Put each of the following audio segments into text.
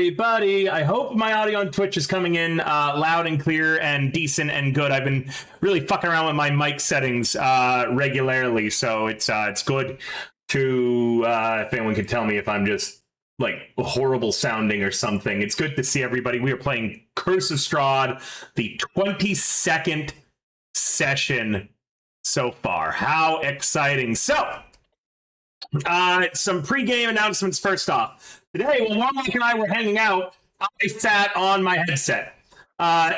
everybody. I hope my audio on Twitch is coming in loud and clear and decent and good. I've been really fucking around with my mic settings regularly, so it's good to if anyone could tell me if I'm just like horrible sounding or something. It's good to see everybody. We are playing Curse of Strahd, the 22nd session so far. How exciting. So, some pre-game announcements first off. Today, when Warlock and I were hanging out, I sat on my headset.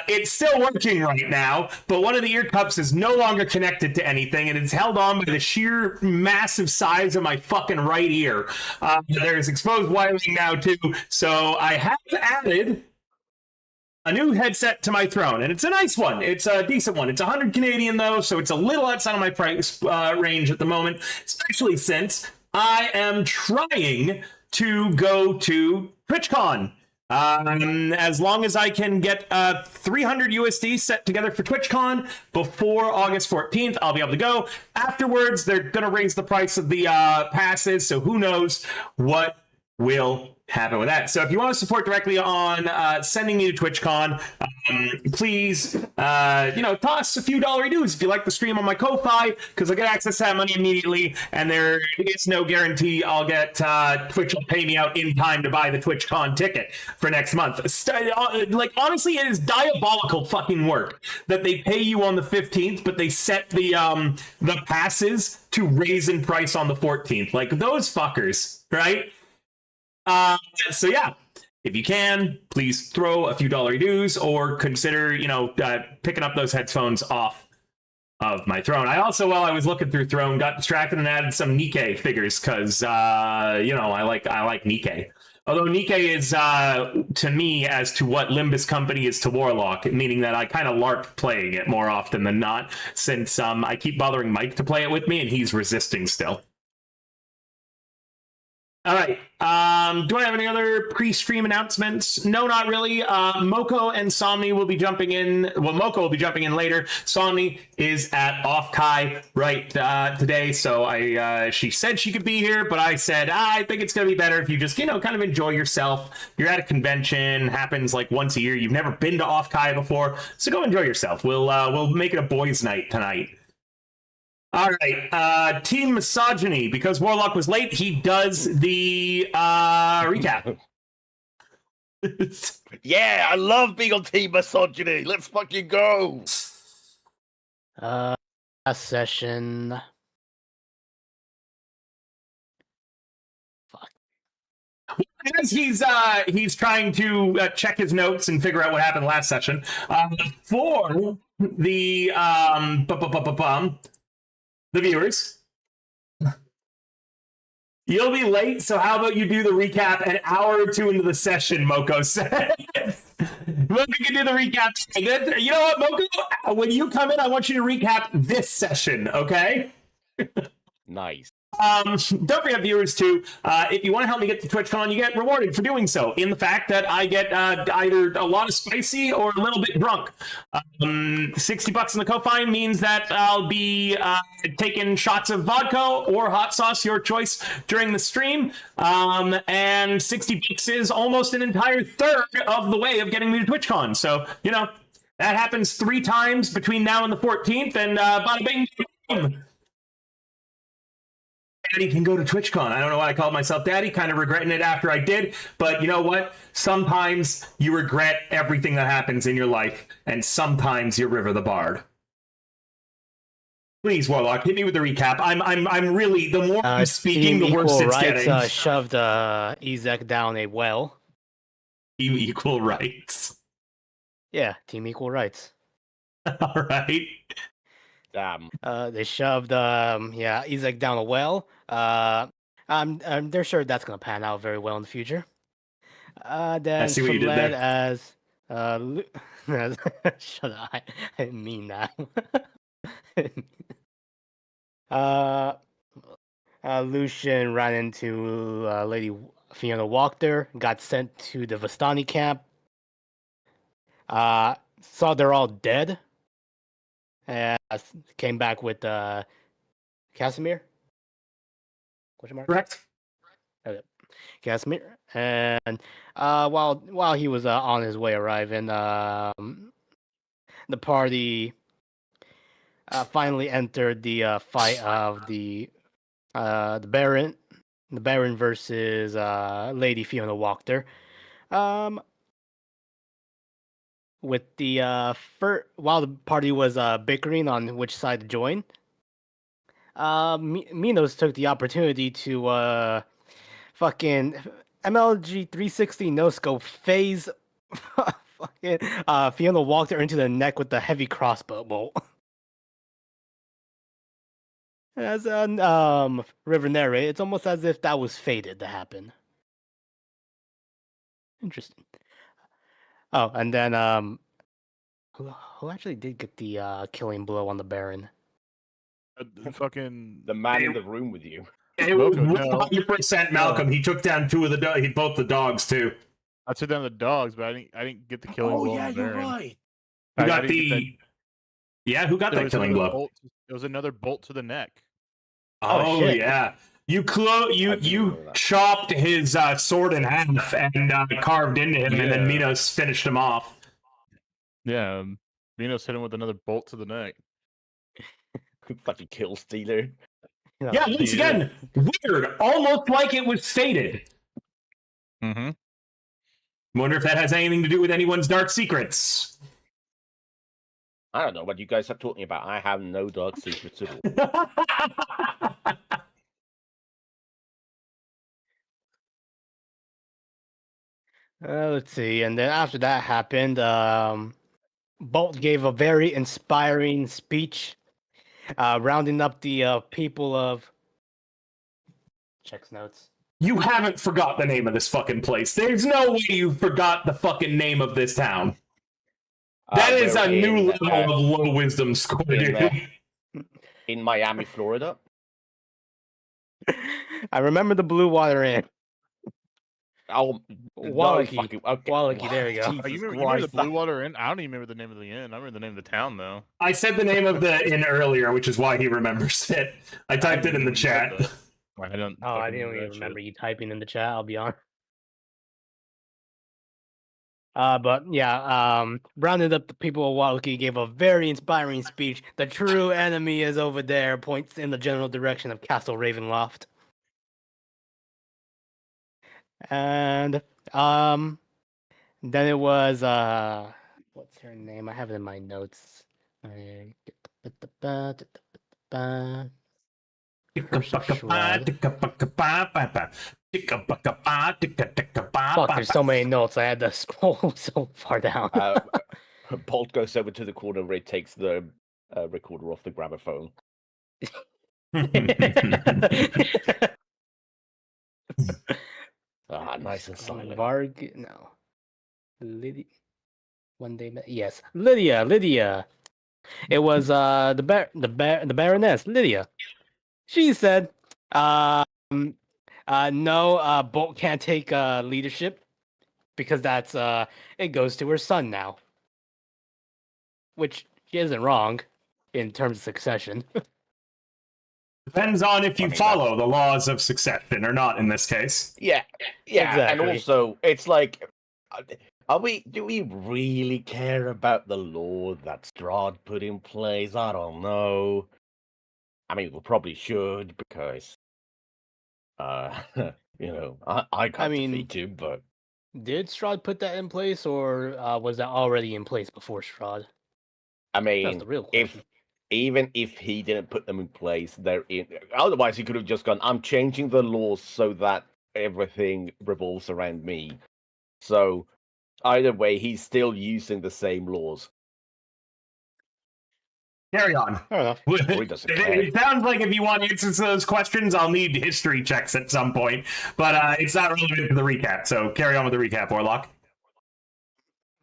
It's still working right now, but one of the ear cups is no longer connected to anything, and it's held on by the sheer massive size of my fucking right ear. There's exposed wiring now, too, so I have added a new headset to my throne, and it's a nice one. It's a decent one. It's 100 Canadian, though, so it's a little outside of my price range at the moment, especially since I am trying to go to TwitchCon. As long as I can get 300 USD set together for TwitchCon before August 14th, I'll be able to go. Afterwards, they're going to raise the price of the passes, so who knows what will happen with that. So if you want to support directly on sending me to TwitchCon, please, toss a few dollary dues if you like the stream on my Ko-Fi, because I get access to that money immediately, and there is no guarantee I'll get Twitch will pay me out in time to buy the TwitchCon ticket for next month. Honestly, it is diabolical fucking work that they pay you on the 15th, but they set the passes to raise in price on the 14th. Like, those fuckers, right? So yeah, if you can, please throw a few dollary dues or consider, picking up those headphones off of my throne. I also, while I was looking through Throne, got distracted and added some Nikke figures because, I like Nikke. Although Nikke is, to me, as to what Limbus Company is to Warlock, meaning that I kind of lark playing it more often than not, since I keep bothering Mike to play it with me and he's resisting still. All right. Do I have any other pre-stream announcements? No, not really. Moko and Somni will be jumping in. Well, Moko will be jumping in later. Somni is at Off-Kai right today, so she said she could be here, but I said, I think it's going to be better if you just, kind of enjoy yourself. You're at a convention, happens like once a year. You've never been to Off-Kai before, so go enjoy yourself. We'll make it a boys' night tonight. All right, Team Misogyny. Because Warlock was late, he does the recap. Yeah, I love being on Team Misogyny. Let's fucking go. Last session. Fuck. As he's trying to check his notes and figure out what happened last session, for the the viewers, you'll be late, so how about you do the recap an hour or two into the session, Moko said. Moko can do the recap. You know what, Moko? When you come in, I want you to recap this session, okay? Nice. Don't forget, viewers, too, if you want to help me get to TwitchCon, you get rewarded for doing so in the fact that I get either a lot of spicy or a little bit drunk. $60 in the Ko-Fi means that I'll be taking shots of vodka or hot sauce, your choice, during the stream. And $60 is almost an entire third of the way of getting me to TwitchCon. So, that happens 3 times between now and the 14th, and bada bing, boom. Daddy can go to TwitchCon. I don't know why I called myself Daddy, kind of regretting it after I did, but you know what? Sometimes you regret everything that happens in your life, and sometimes you're River the Bard. Please, Warlock, hit me with the recap. I'm really, the more I'm speaking, the worse it's getting. Shoved Ezek down a well. Team Equal Rights. Yeah, Team Equal Rights. All right. Damn. They shoved Ezek down a well. They're sure that's gonna pan out very well in the future. Then I see what you did there. As shut up, I didn't mean that. Lucian ran into Lady Fiona Wachter, got sent to the Vistani camp. Saw they're all dead. Came back with Casimir? Question mark? Correct. Okay. Casimir, and while he was on his way arriving, the party finally entered the fight of the Baron versus Lady Fiona Wachter. With the while the party was bickering on which side to join, Minos took the opportunity to fucking MLG 360 no scope phase fucking Fiona Wachter into the neck with the heavy crossbow bolt. As River narrate, it's almost as if that was fated to happen. Interesting. Oh, and then who actually did get the killing blow on the Baron? Fucking The man in the room with you. It was Moko, no. 100% Malcolm. He took down two of the both the dogs too. I took down the dogs, but I didn't get the killing blow on the Baron. right. Who I got didn't get that- the? Yeah, who got there that was killing another blow? bolt- There was another bolt to the neck. Oh, shit. Yeah. You I didn't you know that. chopped his sword in half and carved into him, and then Yeah. Minos finished him off. Yeah, Minos hit him with another bolt to the neck. Fucking kill stealer. You know, Yeah, once Yeah. again, weird, almost like it was fated. Mm-hmm. Wonder if that has anything to do with anyone's dark secrets. I don't know what you guys are talking about. I have no dark secrets at all. let's see, and then after that happened, Bolt gave a very inspiring speech, rounding up the people of. Checks notes. You haven't forgot the name of this fucking place. There's no way you forgot the fucking name of this town. That is we're a new in, level of low wisdom score, dude. in Miami, Florida. I remember the Blue Water Inn. Oh, Wallachy. fucking, okay. Wallachy, there you go. Oh, you Jesus remember the Christ, Blue Water Inn? I don't even remember the name of the inn. I remember the name of the town, though. I said the name of the inn earlier, which is why he remembers it. I typed it in the chat. I don't. Oh, I fucking didn't even that remember shit. you typing in the chat. I'll be honest. But yeah, rounded up the people of Wallachy gave a very inspiring speech. The true enemy is over there. Points in the general direction of Castle Ravenloft. And then it was what's her name? I have it in my notes. Fuck, there's so many notes. I had to scroll so far down. Bolt goes over to the corner where he takes the recorder off the gramophone. Nice and silent. Varg, no. Lydia. One day, yes, Lydia. It was the Baroness Lydia. She said, no, Bolt can't take leadership because that's it goes to her son now. Which she isn't wrong in terms of succession. Depends on if you Funny, follow the laws of succession or not in this case. Yeah, Exactly. and also it's like, do we really care about the law that Strahd put in place? I don't know. I mean, we probably should because, I can't defeat him, but Did Strahd put that in place, or was that already in place before Strahd? I That's mean, the real question. even if he didn't put them in place, otherwise he could have just gone, I'm changing the laws so that everything revolves around me. So either way, he's still using the same laws. Carry on. Fair enough. He doesn't care. It sounds like if you want answers to those questions, I'll need history checks at some point. But it's not relevant to the recap, so carry on with the recap, Warlock.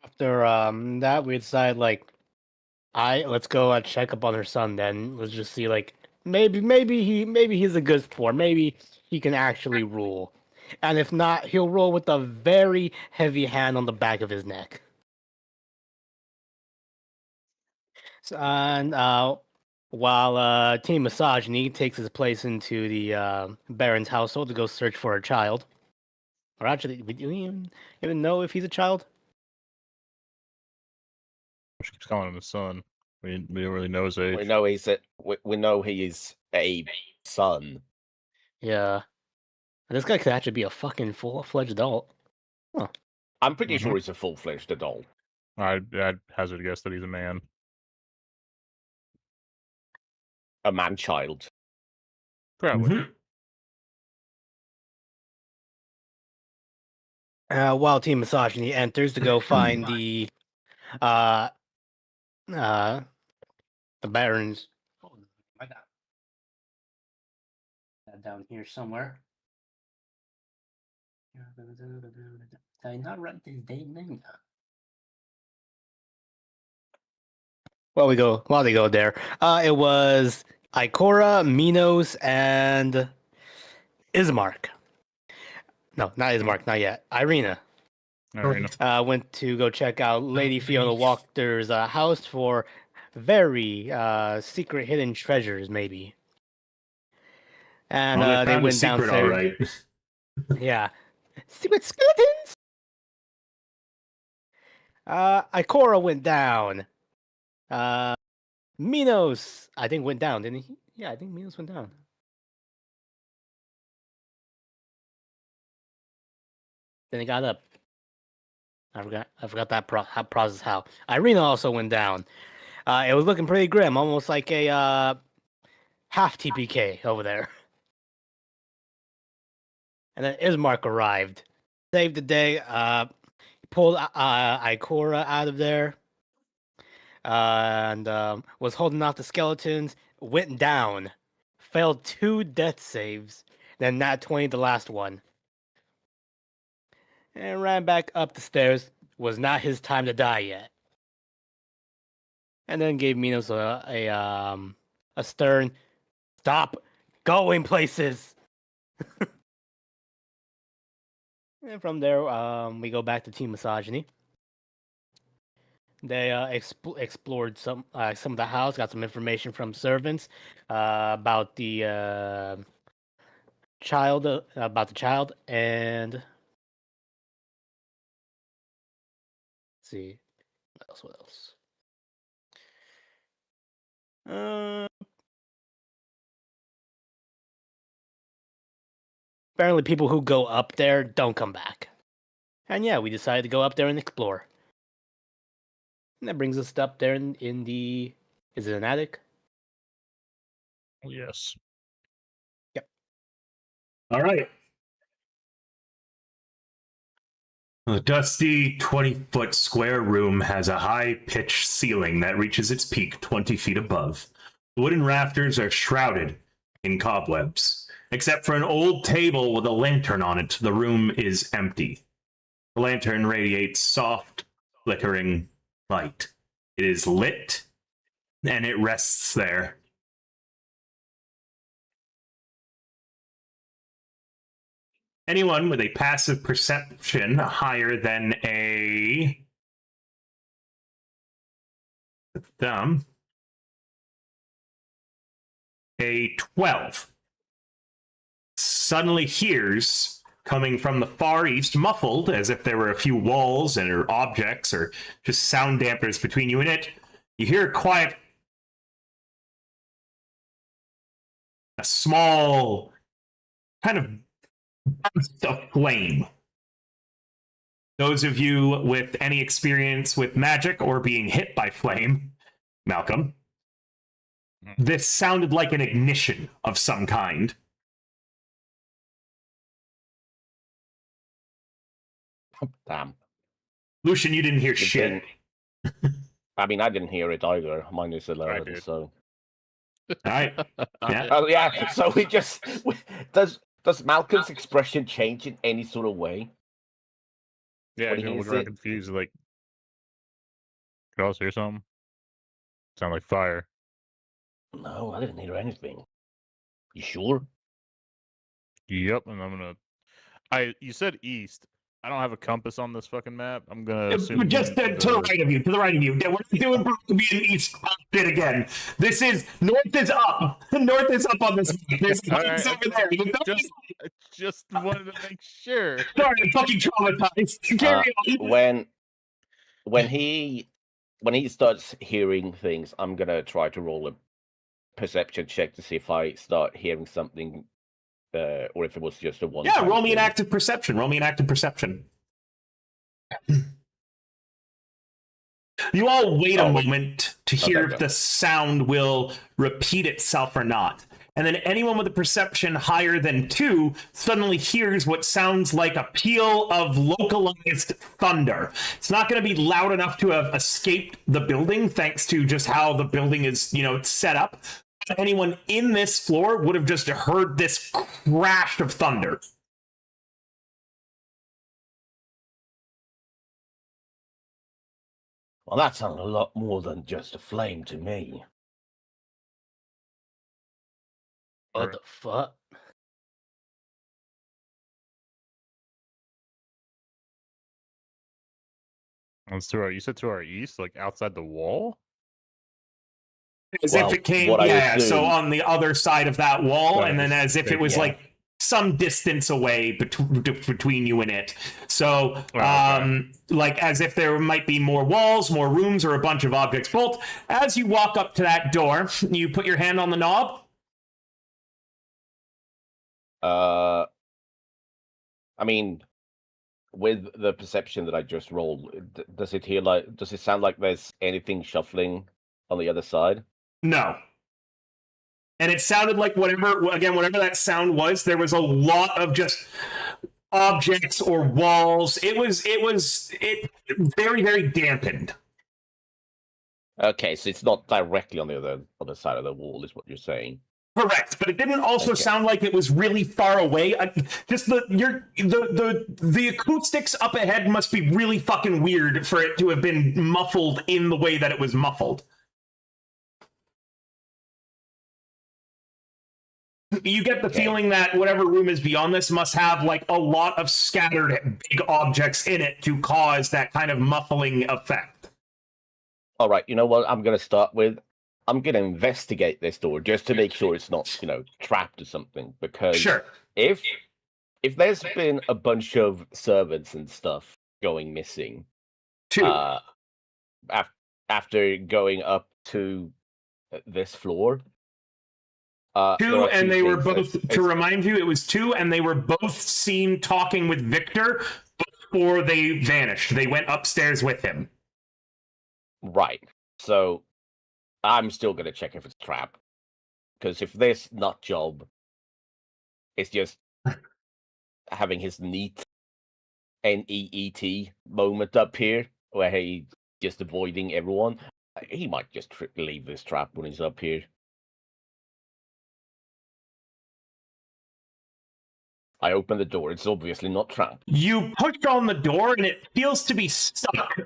After that, we decided let's go check up on her son. Then let's just see maybe he's a good sport. Maybe he can actually rule, and if not, he'll rule with a very heavy hand on the back of his neck. So, and while Team Misogyny takes his place into the Baron's household to go search for a child, Or actually, do we even know if he's a child? She keeps calling him the son. We don't really know his age. We know we know he is a son. Yeah. This guy could actually be a fucking full-fledged adult. I'm pretty Mhm. sure he's a full-fledged adult. I'd hazard a guess that he's a man. A man-child. Probably. Mhm. While Team Misogyny enters to go find uh the Barons. Oh, I got that down here somewhere. Did I not write this damn name down? While they go there, it was Ikora, Minos, and Ismark. No, not Ismark, not yet. Irina. Alright, Went to go check out Lady Fiona Walker's house for very secret hidden treasures, maybe. And Well, they found a went secret, downstairs. all right. Yeah, secret skeletons. Ikora went down. Minos, I think, went down, didn't he? Yeah, I think Minos went down. Then he got up. I forgot that process. How Irina also went down. It was looking pretty grim, almost like a half TPK over there. And then Ismark arrived, saved the day. Pulled Ikora out of there, and was holding off the skeletons. Went down, failed 2 death saves, then nat 20 the last one, and ran back up the stairs. Was not his time to die yet. And then gave Minos a stern stop going places. And from there, we go back to Team Misogyny. They explored some of the house, got some information from servants about the child, and let's see what else. Apparently, people who go up there don't come back. And yeah, we decided to go up there and explore. And that brings us up there in the. Is it an attic? yes. Yep. All right. The dusty 20-foot square room has a high-pitched ceiling that reaches its peak 20 feet above. The wooden rafters are shrouded in cobwebs. Except for an old table with a lantern on it, the room is empty. The lantern radiates soft, flickering light. It is lit, and it rests there. Anyone with a passive perception higher than a a 12 suddenly hears coming from the far east, muffled as if there were a few walls or objects or just sound dampers between you and it. You hear a quiet, a small kind of burst of flame. Those of you with any experience with magic or being hit by flame, Malcolm, this sounded like an ignition of some kind. Damn. Lucian, you didn't hear Good shit. I mean, I didn't hear it either. Mine is I 11, did. so. All right. Yeah. Oh yeah. So does Malcolm's expression change in any sort of way? Yeah, What you do know, you look around say? confused, like, could I also hear something? Sound like fire. No, I didn't hear anything. You sure? Yep, and I'm gonna. You said east. I don't have a compass on this fucking map. I'm gonna assume Just to the right of you, to the right of you. We're not doing Brookby and East bit again. This is north is up. North is up on this map. There's a place over there. You know? Just wanted to make sure. Sorry, I'm fucking traumatized. Carry on. When he starts hearing things, I'm gonna try to roll a perception check to see if I start hearing something, or if it was just a one. Yeah, roll me an active perception. Roll me an active perception. You all wait a moment to hear if the sound will repeat itself or not. And then anyone with a perception higher than 2 suddenly hears what sounds like a peal of localized thunder. It's not going to be loud enough to have escaped the building, thanks to just how the building is, set up. Anyone in this floor would have just heard this crash of thunder. Well, that sounded a lot more than just a flame to me. What the fuck? It's you said to our east, like outside the wall? As if it came, so on the other side of that wall, and then as if it was like some distance away between you and it. So, like as if there might be more walls, more rooms, or a bunch of objects. Bolt, as you walk up to that door, you put your hand on the knob. I mean, with the perception that I just rolled, does it sound like there's anything shuffling on the other side? No. And it sounded like whatever that sound was, there was a lot of just objects or walls. It was very, very dampened. Okay, so it's not directly on the other side of the wall, is what you're saying. Correct, but it didn't also sound like it was really far away. Just the acoustics up ahead must be really fucking weird for it to have been muffled in the way that it was muffled. You get the feeling that whatever room is beyond this must have like a lot of scattered big objects in it to cause that kind of muffling effect. All right, you know what I'm going to start with? I'm going to investigate this door just to make sure it's not, trapped or something. Because if there's been a bunch of servants and stuff going missing, after going up to this floor. 2, and they were both, to remind you, it was 2, and they were both seen talking with Victor before they vanished. They went upstairs with him. Right. So I'm still going to check if it's trapped. Because if this nut job is just having his neat NEET moment up here, where he's just avoiding everyone, he might just leave this trap when he's up here. I open the door. It's obviously not trapped. You push on the door, and it feels to be stuck.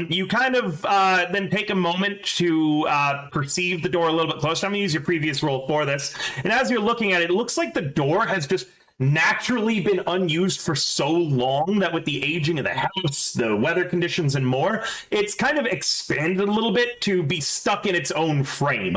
You kind of then take a moment to perceive the door a little bit closer. I'm going to use your previous roll for this. And as you're looking at it, it looks like the door has just naturally been unused for so long that with the aging of the house, the weather conditions, and more, it's kind of expanded a little bit to be stuck in its own frame.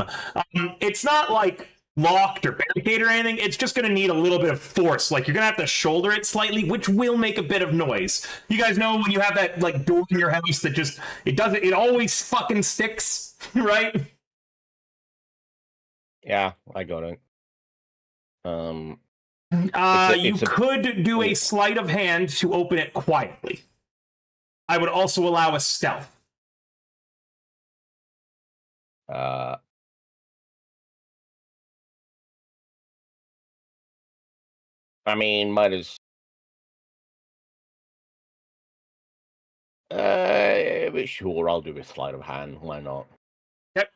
It's not like locked or barricaded or anything. It's just going to need a little bit of force. Like, you're going to have to shoulder it slightly, which will make a bit of noise. You guys know when you have that like door in your house that just it always fucking sticks, right? Yeah, I got it. You could do a sleight of hand to open it quietly. I would also allow a stealth. I mean, might as... sure, I'll do a sleight of hand. Why not? Yep.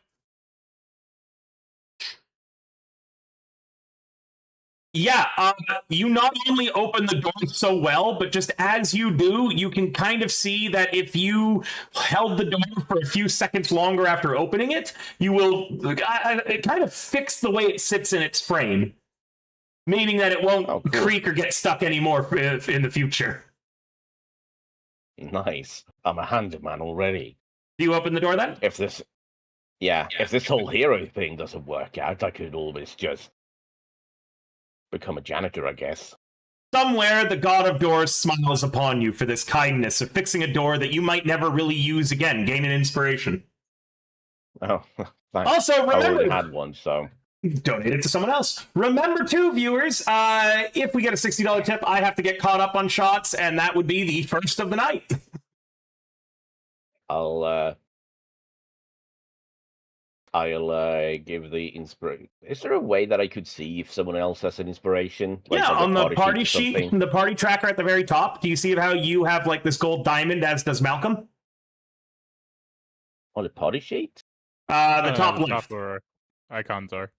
Yeah, you not only open the door so well, but just as you do, you can kind of see that if you held the door for a few seconds longer after opening it, you will it kind of fix the way it sits in its frame. Meaning that it won't creak or get stuck anymore in the future. Nice. I'm a handyman already. Do you open the door then? If this whole hero thing doesn't work out, I could always just become a janitor, I guess. Somewhere the god of doors smiles upon you for this kindness of fixing a door that you might never really use again, gain an inspiration. Oh, thanks. Also, I already remember, had one, so donate it to someone else. Remember too, viewers, if we get a $60 tip, I have to get caught up on shots, and that would be the first of the night. I'll give the inspiration. Is there a way that I could see if someone else has an inspiration? Yeah, on the party or sheet, something? the party tracker at the very top, do you see how you have like this gold diamond, as does Malcolm? On the party sheet? The top left. Top where icons are.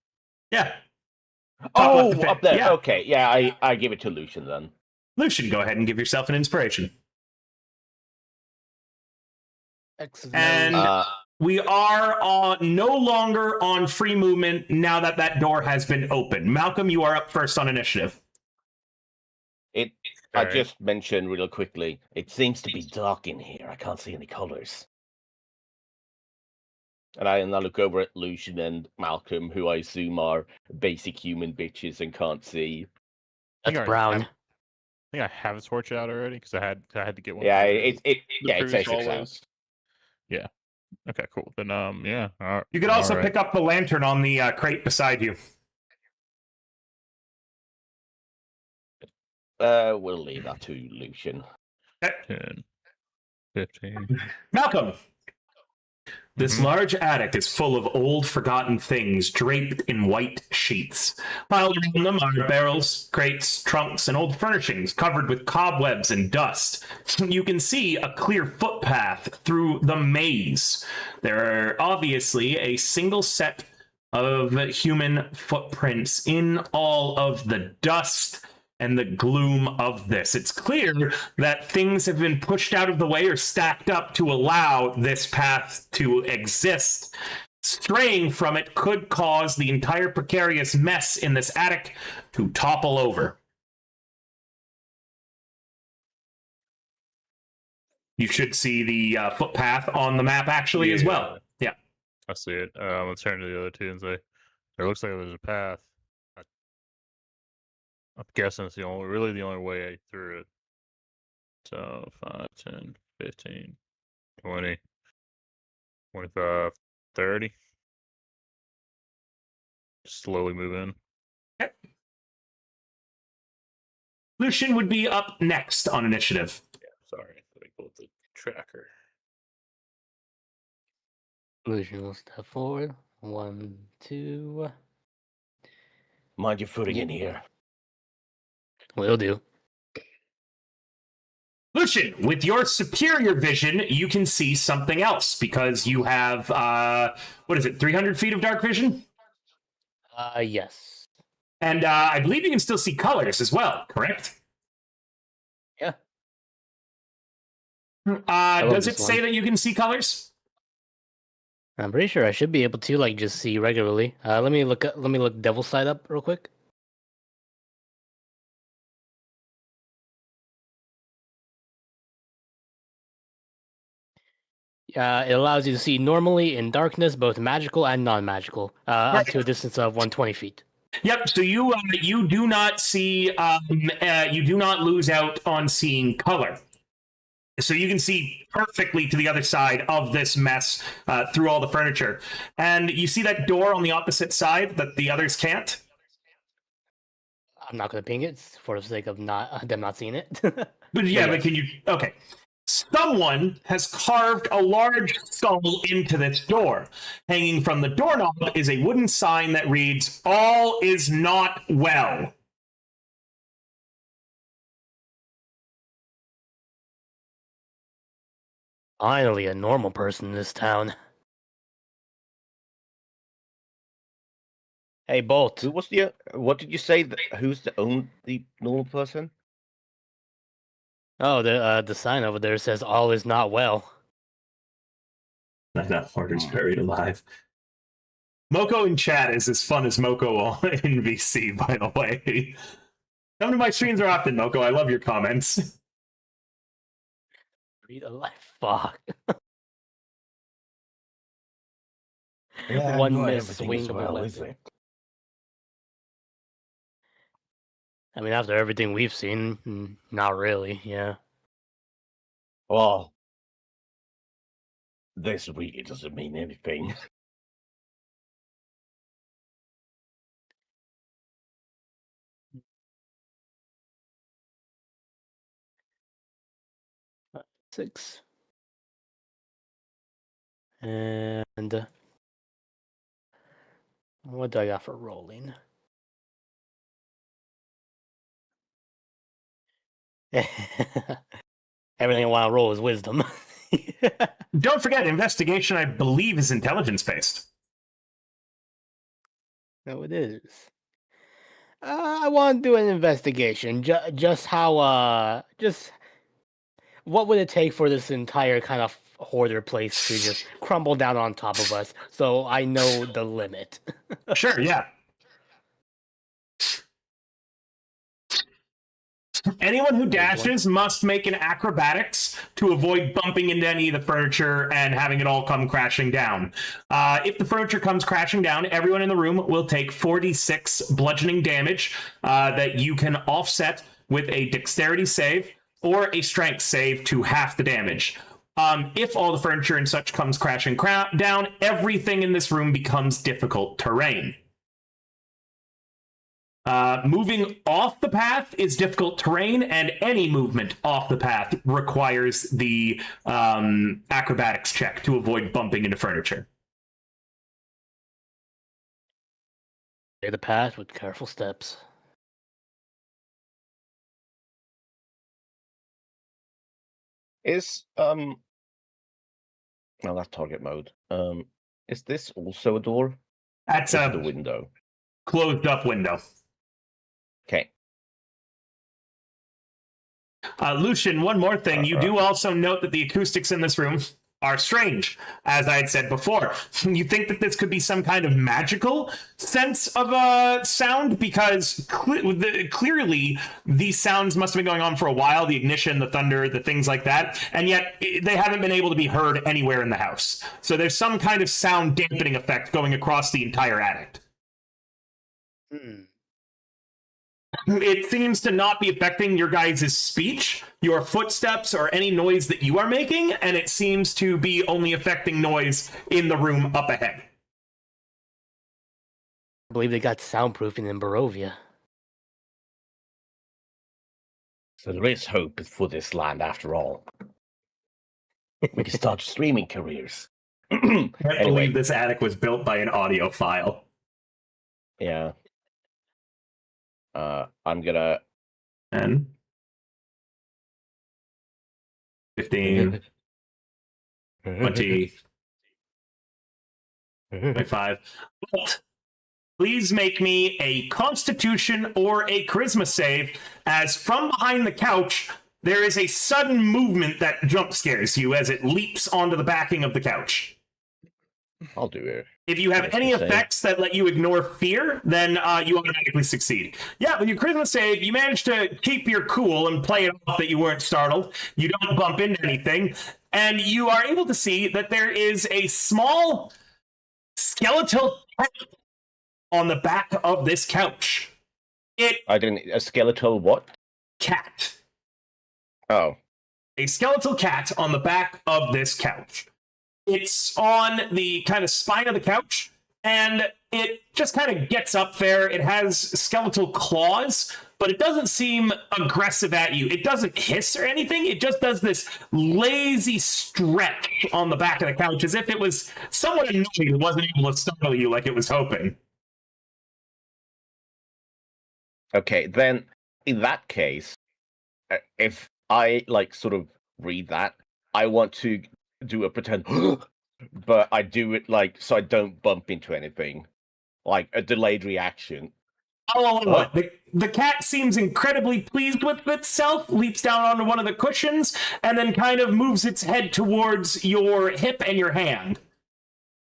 Yeah. Top Oh, left of up there. Yeah. Okay, yeah, I give it to Lucian then. Lucian, go ahead and give yourself an inspiration. Excellent. And we are no longer on free movement now that that door has been opened. Malcolm, you are up first on initiative. I Alright. just mentioned real quickly, it seems to be dark in here. I can't see any colors. And I look over at Lucian and Malcolm, who I assume are basic human bitches and can't see. That's I brown. I think I have a torch out already because I had to get one. Yeah, for it the says previous 6 always. Yeah. Okay, cool. Then yeah. You could also all right. pick up the lantern on the crate beside you. We'll leave that to Lucian. 10, 15. Malcolm, this Mhm. large attic is full of old, forgotten things draped in white sheets. Piled around them are barrels, crates, trunks, and old furnishings covered with cobwebs and dust. You can see a clear footpath through the maze. There are obviously a single set of human footprints in all of the dust and the gloom of this. It's clear that things have been pushed out of the way or stacked up to allow this path to exist. Straying from it could cause the entire precarious mess in this attic to topple over. You should see the footpath on the map actually as well. Yeah. I see it. Let's turn to the other two and say, there looks like there's a path. I'm guessing it's the only way through it. So 5, 10, 15, 20, 25, 30. Slowly move in. Okay. Lucian would be up next on initiative. Yeah, sorry. Let me pull up the tracker. Lucian will step forward. 1, 2. Mind your footing in here. Will do. Lucian, with your superior vision, you can see something else because you have, 300 feet of dark vision? Yes. And I believe you can still see colors as well, correct? Yeah. Does love it this say one. that you can see colors? I'm pretty sure I should be able to just see regularly. Let me look Devil's Side up real quick. It allows you to see normally in darkness, both magical and non-magical, up to a distance of 120 feet. Yep. So you do not see you do not lose out on seeing color. So you can see perfectly to the other side of this mess through all the furniture, and you see that door on the opposite side that the others can't. I'm not going to ping it for the sake of them not seeing it. But yeah, but can you? Okay. Someone has carved a large skull into this door. Hanging from the doorknob is a wooden sign that reads, "All is not well." Finally, a normal person in this town. Hey, Bolt. Who was the? What did you say? Who's the only normal person? Oh, the sign over there says all is not well. That order's buried alive. Moko in chat is as fun as Moko in VC, by the way. Come to my streams are often, Moko. I love your comments. Read a life. Fuck. Yeah, One not miss everything swing is of a well, is weapon. it? I mean, after everything we've seen, not really. Yeah. Well, this really doesn't mean anything. Six. And what do I got for rolling? Everything I want to roll is wisdom. Don't forget, investigation, I believe, is intelligence based. No, it is. I want to do an investigation. Just how, just what would it take for this entire kind of hoarder place to just crumble down on top of us? So I know the limit. Sure, yeah. Anyone who dashes must make an acrobatics to avoid bumping into any of the furniture and having it all come crashing down. If the furniture comes crashing down, everyone in the room will take 46 bludgeoning damage that you can offset with a dexterity save or a strength save to half the damage. If all the furniture and such comes crashing down, everything in this room becomes difficult terrain. Moving off the path is difficult terrain, and any movement off the path requires the acrobatics check to avoid bumping into furniture. Clear the path with careful steps. Is well, that's target mode. Is this also a door? That's Or is it a a window? closed up window. Okay. Lucian, one more thing. You do also note that the acoustics in this room are strange, as I had said before. You think that this could be some kind of magical sense of sound, because clearly these sounds must have been going on for a while, the ignition, the thunder, the things like that, and yet they haven't been able to be heard anywhere in the house. So there's some kind of sound dampening effect going across the entire attic. It seems to not be affecting your guys' speech, your footsteps, or any noise that you are making, and it seems to be only affecting noise in the room up ahead. I believe they got soundproofing in Barovia. So there is hope for this land after all. We can start streaming careers. I can't believe this attic was built by an audiophile. Yeah. I'm gonna 10, 15, 20, 25. But please make me a Constitution or a Charisma save, as from behind the couch, there is a sudden movement that jump scares you as it leaps onto the backing of the couch. I'll do it. If you have any effects that let you ignore fear, then you automatically succeed. Yeah, with your Charisma save, you manage to keep your cool and play it off that you weren't startled. You don't bump into anything. And you are able to see that there is a small skeletal cat on the back of this couch. A skeletal what? Cat. Oh. A skeletal cat on the back of this couch. It's on the kind of spine of the couch, and it just kind of gets up there. It has skeletal claws, but it doesn't seem aggressive at you. It doesn't hiss or anything. It just does this lazy stretch on the back of the couch, as if it was somewhat annoyed it wasn't able to startle you like it was hoping. Okay, then in that case, if I sort of read that, I want to do a pretend, but I do it so I don't bump into anything, like a delayed reaction. Oh, the cat seems incredibly pleased with itself, leaps down onto one of the cushions, and then kind of moves its head towards your hip and your hand.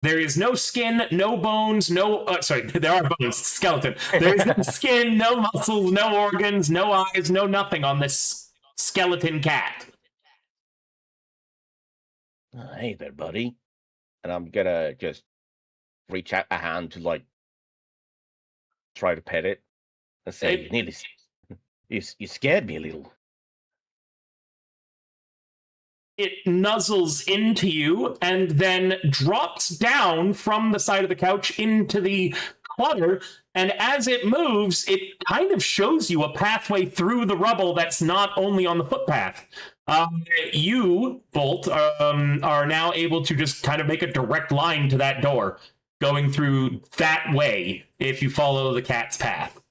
There is no skin, no bones, there are bones, skeleton. There is no skin, no muscles, no organs, no eyes, no nothing on this skeleton cat. Hey there, buddy. And I'm gonna just reach out a hand to like try to pet it and say, It- "You nearly, you scared me a little." It nuzzles into you and then drops down from the side of the couch into the clutter. And as it moves, it kind of shows you a pathway through the rubble that's not only on the footpath. You, Bolt, are now able to just kind of make a direct line to that door, going through that way if you follow the cat's path.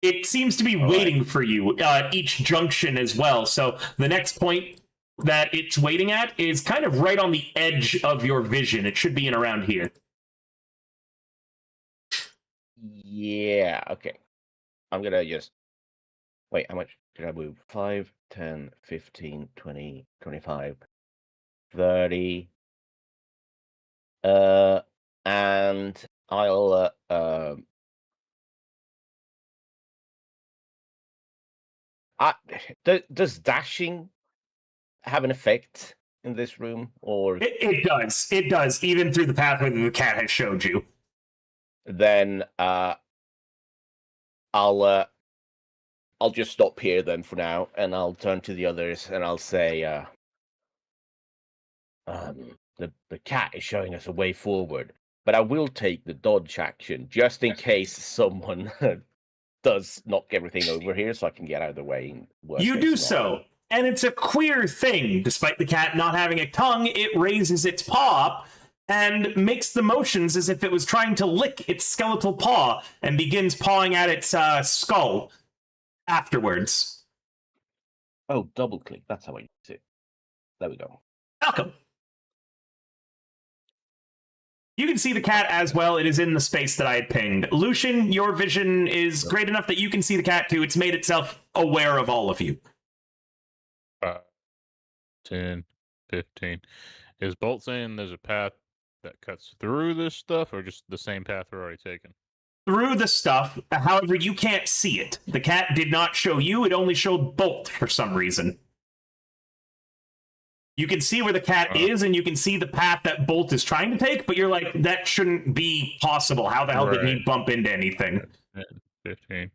It seems to be waiting for you each junction as well. So the next point that it's waiting at is kind of right on the edge of your vision. It should be in around here. Yeah. Okay. I'm gonna just wait. How much did I move? 5, 10, 15, 20, 25, 30. And I'll does dashing have an effect in this room, or It does. It does, even through the pathway that the cat has showed you. then I'll just stop here then for now, and I'll turn to the others and I'll say, the cat is showing us a way forward, but I will take the dodge action just in case someone does knock everything over here, so I can get out of the way. You do so. And it's a queer thing. Despite the cat not having a tongue, it raises its paw up and makes the motions as if it was trying to lick its skeletal paw and begins pawing at its skull afterwards. Oh, double click. That's how I use it. There we go. Welcome. You can see the cat as well. It is in the space that I had pinged. Lucian, your vision is great enough that you can see the cat too. It's made itself aware of all of you. 10, 15. Is Bolt saying there's a path that cuts through this stuff, or just the same path we're already taking? Through the stuff, however, you can't see it. The cat did not show you, it only showed Bolt for some reason. You can see where the cat is, and you can see the path that Bolt is trying to take, but you're like, that shouldn't be possible. How the hell did he bump into anything? 10, 15,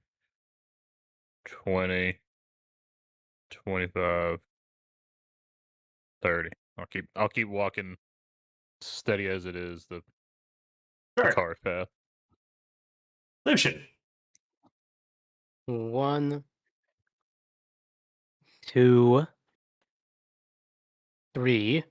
20, 25, 30. I'll keep walking steady as it is, the car path. Lucian. 1, 2, 3.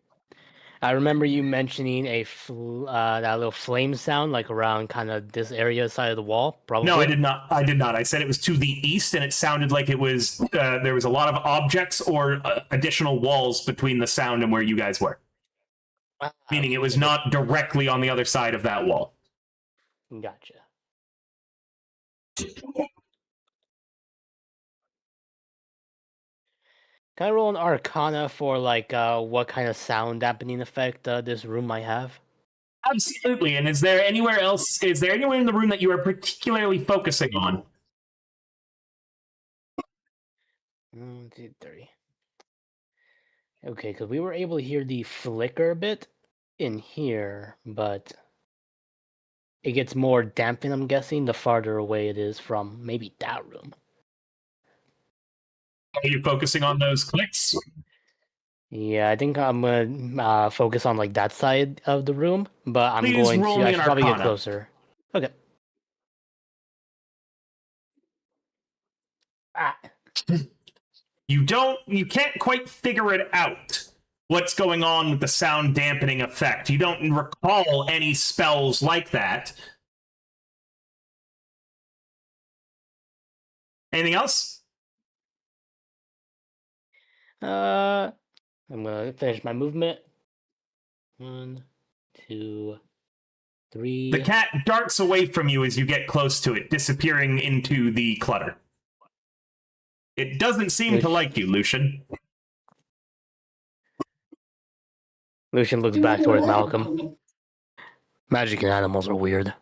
I remember you mentioning that little flame sound, like around kind of this area side of the wall. Probably. No, I did not. I said it was to the east, and it sounded like it was there was a lot of objects or additional walls between the sound and where you guys were. Meaning it was not directly on the other side of that wall. Gotcha. Can I roll an Arcana for like what kind of sound dampening effect this room might have? Absolutely. And is there anywhere else? Is there anywhere in the room that you are particularly focusing on? 1, 2, 3. Okay, because we were able to hear the flicker bit in here, but it gets more dampened, I'm guessing, the farther away it is from maybe that room. Are you focusing on those clicks? Yeah, I think I'm gonna focus on like that side of the room, but I'm Please going roll to. me I an should probably get Arcana. closer. Okay. Ah. You can't quite figure it out. What's going on with the sound dampening effect? You don't recall any spells like that. Anything else? I'm gonna finish my movement. 1, 2, 3. The cat darts away from you as you get close to it, disappearing into the clutter. It doesn't seem to like you, Lucian. Lucian looks back towards Malcolm. Magic and animals are weird.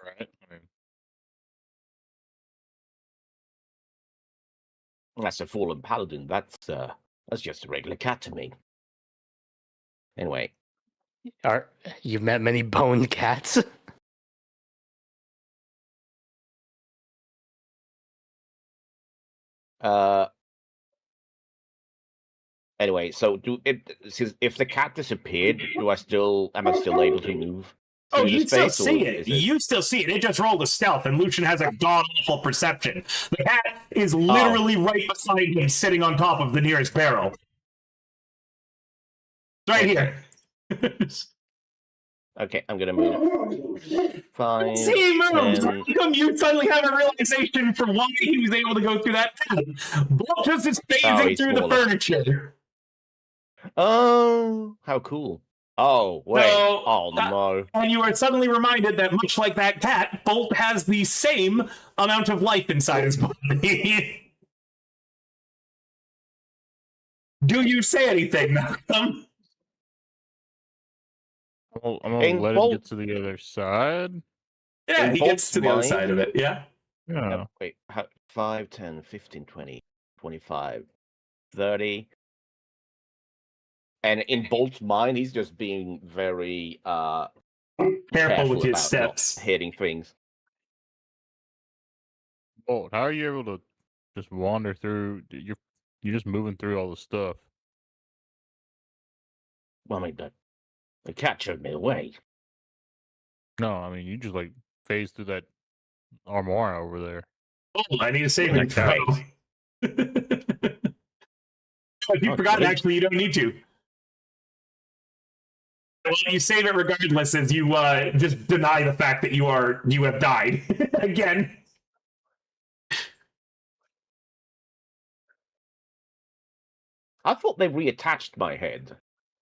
Right. I mean, That's a fallen paladin. That's just a regular cat to me. Anyway, You've met many boned cats? anyway, so if the cat disappeared, am I still able to move? Oh, through the you still space, see or it. is You still see it. It just rolled a stealth, and Lucian has a god-awful perception. The cat is literally right beside him, sitting on top of the nearest barrel. Right here. Okay, I'm gonna move. 5, See, he moves. 10. How come you suddenly have a realization for why he was able to go through that path? Bolt just is phasing he's through the smaller. furniture. Oh, how cool! Oh wait! So, Oh no! And you are suddenly reminded that, much like that cat, Bolt has the same amount of life inside his body. Do you say anything, Malcolm? I'm gonna In let him Bolt- get to the other side. Yeah, In he gets Bolt's to the other side of mind- it, yeah. Yeah. Wait, 5, 10, 15, 20, 25, 30. And in Bolt's mind, he's just being very Careful with his about not steps. hitting things. Bolt, how are you able to just wander through? You're just moving through all the stuff. Well, I mean, the cat showed me the way. No, I mean you just like phase through that armoire over there. Oh, I need a saving throw. Okay. If you forgot, Okay. actually, you don't need to. Well, you save it regardless, as you just deny the fact that you have died again. I thought they reattached my head,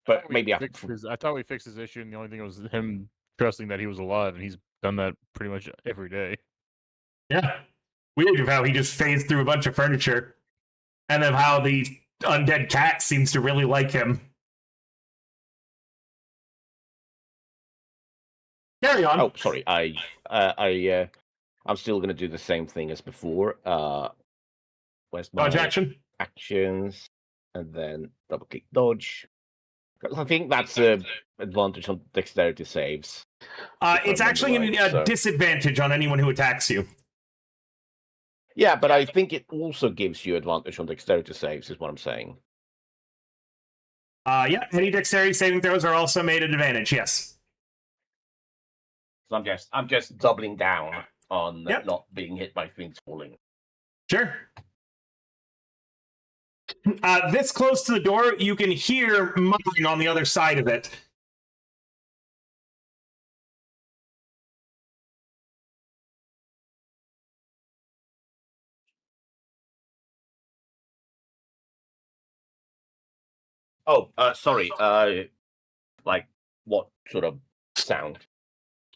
but maybe I. I thought we fixed his issue, and the only thing was him trusting that he was alive, and he's done that pretty much every day. Yeah, weird of how he just phased through a bunch of furniture, and of how the undead cat seems to really like him. Carry on. Oh, sorry. I'm still gonna do the same thing as before. Where's my Dodge action. actions? And then double click dodge. 'Cause I think that's advantage on dexterity saves. It's actually right, a so- disadvantage on anyone who attacks you. Yeah, but I think it also gives you advantage on dexterity saves, is what I'm saying. Yeah, any dexterity saving throws are also made at advantage. Yes. So I'm just doubling down on Yep. not being hit by things falling. Sure. This close to the door, you can hear muttering on the other side of it. Oh, sorry. Like what sort of sound?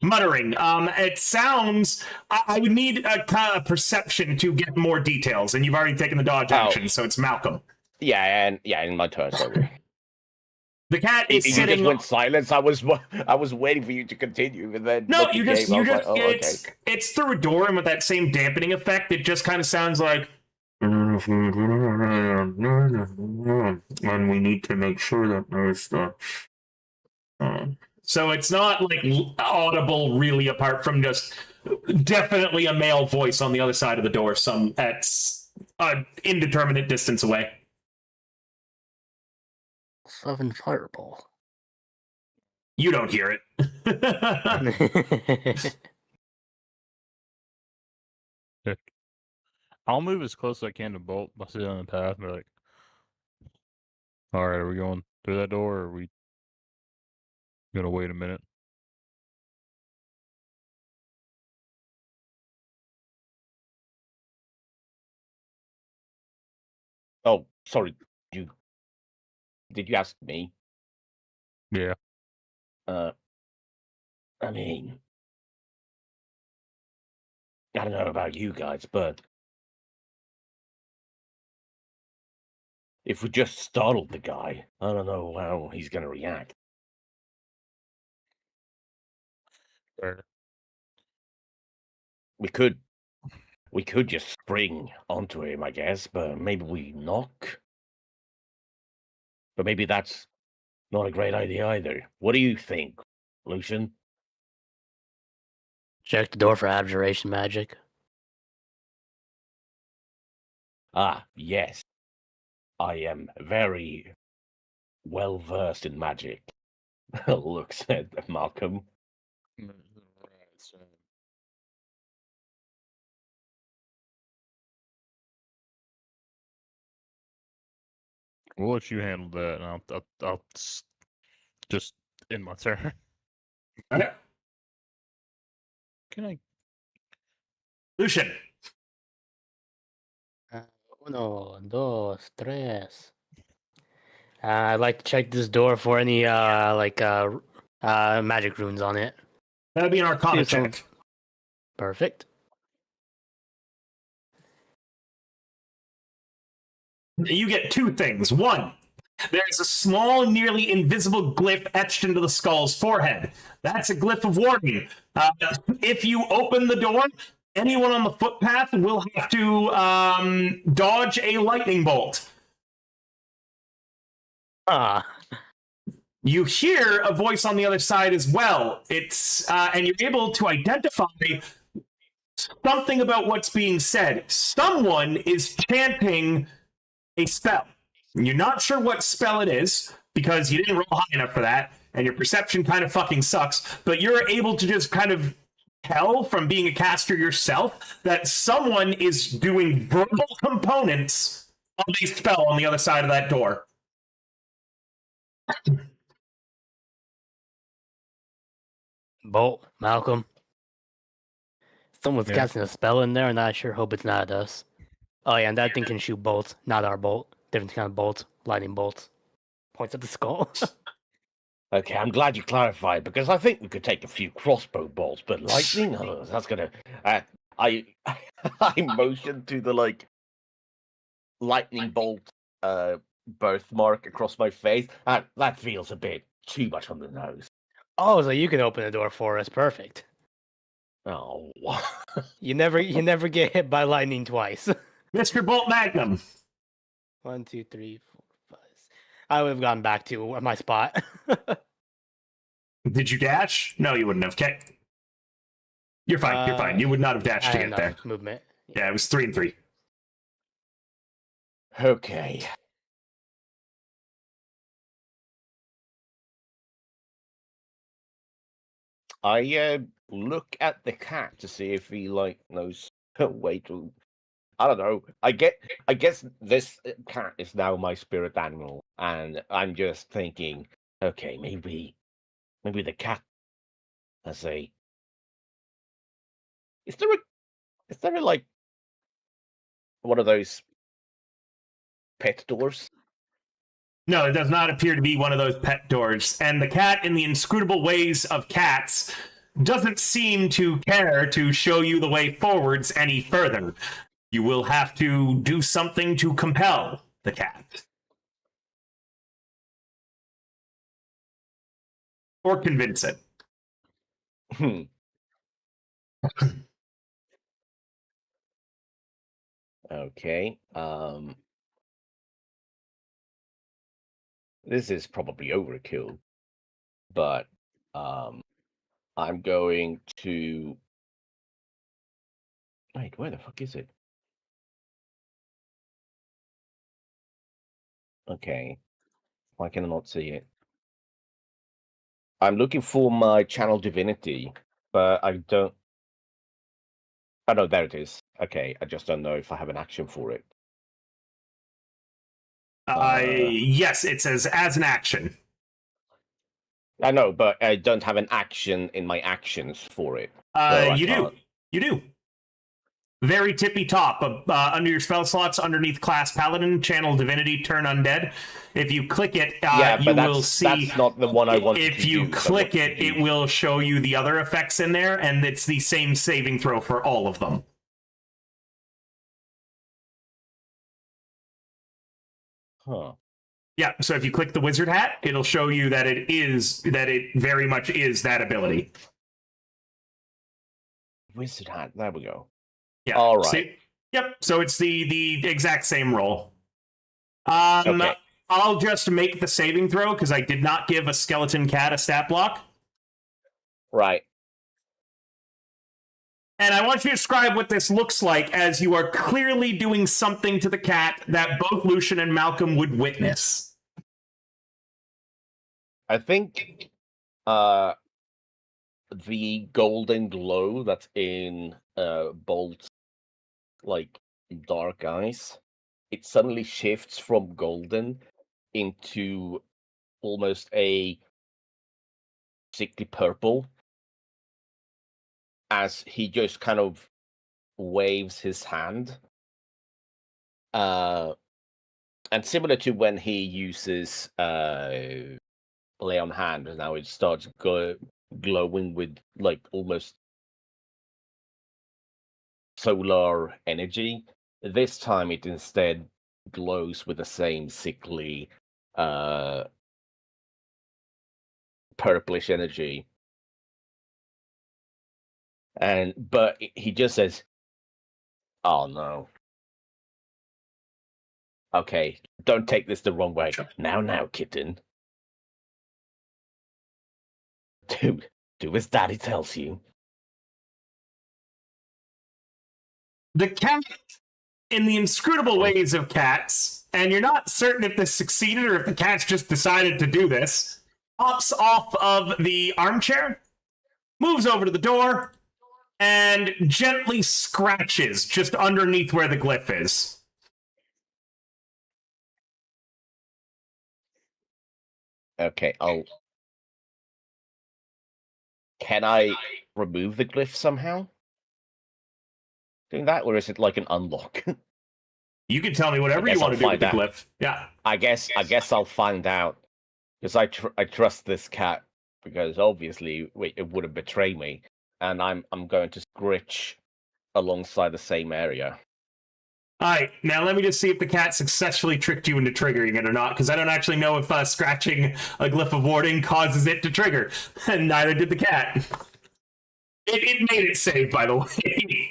Muttering. It sounds. I would need a kind of perception to get more details, and you've already taken the dodge action, so it's Malcolm. Yeah, in my turn, sorry. The cat You is just sitting. went silence. I was waiting for you to continue, and then No, nothing you just. came. I You was just. like, oh, okay. It's through a door, and with that same dampening effect, it just kind of sounds like. And we need to make sure that there's the. So it's not like audible, really, apart from just definitely a male voice on the other side of the door, some at an indeterminate distance away. 7 fireball. You don't hear it. I'll move as close as I can to Bolt. I'll sit on the path and be like, all right, are we going through that door, or are we gonna wait a minute? Oh, sorry. Did you ask me? Yeah. I mean, I don't know about you guys, but if we just startled the guy, I don't know how he's gonna react. Fair. We could We could just spring onto him, I guess, but maybe we knock. But maybe that's not a great idea either. What do you think, Lucian? Check the door for abjuration magic. Ah, yes. I am very well versed in magic. Looks at Malcolm. Right, so we'll let you handle that, and just end my turn. All right. Can I? Lucian. Uno, dos, tres. I'd like to check this door for any magic runes on it. That'd be an Arcana See some- check. Perfect. You get two things. One, there's a small, nearly invisible glyph etched into the skull's forehead. That's a glyph of warning. If you open the door, anyone on the footpath will have to dodge a lightning bolt. You hear a voice on the other side as well. It's and you're able to identify something about what's being said. Someone is chanting a spell. You're not sure what spell it is because you didn't roll high enough for that, and your perception kind of fucking sucks. But you're able to just kind of tell from being a caster yourself that someone is doing verbal components of a spell on the other side of that door. Bolt, Malcolm. Someone's Yeah. casting a spell in there, and I sure hope it's not us. Oh yeah, and that thing can shoot bolts, not our bolt. Different kind of bolts, lightning bolts. Points at the skull. Okay, I'm glad you clarified because I think we could take a few crossbow bolts, but lightning, that's gonna. I I motioned to the lightning bolt birthmark across my face. That feels a bit too much on the nose. Oh, so you can open the door for us. Perfect. Oh, You never get hit by lightning twice. Mr. Bolt Magnum. 1, 2, 3, 4, 5. I would have gone back to my spot. Did you dash? No, you wouldn't have. Okay. You're fine. You're fine. You would not have dashed to I get had there. enough movement. Yeah, it was 3 and 3. okay. I look at the cat to see if he knows a way to. I don't know. I guess this cat is now my spirit animal, and I'm just thinking, okay, maybe the cat has a. Is there a one of those pet doors? No, it does not appear to be one of those pet doors. And the cat, in the inscrutable ways of cats, doesn't seem to care to show you the way forwards any further. You will have to do something to compel the cat. Or convince it. Hmm. Okay. This is probably overkill, but I'm going to. Wait, where the fuck is it? Okay. Why can I not see it? I'm looking for my channel divinity, but I don't. Oh no, there it is. Okay, I just don't know if I have an action for it. Yes, it says as an action. I know, but I don't have an action in my actions for it. So I You do. can't. You do. Very tippy top, under your spell slots, underneath class paladin, channel divinity, turn undead. If you click it, Yeah, you but will see. that's not the one I wanted If to you use. I click wanted it, to it use- will show you the other effects in there, and it's the same saving throw for all of them. Huh. Yeah, so if you click the wizard hat, it'll show you that it very much is that ability. Wizard hat. There we go. Yeah. All right. See? Yep. So it's the exact same roll. Okay. I'll just make the saving throw because I did not give a skeleton cat a stat block. Right. And I want you to describe what this looks like as you are clearly doing something to the cat that both Lucian and Malcolm would witness. I think the golden glow that's in Bolt's like dark eyes, it suddenly shifts from golden into almost a sickly purple as he just kind of waves his hand. And similar to when he uses lay on hand, and now it starts glowing with like almost solar energy. This time it instead glows with the same sickly purplish energy. But he just says, "Oh no. Okay, don't take this the wrong way. Now, kitten. Do as daddy tells you." The cat, in the inscrutable ways of cats, and you're not certain if this succeeded or if the cat's just decided to do this, hops off of the armchair, moves over to the door, and gently scratches just underneath where the glyph is. Okay, Can I remove the glyph somehow? Doing that, or is it like an unlock? You can tell me whatever you want to do with the glyph. Yeah. I guess I'll find out, because I trust this cat, because obviously it wouldn't betray me, and I'm going to scritch alongside the same area. All right, now let me just see if the cat successfully tricked you into triggering it or not, because I don't actually know if scratching a glyph of warding causes it to trigger, and neither did the cat. It made it safe, by the way.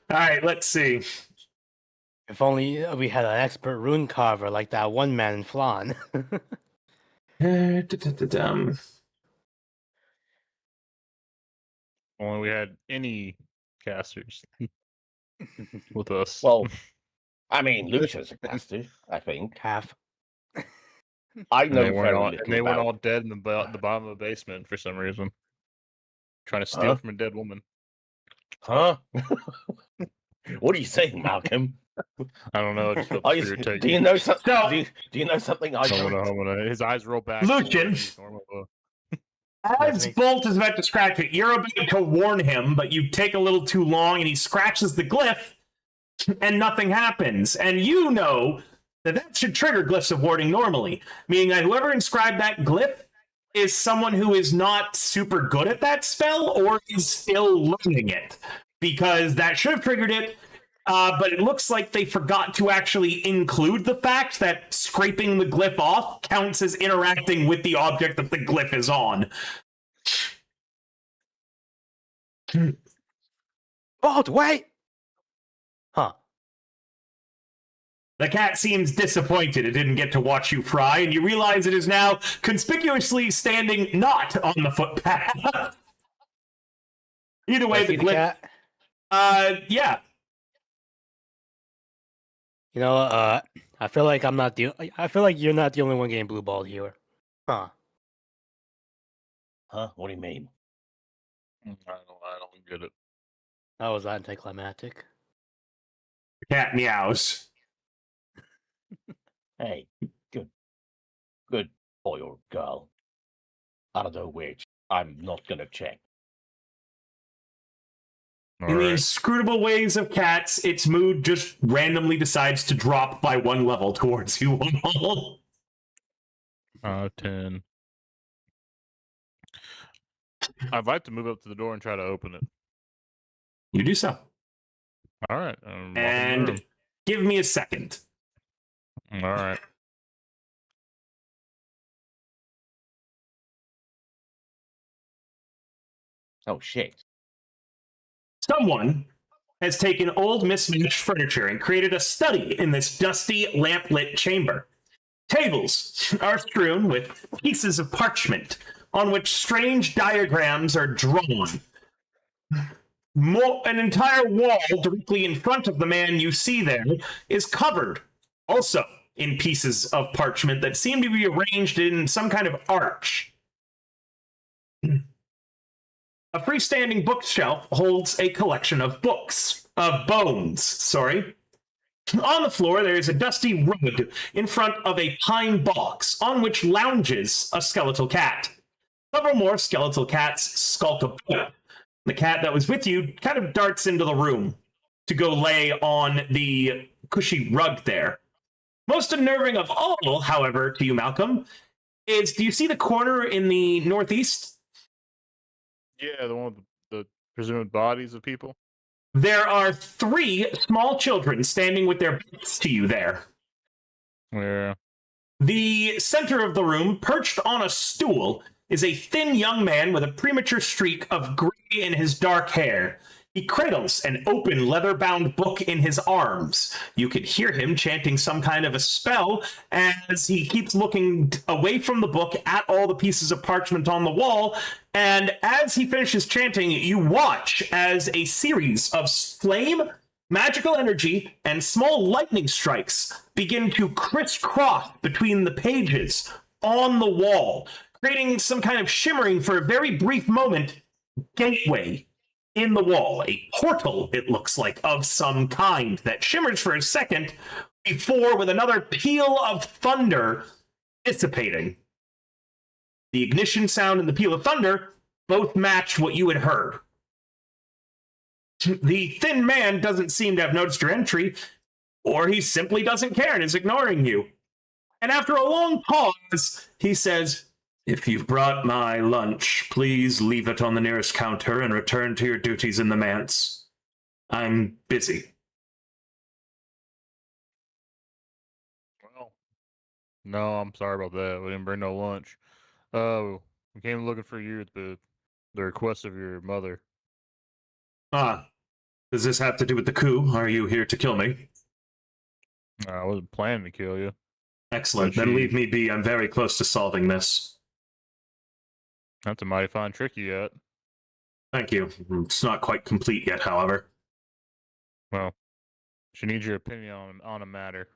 All right, let's see. If only we had an expert rune carver like that one man in Flan. Only we had any casters with us. Well, I mean, Lucia's a caster, I think. Half. I and know they weren't very all, little and they weren't about. all dead in the bottom of the basement for some reason, trying to steal from a dead woman. Huh? What are you saying, Malcolm? I don't know. It just felt Do you know something? Do you know something I don't? His eyes roll back. Lucian, as Bolt is about to scratch it, you're about to warn him, but you take a little too long, and he scratches the glyph, and nothing happens. And you know that should trigger glyphs of warding normally, meaning that whoever inscribed that glyph is someone who is not super good at that spell or is still learning it, because that should have triggered it. But it looks like they forgot to actually include the fact that scraping the glyph off counts as interacting with the object that the glyph is on. Bolt, wait! Huh. The cat seems disappointed it didn't get to watch you fry, and you realize it is now conspicuously standing not on the footpath. Either way, the glyph... yeah. You know, I feel like I feel like you're not the only one getting blue balled here. Huh. Huh? What do you mean? I don't get it. That was anticlimactic. The cat meows. Hey, good boy or girl. I don't know which. I'm not gonna check. In the inscrutable ways of cats, its mood just randomly decides to drop by 1 level towards you all. 10. I'd like to move up to the door and try to open it. You do so. All right. And give me a second. All right. Oh shit. Someone has taken old mismatched furniture and created a study in this dusty, lamp-lit chamber. Tables are strewn with pieces of parchment on which strange diagrams are drawn. An entire wall directly in front of the man you see there is covered, also in pieces of parchment that seem to be arranged in some kind of arch. A freestanding bookshelf holds a collection of bones, sorry. On the floor, there is a dusty rug in front of a pine box on which lounges a skeletal cat. Several more skeletal cats skulk about. The cat that was with you kind of darts into the room to go lay on the cushy rug there. Most unnerving of all, however, to you, Malcolm, is do you see the corner in the northeast? Yeah, the one with the presumed bodies of people. There are 3 small children standing with their backs to you there. Yeah. The center of the room, perched on a stool, is a thin young man with a premature streak of gray in his dark hair. He cradles an open leather-bound book in his arms. You can hear him chanting some kind of a spell as he keeps looking away from the book at all the pieces of parchment on the wall. And as he finishes chanting, you watch as a series of flame, magical energy, and small lightning strikes begin to crisscross between the pages on the wall, creating some kind of shimmering, for a very brief moment, gateway in the wall. A portal, it looks like, of some kind that shimmers for a second before, with another peal of thunder, dissipating. The ignition sound and the peal of thunder both matched what you had heard. The thin man doesn't seem to have noticed your entry, or he simply doesn't care and is ignoring you. And after a long pause, he says, "If you've brought my lunch, please leave it on the nearest counter and return to your duties in the manse. I'm busy." Well, no, I'm sorry about that. We didn't bring no lunch. Oh, we came looking for you at the request of your mother. Ah, does this have to do with the coup? Are you here to kill me? I wasn't planning to kill you. Excellent. But Then leave me be. I'm very close to solving this. That's a mighty fine trick you got. Thank you. It's not quite complete yet, however. Well, she needs your opinion on a matter.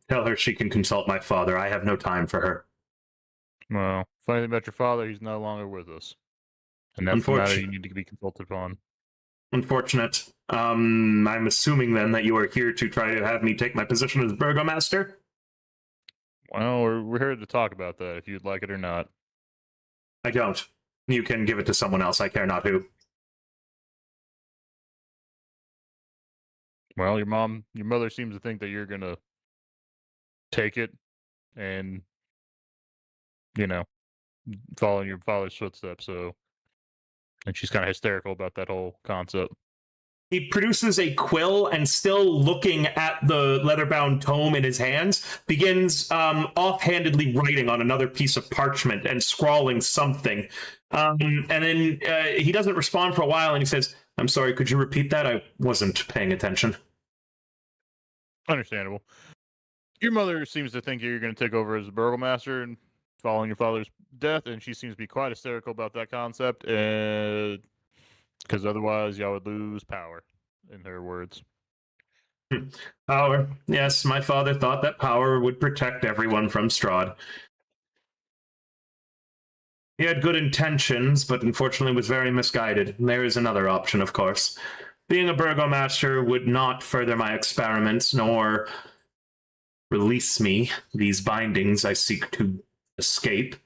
Tell her she can consult my father. I have no time for her. Well, funny thing about your father, he's no longer with us. And that's the matter you need to be consulted upon. Unfortunate. I'm assuming then that you are here to try to have me take my position as burgomaster? Well, we're here to talk about that, if you'd like it or not. I don't. You can give it to someone else. I care not who. Well, your mother seems to think that you're gonna take it and, follow in your father's footsteps, and she's kind of hysterical about that whole concept. He produces a quill and, still looking at the leather-bound tome in his hands, begins offhandedly writing on another piece of parchment and scrawling something. And then he doesn't respond for a while, and he says, "I'm sorry, could you repeat that? I wasn't paying attention." Understandable. Your mother seems to think you're going to take over as a burgomaster and following your father's death, and she seems to be quite hysterical about that concept, because otherwise y'all would lose power, in her words. Power. Yes, my father thought that power would protect everyone from Strahd. He had good intentions, but unfortunately was very misguided. There is another option, of course. Being a burgomaster would not further my experiments, nor release me, these bindings I seek to escape.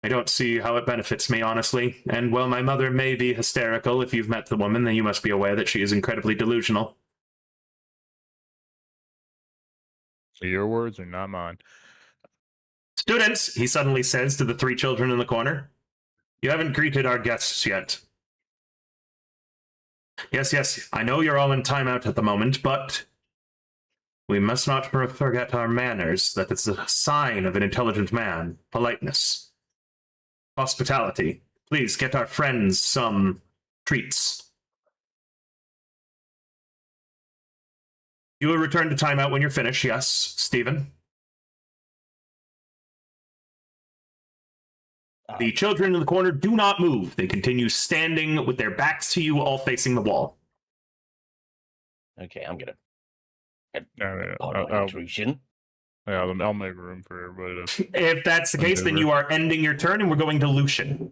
I don't see how it benefits me, honestly. And while my mother may be hysterical, if you've met the woman, then you must be aware that she is incredibly delusional. So your words are not mine. "Students," he suddenly says to the 3 children in the corner, "you haven't greeted our guests yet." Yes, I know you're all in timeout at the moment, but we must not forget our manners. That is a sign of an intelligent man. Politeness. Hospitality. Please get our friends some treats. You will return to timeout when you're finished, yes, Stephen. The children in the corner do not move. They continue standing with their backs to you, all facing the wall. Okay, I'm gonna. I'll Intrusion. Yeah, I'll make room for everybody to. If that's the case, then you are ending your turn, and we're going to Lucian.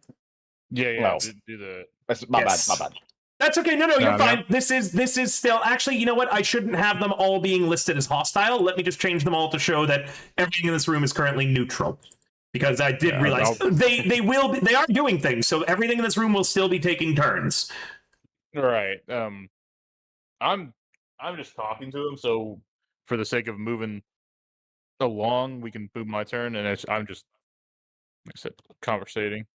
Yeah. Well, do the. That's my Yes. bad. My bad. That's okay. No, you're No. fine. This is still actually. You know what? I shouldn't have them all being listed as hostile. Let me just change them all to show that everything in this room is currently neutral. Because I did realize they are doing things, so everything in this room will still be taking turns. Right. I'm just talking to him, so for the sake of moving along, we can move my turn, and I'm just, like I said, conversating.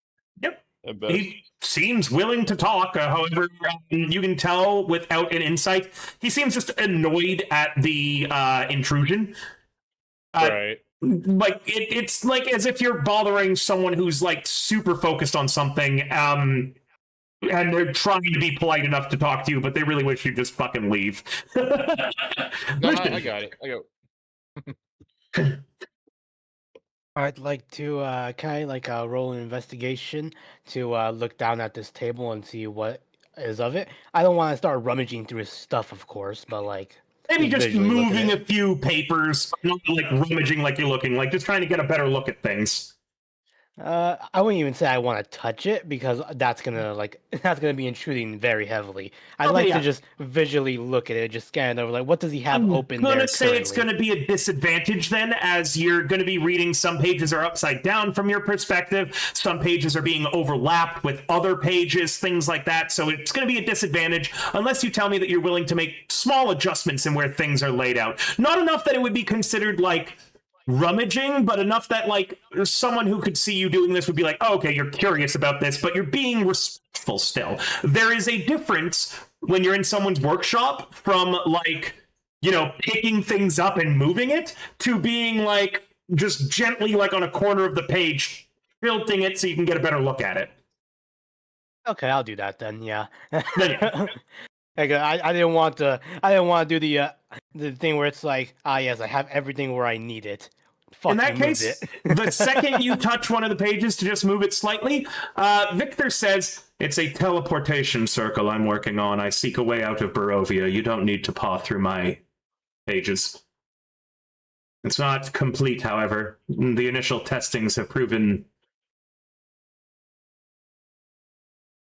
Yep. at best. He seems willing to talk. However, you can tell without an insight, he seems just annoyed at the intrusion. Right. Like it's like as if you're bothering someone who's like super focused on something, and they're trying to be polite enough to talk to you, but they really wish you'd just fucking leave. No, I got it. I go. I'd like to roll an investigation to look down at this table and see what is of it. I don't want to start rummaging through his stuff, of course, but like Maybe just visually look at moving it. a few papers, not like rummaging like you're looking, like just trying to get a better look at things. I wouldn't even say I want to touch it because that's gonna be intruding very heavily. I'd like to just visually look at it, just scan it over. Like, what does he have open there? I'm gonna say it's currently? gonna be a disadvantage then, as you're gonna be reading some pages are upside down from your perspective, some pages are being overlapped with other pages, things like that. So it's gonna be a disadvantage unless you tell me that you're willing to make small adjustments in where things are laid out. Not enough that it would be considered like rummaging, but enough that like someone who could see you doing this would be like, oh, okay, you're curious about this, but you're being respectful still. There is a difference when you're in someone's workshop from like, you know, picking things up and moving it to being like just gently like on a corner of the page tilting it so you can get a better look at it. Okay, I'll do that then. Yeah. Then- Like, I didn't want to do the thing where it's like, yes, I have everything where I need it. In that Fucking moved case, it. the second you touch one of the pages to just move it slightly, Victor says, it's a teleportation circle I'm working on. I seek a way out of Barovia. You don't need to paw through my pages. It's not complete, however. The initial testings have proven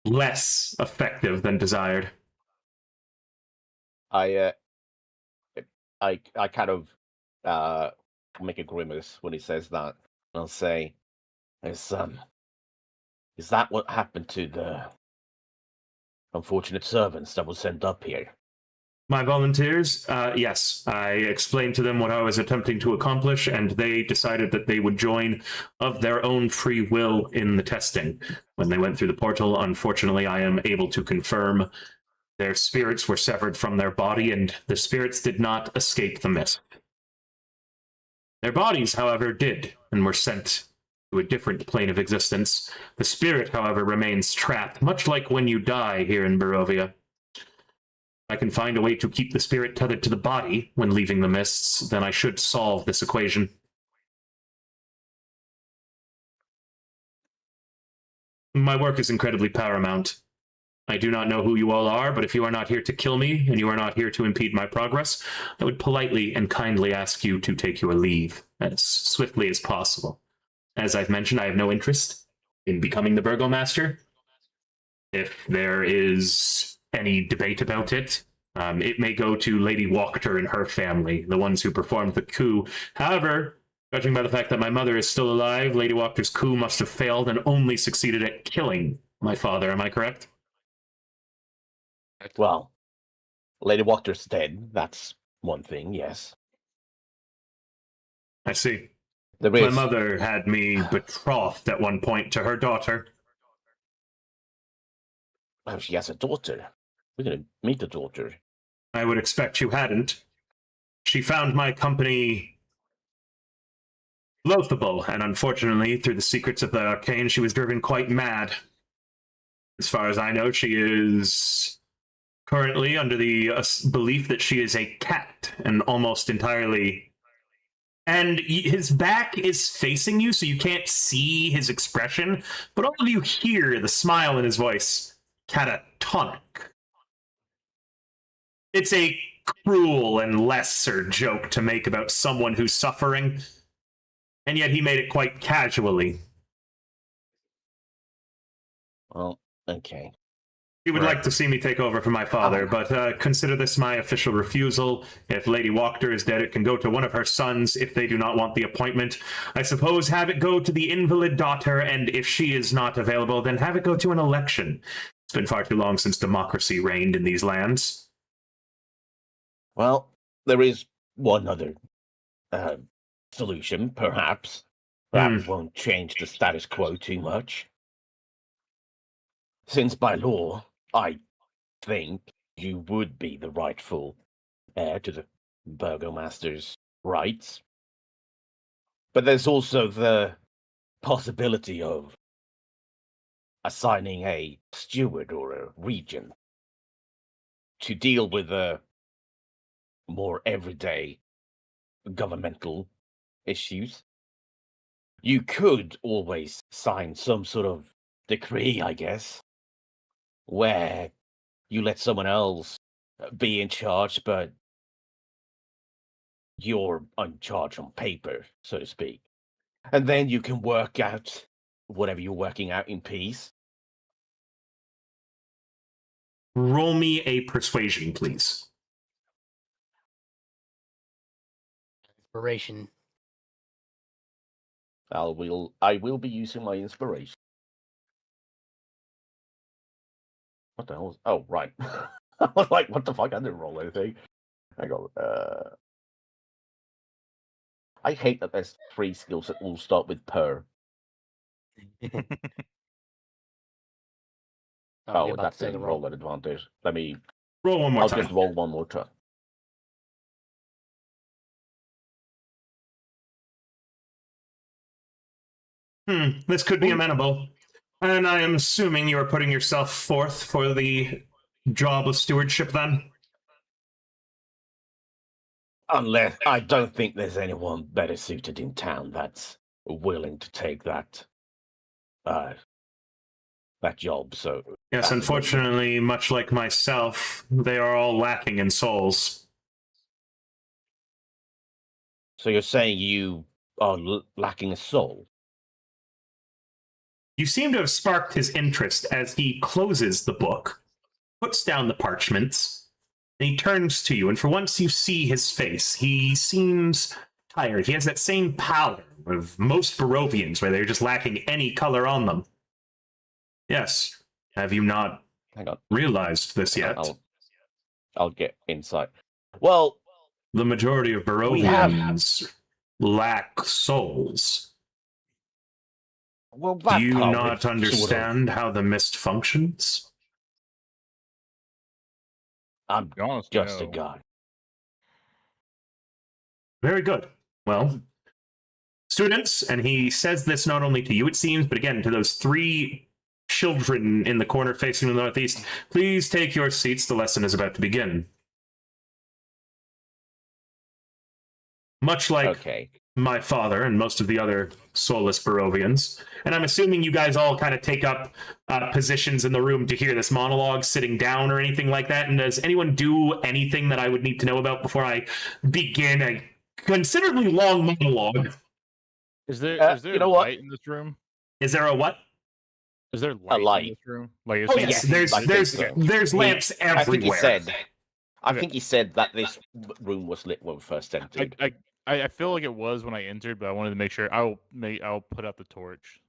less effective than desired. I kind of make a grimace when he says that. I'll say, is that what happened to the unfortunate servants that were sent up here? My volunteers, yes. I explained to them what I was attempting to accomplish, and they decided that they would join of their own free will in the testing. When they went through the portal, unfortunately, I am able to confirm their spirits were severed from their body, and the spirits did not escape the mist. Their bodies, however, did, and were sent to a different plane of existence. The spirit, however, remains trapped, much like when you die here in Barovia. If I can find a way to keep the spirit tethered to the body when leaving the mists, then I should solve this equation. My work is incredibly paramount. I do not know who you all are, but if you are not here to kill me, and you are not here to impede my progress, I would politely and kindly ask you to take your leave as swiftly as possible. As I've mentioned, I have no interest in becoming the Burgomaster. If there is any debate about it, it may go to Lady Wachter and her family, the ones who performed the coup. However, judging by the fact that my mother is still alive, Lady Wachter's coup must have failed and only succeeded at killing my father. Am I correct? Well, Lady Wachter's dead. That's one thing, yes. I see. There My is... mother had me betrothed at one point to her daughter. Oh, she has a daughter. We're going to meet the daughter. I would expect you hadn't. She found my company loathable, and unfortunately, through the secrets of the arcane, she was driven quite mad. As far as I know, she is currently under the belief that she is a cat and almost entirely. And his back is facing you, so you can't see his expression, but all of you hear the smile in his voice. Catatonic. It's a cruel and lesser joke to make about someone who's suffering, and yet he made it quite casually. Well, okay. He would like to see me take over for my father, but consider this my official refusal. If Lady Wachter is dead, it can go to one of her sons if they do not want the appointment. I suppose have it go to the invalid daughter, and if she is not available, then have it go to an election. It's been far too long since democracy reigned in these lands. Well, there is one other solution, perhaps. That won't change the status quo too much. Since by law, I think you would be the rightful heir to the burgomaster's rights. But there's also the possibility of assigning a steward or a regent to deal with the more everyday governmental issues. You could always sign some sort of decree, I guess, where you let someone else be in charge, but you're in charge on paper, so to speak. And then you can work out whatever you're working out in peace. Roll me a persuasion, please. Inspiration. I will be using my inspiration. What the hell? Oh, right. I was like, what the fuck? I didn't roll anything. Hang on. I hate that there's 3 skills that all start with per. Oh, that's a roll at advantage. Let me roll one more I'll time. just roll one more time. This could be amenable. And I am assuming you are putting yourself forth for the job of stewardship then? Unless I don't think there's anyone better suited in town that's willing to take that job. So yes, unfortunately, much like myself, they are all lacking in souls. So you're saying you are lacking a soul? You seem to have sparked his interest as he closes the book, puts down the parchments, and he turns to you, and for once you see his face. He seems tired. He has that same pallor of most Barovians, where they're just lacking any color on them. Yes. Have you not realized this yet? I'll get insight. Well, the majority of Barovians lack souls. Well, do you not understand how the mist functions? I'm just a guy. Very good. Well, students, and he says this not only to you, it seems, but again to those 3 children in the corner facing the northeast, please take your seats. The lesson is about to begin. Much like my father and most of the other soulless Barovians, and I'm assuming you guys all kind of take up positions in the room to hear this monologue, sitting down or anything like that. And does anyone do anything that I would need to know about before I begin a considerably long monologue? Is there light in this room? Is there a what? Is there light in this room? Like, oh yes, there's lamps everywhere. I think he said that this room was lit when we first entered. I feel like it was when I entered, but I wanted to make sure. I'll put out the torch.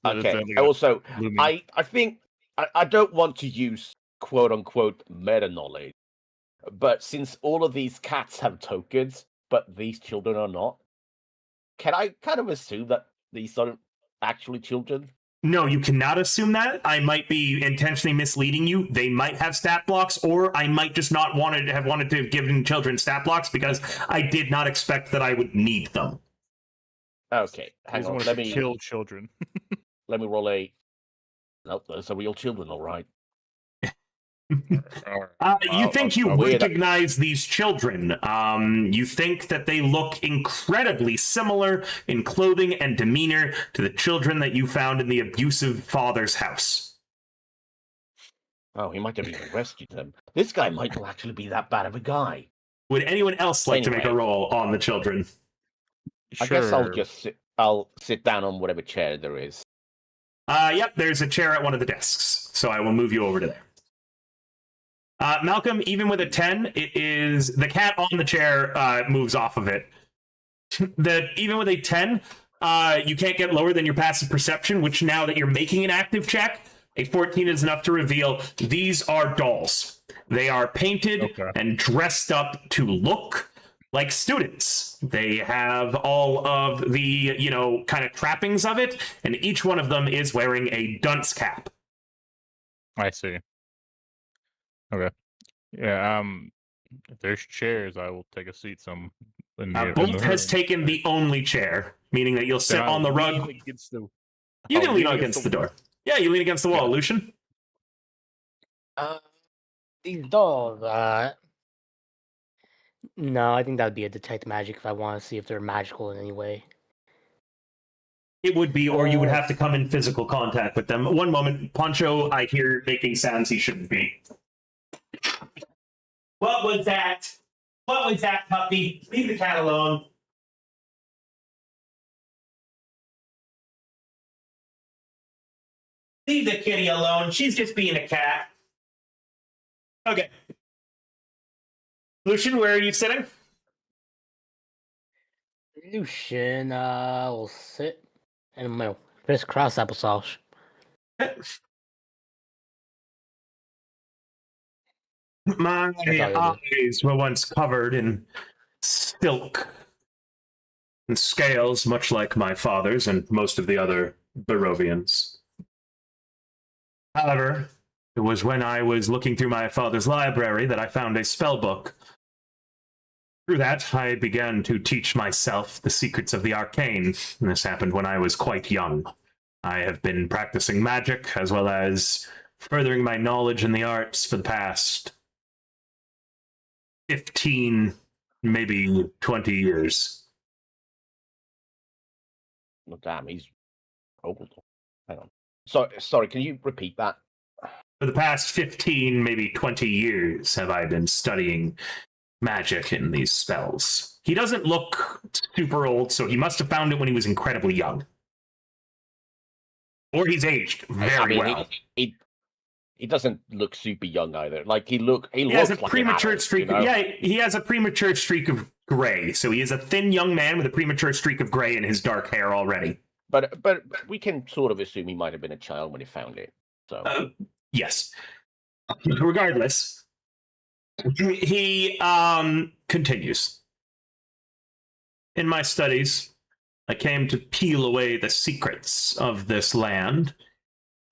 Okay. Also, I think I don't want to use quote unquote meta knowledge, but since all of these cats have tokens, but these children are not, can I kind of assume that these aren't actually children? No, you cannot assume that. I might be intentionally misleading you. They might have stat blocks, or I might just not wanted to have given children stat blocks because I did not expect that I would need them. Okay, hang on. Let me kill children. Let me roll a. Nope, those are real children, all right. You think you weird. recognize these children. You think that they look incredibly similar in clothing and demeanor to the children that you found in the abusive father's house. Oh, he might have even rescued them. This guy might not actually be that bad of a guy. Would anyone else like to make a Anyway. roll on the children? I guess I'll sit down on whatever chair there is. Yep, there's a chair at one of the desks, so I will move you over to there. Malcolm, even with a 10, it is the cat on the chair moves off of it. Even with a 10, you can't get lower than your passive perception, which now that you're making an active check, a 14 is enough to reveal these are dolls. They are painted and dressed up to look like students. They have all of the, kind of trappings of it, and each one of them is wearing a dunce cap. I see. Okay. Yeah. If there's chairs, I will take a seat. Bolt has taken the only chair, meaning that you'll sit on the rug. You can lean against the door. Yeah, you lean against the wall, Lucian. These dolls, no, I think that'd be a detect magic if I want to see if they're magical in any way. It would be, or you would have to come in physical contact with them. One moment, Poncho, I hear making sounds he shouldn't be. What was that? What was that, puppy? Leave the cat alone. Leave the kitty alone. She's just being a cat. Okay. Lucian, where are you sitting? Lucian, will sit in my crisscross applesauce. My eyes were once covered in silk and scales, much like my father's and most of the other Barovians. However, it was when I was looking through my father's library that I found a spell book. Through that, I began to teach myself the secrets of the arcane. This happened when I was quite young. I have been practicing magic, as well as furthering my knowledge in the arts for the past 15, maybe 20 years. Oh, damn, he's old. Hang on. Sorry, can you repeat that? For the past 15, maybe 20 years have I been studying magic in these spells. He doesn't look super old, so he must have found it when he was incredibly young. Or he's aged very well. He doesn't look super young either. Like he has a like premature streak. You know? Yeah, he has a premature streak of gray. So he is a thin young man with a premature streak of gray in his dark hair already. But we can sort of assume he might have been a child when he found it. So yes. Regardless, he continues. In my studies, I came to peel away the secrets of this land.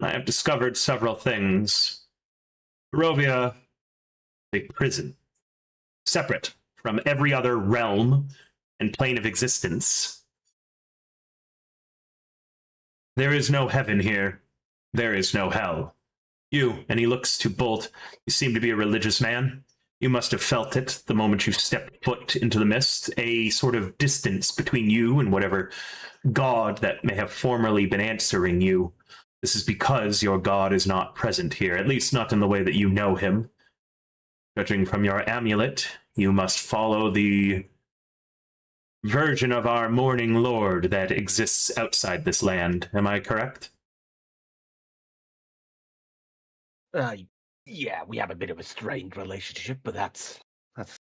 I have discovered several things. Barovia is a prison, separate from every other realm and plane of existence. There is no heaven here. There is no hell. You, and he looks to Bolt, you seem to be a religious man. You must have felt it the moment you stepped foot into the mist, a sort of distance between you and whatever god that may have formerly been answering you. This is because your god is not present here, at least not in the way that you know him. Judging from your amulet, you must follow the version of our morning lord that exists outside this land. Am I correct? Yeah, we have a bit of a strained relationship, but that's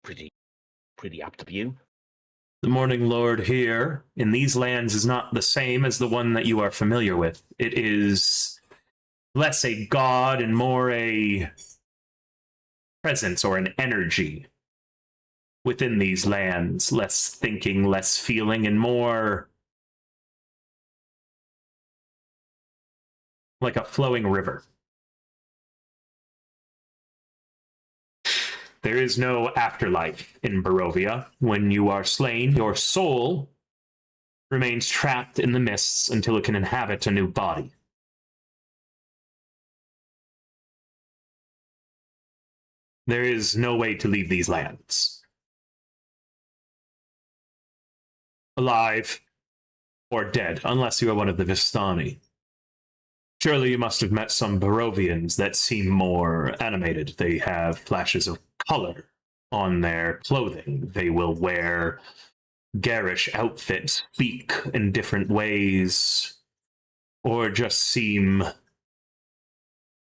pretty up to you. The Morning Lord here in these lands is not the same as the one that you are familiar with. It is less a god and more a presence or an energy within these lands. Less thinking, less feeling, and more like a flowing river. There is no afterlife in Barovia. When you are slain, your soul remains trapped in the mists until it can inhabit a new body. There is no way to leave these lands. Alive or dead, unless you are one of the Vistani. Surely you must have met some Barovians that seem more animated. They have flashes of color on their clothing. They will wear garish outfits, speak in different ways, or just seem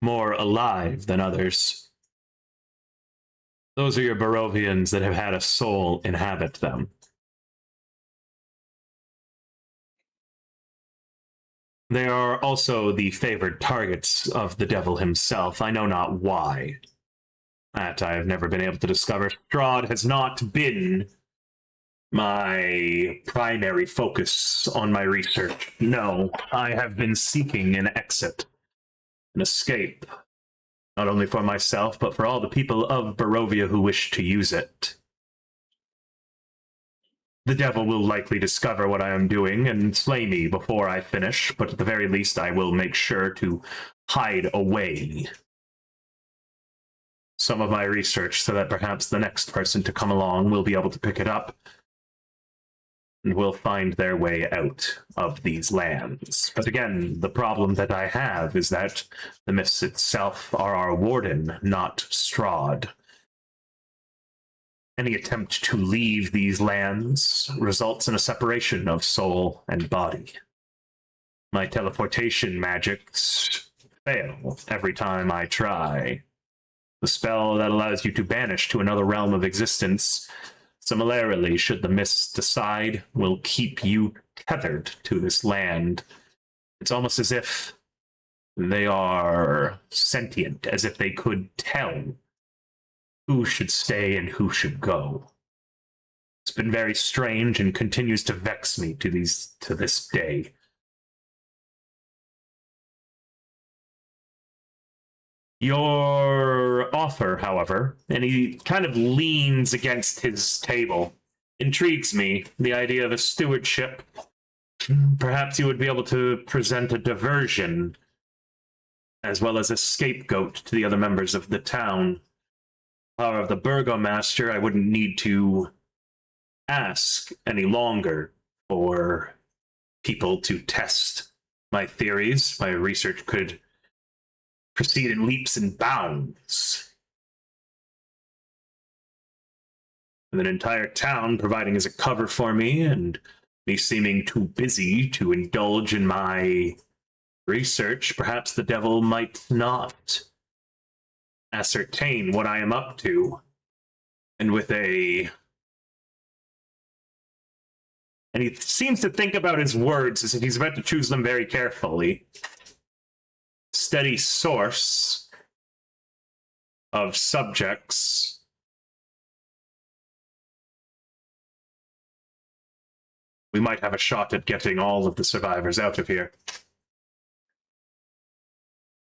more alive than others. Those are your Barovians that have had a soul inhabit them. They are also the favored targets of the devil himself. I know not why. That I have never been able to discover. Strahd has not been my primary focus on my research. No, I have been seeking an exit, an escape, not only for myself, but for all the people of Barovia who wish to use it. The devil will likely discover what I am doing and slay me before I finish, but at the very least I will make sure to hide away some of my research so that perhaps the next person to come along will be able to pick it up and will find their way out of these lands. But again, the problem that I have is that the mists itself are our warden, not Strahd. Any attempt to leave these lands results in a separation of soul and body. My teleportation magics fail every time I try. The spell that allows you to banish to another realm of existence, similarly, should the mists decide, will keep you tethered to this land. It's almost as if they are sentient, as if they could tell who should stay and who should go. It's been very strange and continues to vex me to this day. Your offer, however, and he kind of leans against his table, intrigues me. The idea of a stewardship. Perhaps you would be able to present a diversion, as well as a scapegoat to the other members of the town. Power of the burgomaster, I wouldn't need to ask any longer for people to test my theories. My research could proceed in leaps and bounds. With an entire town providing as a cover for me, and me seeming too busy to indulge in my research, perhaps the devil might not ascertain what I am up to. And and he seems to think about his words as if he's about to choose them very carefully. Steady source of subjects. We might have a shot at getting all of the survivors out of here.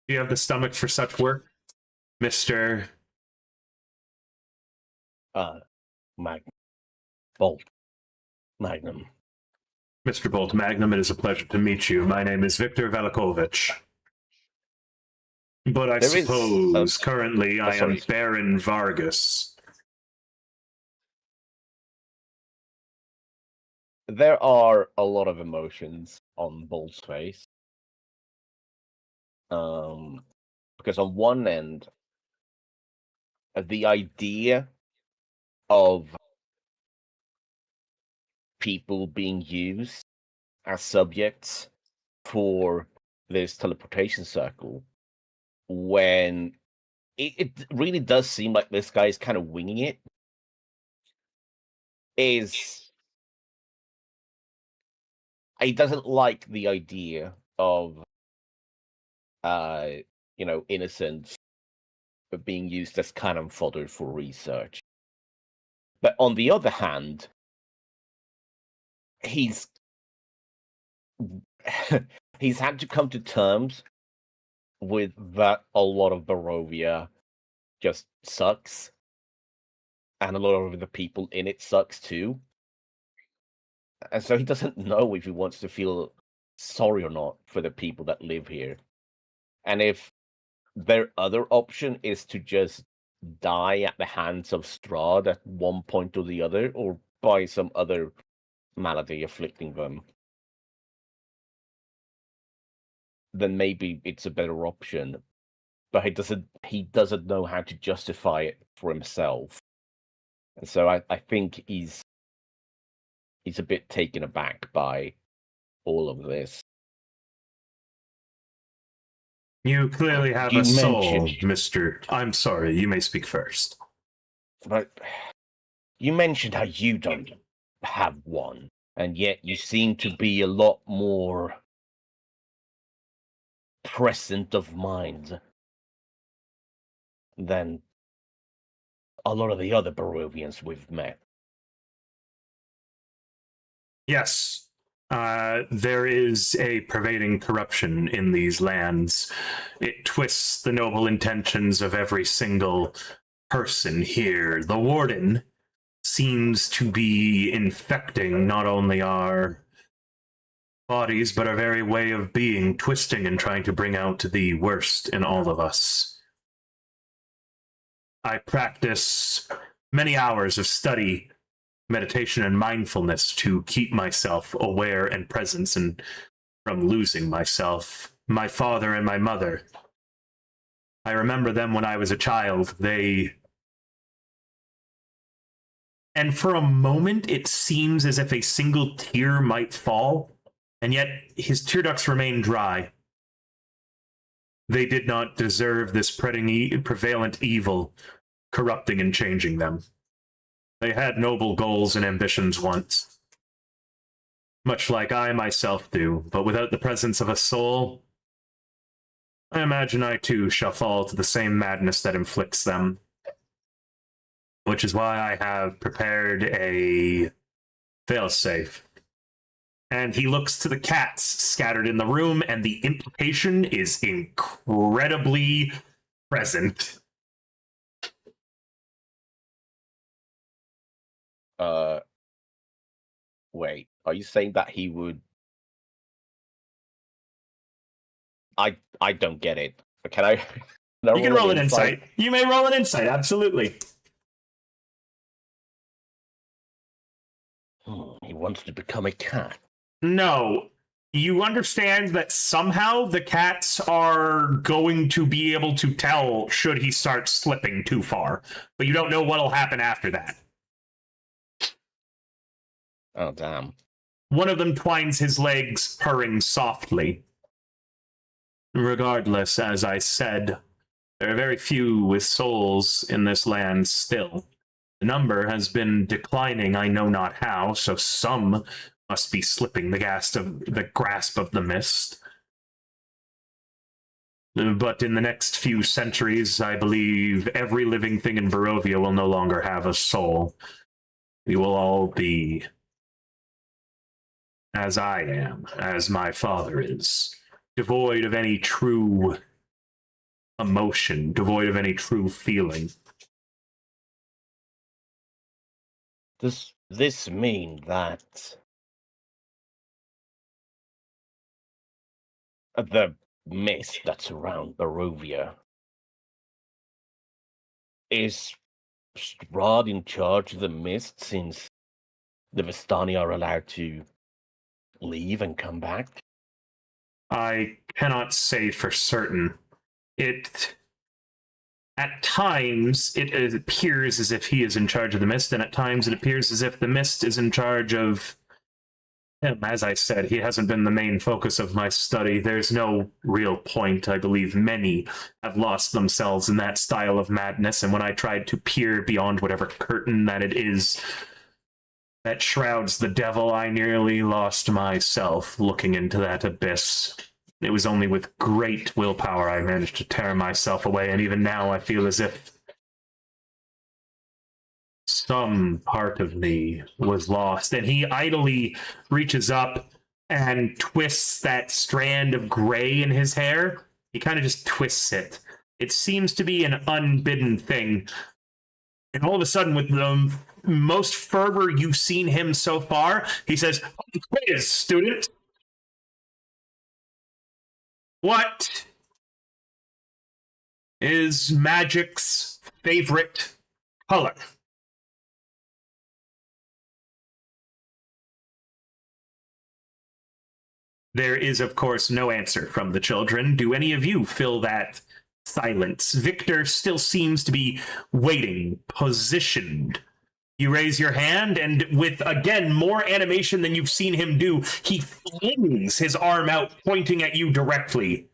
Do you have the stomach for such work, Mr. Bolt Magnum. Mr. Bolt Magnum, it is a pleasure to meet you. My name is Victor Velikovich. But I suppose currently I am Baron Vargas. There are a lot of emotions on Bolt's face. Because on one end, the idea of people being used as subjects for this teleportation circle, when it really does seem like this guy is kind of winging it, is he doesn't like the idea of innocents being used as cannon fodder for research. But on the other hand, he's had to come to terms with that a lot of Barovia just sucks, and a lot of the people in it sucks too. And so he doesn't know if he wants to feel sorry or not for the people that live here. And if their other option is to just die at the hands of Strahd at one point or the other, or by some other malady afflicting them, then maybe it's a better option. But he doesn't know how to justify it for himself. And so I think he's a bit taken aback by all of this. You clearly have You a soul, mentioned- Mr. I'm sorry, you may speak first. But you mentioned how you don't have one, and yet you seem to be a lot more present of mind than a lot of the other Barovians we've met. Yes, there is a pervading corruption in these lands. It twists the noble intentions of every single person here. The warden seems to be infecting not only our bodies, but our very way of being, twisting and trying to bring out the worst in all of us. I practice many hours of study, meditation, and mindfulness to keep myself aware and present and from losing myself. My father and my mother, I remember them when I was a child. And for a moment, it seems as if a single tear might fall, and yet his tear ducts remain dry. They did not deserve this prevalent evil corrupting and changing them. They had noble goals and ambitions once, much like I myself do, but without the presence of a soul, I imagine I too shall fall to the same madness that inflicts them. Which is why I have prepared a failsafe. And he looks to the cats scattered in the room, and the implication is incredibly present. Wait, are you saying that he would? I don't get it. Can I? You can roll an insight. You may roll an insight, absolutely. He wants to become a cat. No. You understand that somehow the cats are going to be able to tell should he start slipping too far, but you don't know what'll happen after that. Oh, damn. One of them twines his legs, purring softly. Regardless, as I said, there are very few with souls in this land still. The number has been declining, I know not how, so some must be slipping the grasp of the mist. But in the next few centuries, I believe every living thing in Barovia will no longer have a soul. We will all be as I am, as my father is, devoid of any true emotion, devoid of any true feeling. Does this mean that the mist that's around Barovia is Strahd in charge of the mist, since the Vistani are allowed to leave and come back? I cannot say for certain. At times, it appears as if he is in charge of the mist, and at times it appears as if the mist is in charge of him. As I said, he hasn't been the main focus of my study. There's no real point. I believe many have lost themselves in that style of madness, and when I tried to peer beyond whatever curtain that it is that shrouds the devil, I nearly lost myself looking into that abyss. It was only with great willpower I managed to tear myself away, and even now I feel as if some part of me was lost. And he idly reaches up and twists that strand of gray in his hair. He kind of just twists it. It seems to be an unbidden thing. And all of a sudden, with the most fervor you've seen him so far, he says, "Quiz, student. What is magic's favorite color? There is, of course, no answer from the children. Do any of you fill that silence? Victor still seems to be waiting, positioned. You raise your hand, and with, again, more animation than you've seen him do, he flings his arm out, pointing at you directly.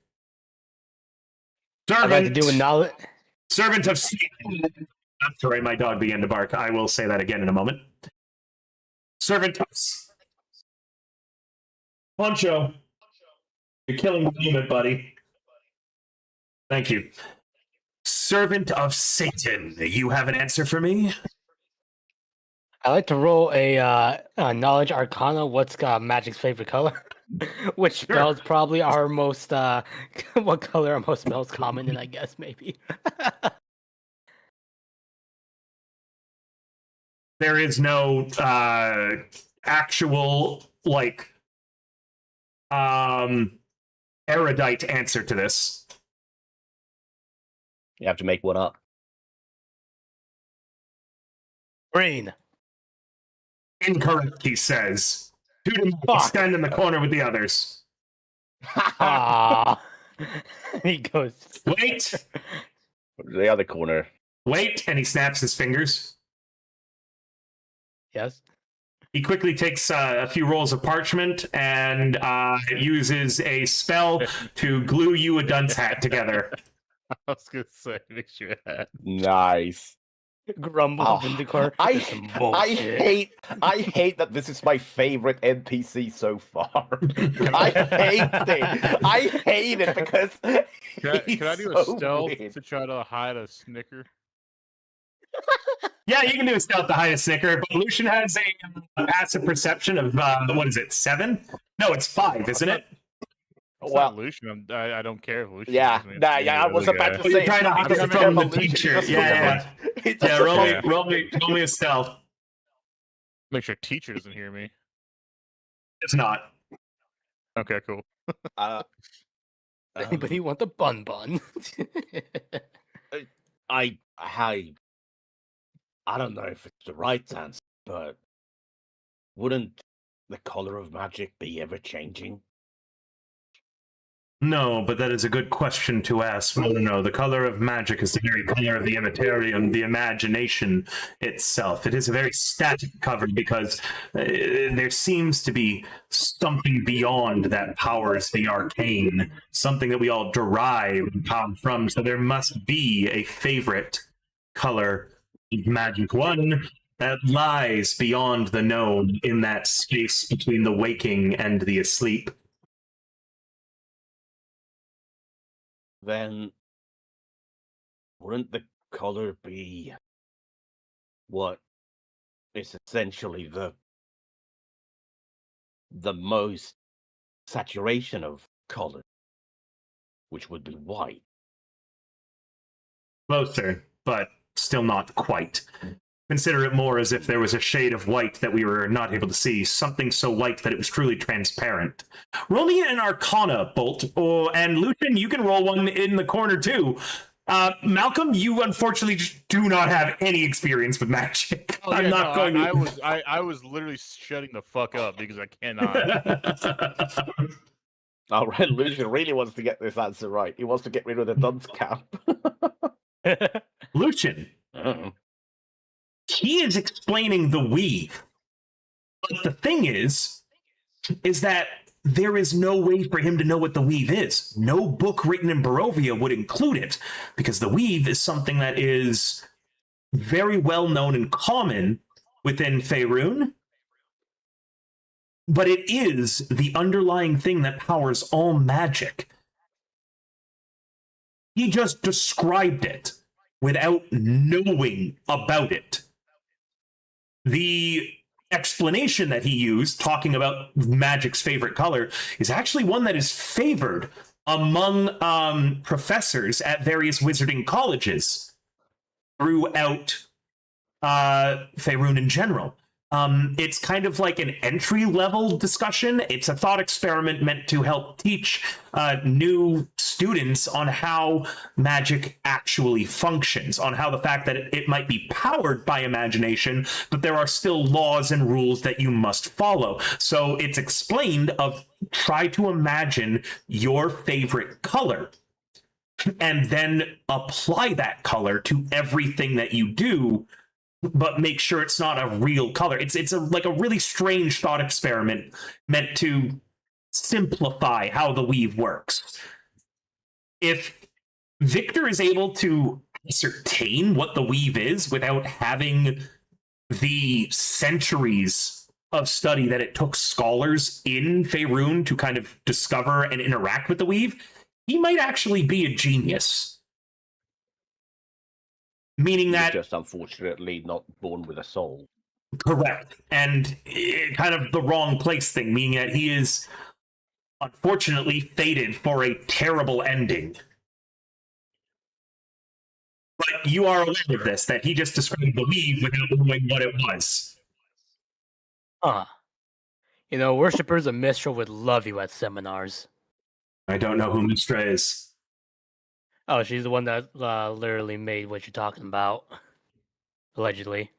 I'd like to do a knowledge. Servant of Satan. I'm sorry, my dog began to bark. I will say that again in a moment. Servant of Poncho. You're killing the demon, buddy. Thank you. Servant of Satan. You have an answer for me? I like to roll a knowledge arcana. What's magic's favorite color? Which spells probably are most what color are most spells common in, I guess, maybe. There is no actual erudite answer to this. You have to make one up. Green. Incorrect, he says. Stand in the corner with the others. Ah. He goes. Wait. The other corner. Wait, and he snaps his fingers. Yes. He quickly takes a few rolls of parchment and uses a spell to glue you a dunce hat together. I was gonna say, make sure that. Nice. Grumble in the corner. I hate that this is my favorite NPC so far. I hate it because Can I do a stealth to try to hide a snicker? Yeah, you can do a stealth to hide a snicker, but Lucian has a passive perception of, what is it, 7? No, it's 5, isn't it? It's not Lucian. I don't care if Lucian. Yeah, I was about to say. You're trying to hide it from the teacher. Yeah. Roll me a stealth. Make sure teacher doesn't hear me. It's not. Okay, cool. Anybody want the bun? I don't know if it's the right answer, but wouldn't the color of magic be ever changing? No, but that is a good question to ask. No. The color of magic is the very color of the Immaterium, the imagination itself. It is a very static cover because there seems to be something beyond that powers the arcane, something that we all derive power from. So there must be a favorite color of magic, one that lies beyond the known in that space between the waking and the asleep. Then wouldn't the color be what is essentially the most saturation of color, which would be white? Closer, but still not quite. Consider it more as if there was a shade of white that we were not able to see, something so white that it was truly transparent. Roll me an Arcana, Bolt, and Lucian, you can roll one in the corner too. Malcolm, you unfortunately just do not have any experience with magic. I was literally shutting the fuck up because I cannot. All right, Lucian really wants to get this answer right. He wants to get rid of the dunce cap. Lucian. He is explaining the weave. But the thing is that there is no way for him to know what the weave is. No book written in Barovia would include it, because the weave is something that is very well known and common within Faerun, but it is the underlying thing that powers all magic. He just described it without knowing about it. The explanation that he used, talking about magic's favorite color, is actually one that is favored among professors at various wizarding colleges throughout Faerun in general. It's kind of like an entry level discussion. It's a thought experiment meant to help teach new students on how magic actually functions, on how the fact that it might be powered by imagination, but there are still laws and rules that you must follow. So it's explained of try to imagine your favorite color and then apply that color to everything that you do, but make sure it's not a real color. It's like a really strange thought experiment meant to simplify how the weave works. If Victor is able to ascertain what the weave is without having the centuries of study that it took scholars in Faerun to kind of discover and interact with the weave, he might actually be a genius. Meaning He's that just unfortunately not born with a soul. correct, and kind of the wrong place thing, meaning that he is unfortunately fated for a terrible ending. But you are aware of this, that he just described the weave without knowing what it was. Huh. You know, worshippers of Mistral would love you at seminars. I don't know who Mistra is. Oh, she's the one that literally made what you're talking about. Allegedly.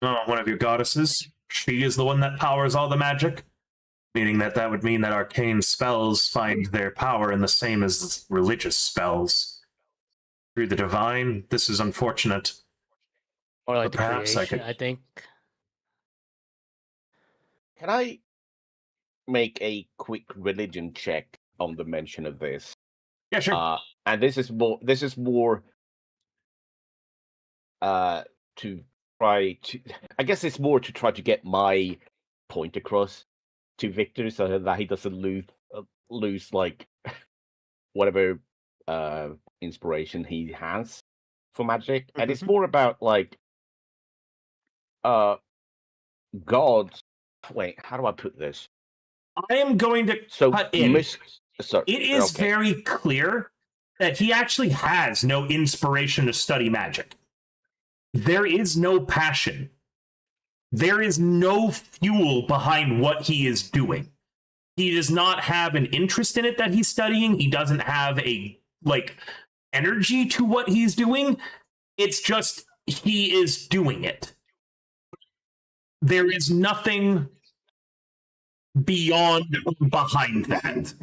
Oh, one of your goddesses. She is the one that powers all the magic. Meaning that would mean that arcane spells find their power in the same as religious spells. Through the divine, this is unfortunate. Or like But the perhaps I creation, could- I think. Can I make a quick religion check on the mention of this? Yeah, sure. And this is more to try to, I guess it's more to try to get my point across to Victor so that he doesn't lose like whatever inspiration he has for magic. And it's more about like gods. Wait, how do I put this? I am going to So cut in. sorry, It is okay. very clear that he actually has no inspiration to study magic. There is no passion. There is no fuel behind what he is doing. He does not have an interest in it that he's studying. He doesn't have a energy to what he's doing. It's just he is doing it. There is nothing beyond or behind that.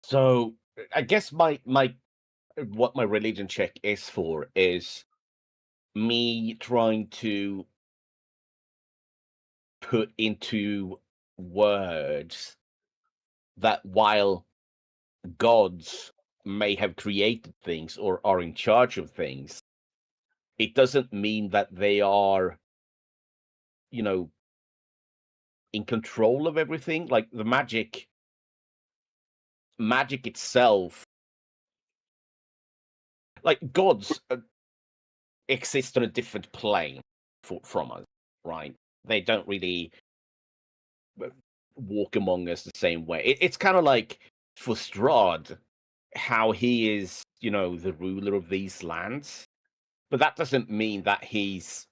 So I guess my what my religion check is for is me trying to put into words that while gods may have created things or are in charge of things, it doesn't mean that they are, you know, in control of everything. Like the magic itself, like gods exist on a different plane from us, right? They don't really walk among us the same way. It's kind of like for Strahd, how he is, you know, the ruler of these lands, but that doesn't mean that he's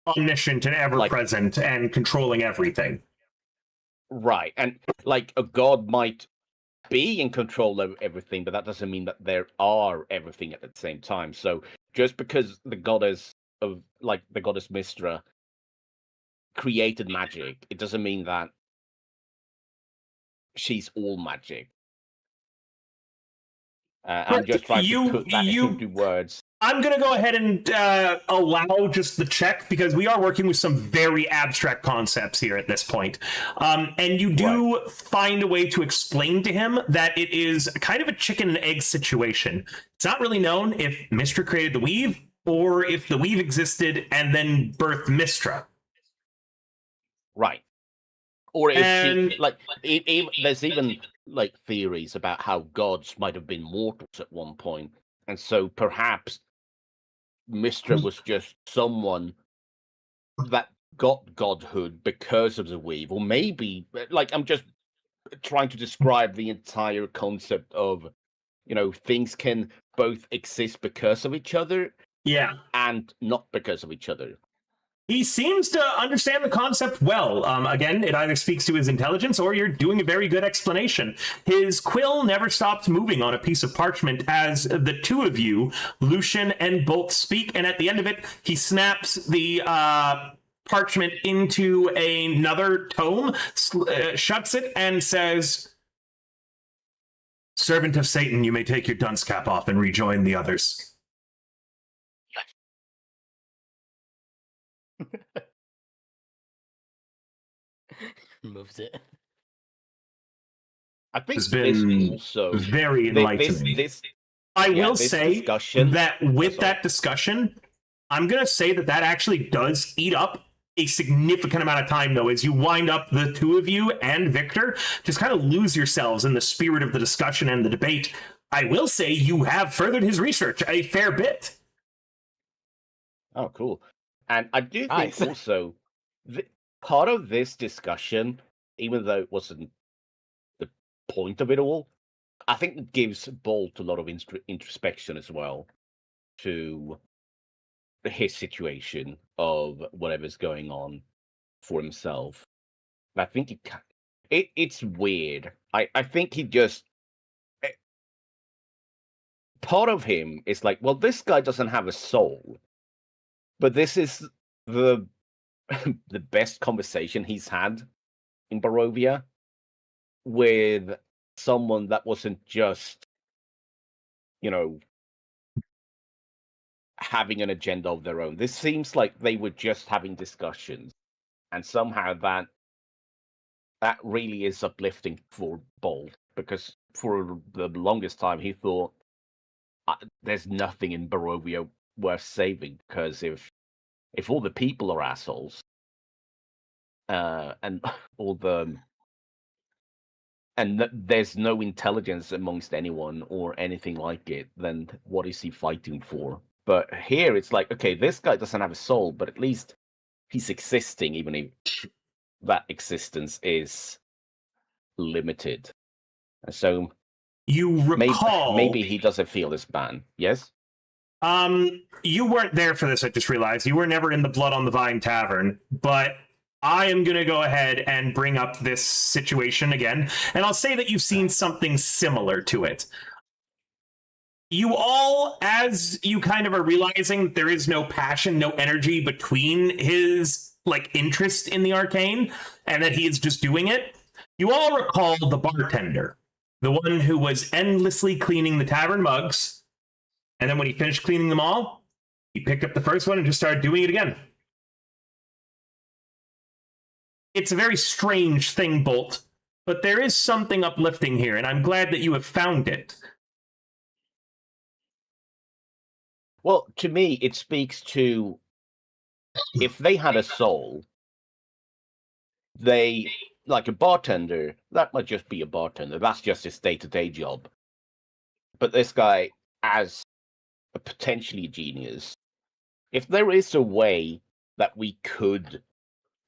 omniscient and ever-present and controlling everything. Right. And like a god might be in control of everything, but that doesn't mean that there are everything at the same time. So just because the goddess Mistra created magic, it doesn't mean that she's all magic. I'm just trying to put that into words. I'm going to go ahead and allow just the check, because we are working with some very abstract concepts here at this point. And you do find a way to explain to him that it is kind of a chicken and egg situation. It's not really known if Mistra created the weave or if the weave existed and then birthed Mistra. Right. Or if there's even like theories about how gods might have been mortals at one point, and so perhaps Mistra was just someone that got godhood because of the weave, or maybe like I'm just trying to describe the entire concept of things can both exist because of each other Yeah. and not because of each other. He seems to understand the concept well. Again, it either speaks to his intelligence or you're doing a very good explanation. His quill never stops moving on a piece of parchment as the two of you, Lucian and Bolt, speak, and at the end of it, he snaps the parchment into another tome, shuts it, and says, "Servant of Satan, you may take your dunce cap off and rejoin the others." Moves it. I think It's been this also very enlightening. I will say discussion, that with that discussion, I'm going to say that actually does eat up a significant amount of time, though, as you wind up, the two of you and Victor just kind of lose yourselves in the spirit of the discussion and the debate. I will say you have furthered his research a fair bit. Oh, cool. And I do think Nice. also part of this discussion, even though it wasn't the point of it all, I think it gives Bolt a lot of introspection as well to his situation of whatever's going on for himself. I think it's weird. I think he just part of him is like, well, this guy doesn't have a soul, but this is the the best conversation he's had in Barovia with someone that wasn't just, having an agenda of their own. This seems like they were just having discussions, and somehow that really is uplifting for Bolt, because for the longest time he thought there's nothing in Barovia worth saving, because if all the people are assholes, and all there's no intelligence amongst anyone or anything like it, then what is he fighting for? But here it's like, okay, this guy doesn't have a soul, but at least he's existing, even if that existence is limited. And so You recall... maybe he doesn't feel this ban. Yes? You weren't there for this, I just realized. You were never in the Blood on the Vine Tavern, but I am going to go ahead and bring up this situation again, and I'll say that you've seen something similar to it. You all, as you kind of are realizing there is no passion, no energy between his, interest in the arcane, and that he is just doing it, you all recall the bartender, the one who was endlessly cleaning the tavern mugs, and then when he finished cleaning them all, he picked up the first one and just started doing it again. It's a very strange thing, Bolt, but there is something uplifting here, and I'm glad that you have found it. Well, to me, it speaks to, if they had a soul, they, like a bartender, that might just be a bartender. That's just his day-to-day job. But this guy, as a potentially genius, if there is a way that we could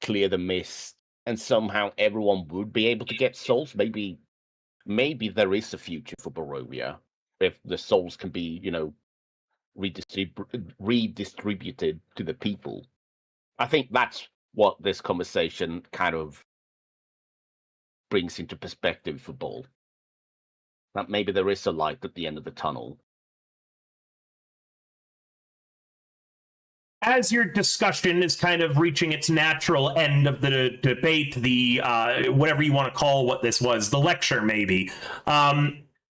clear the mist and somehow everyone would be able to get souls, maybe there is a future for Barovia if the souls can be, redistributed to the people. I think that's what this conversation kind of brings into perspective for Bull. That maybe there is a light at the end of the tunnel. As your discussion is kind of reaching its natural end of the debate, the whatever you want to call what this was, the lecture maybe,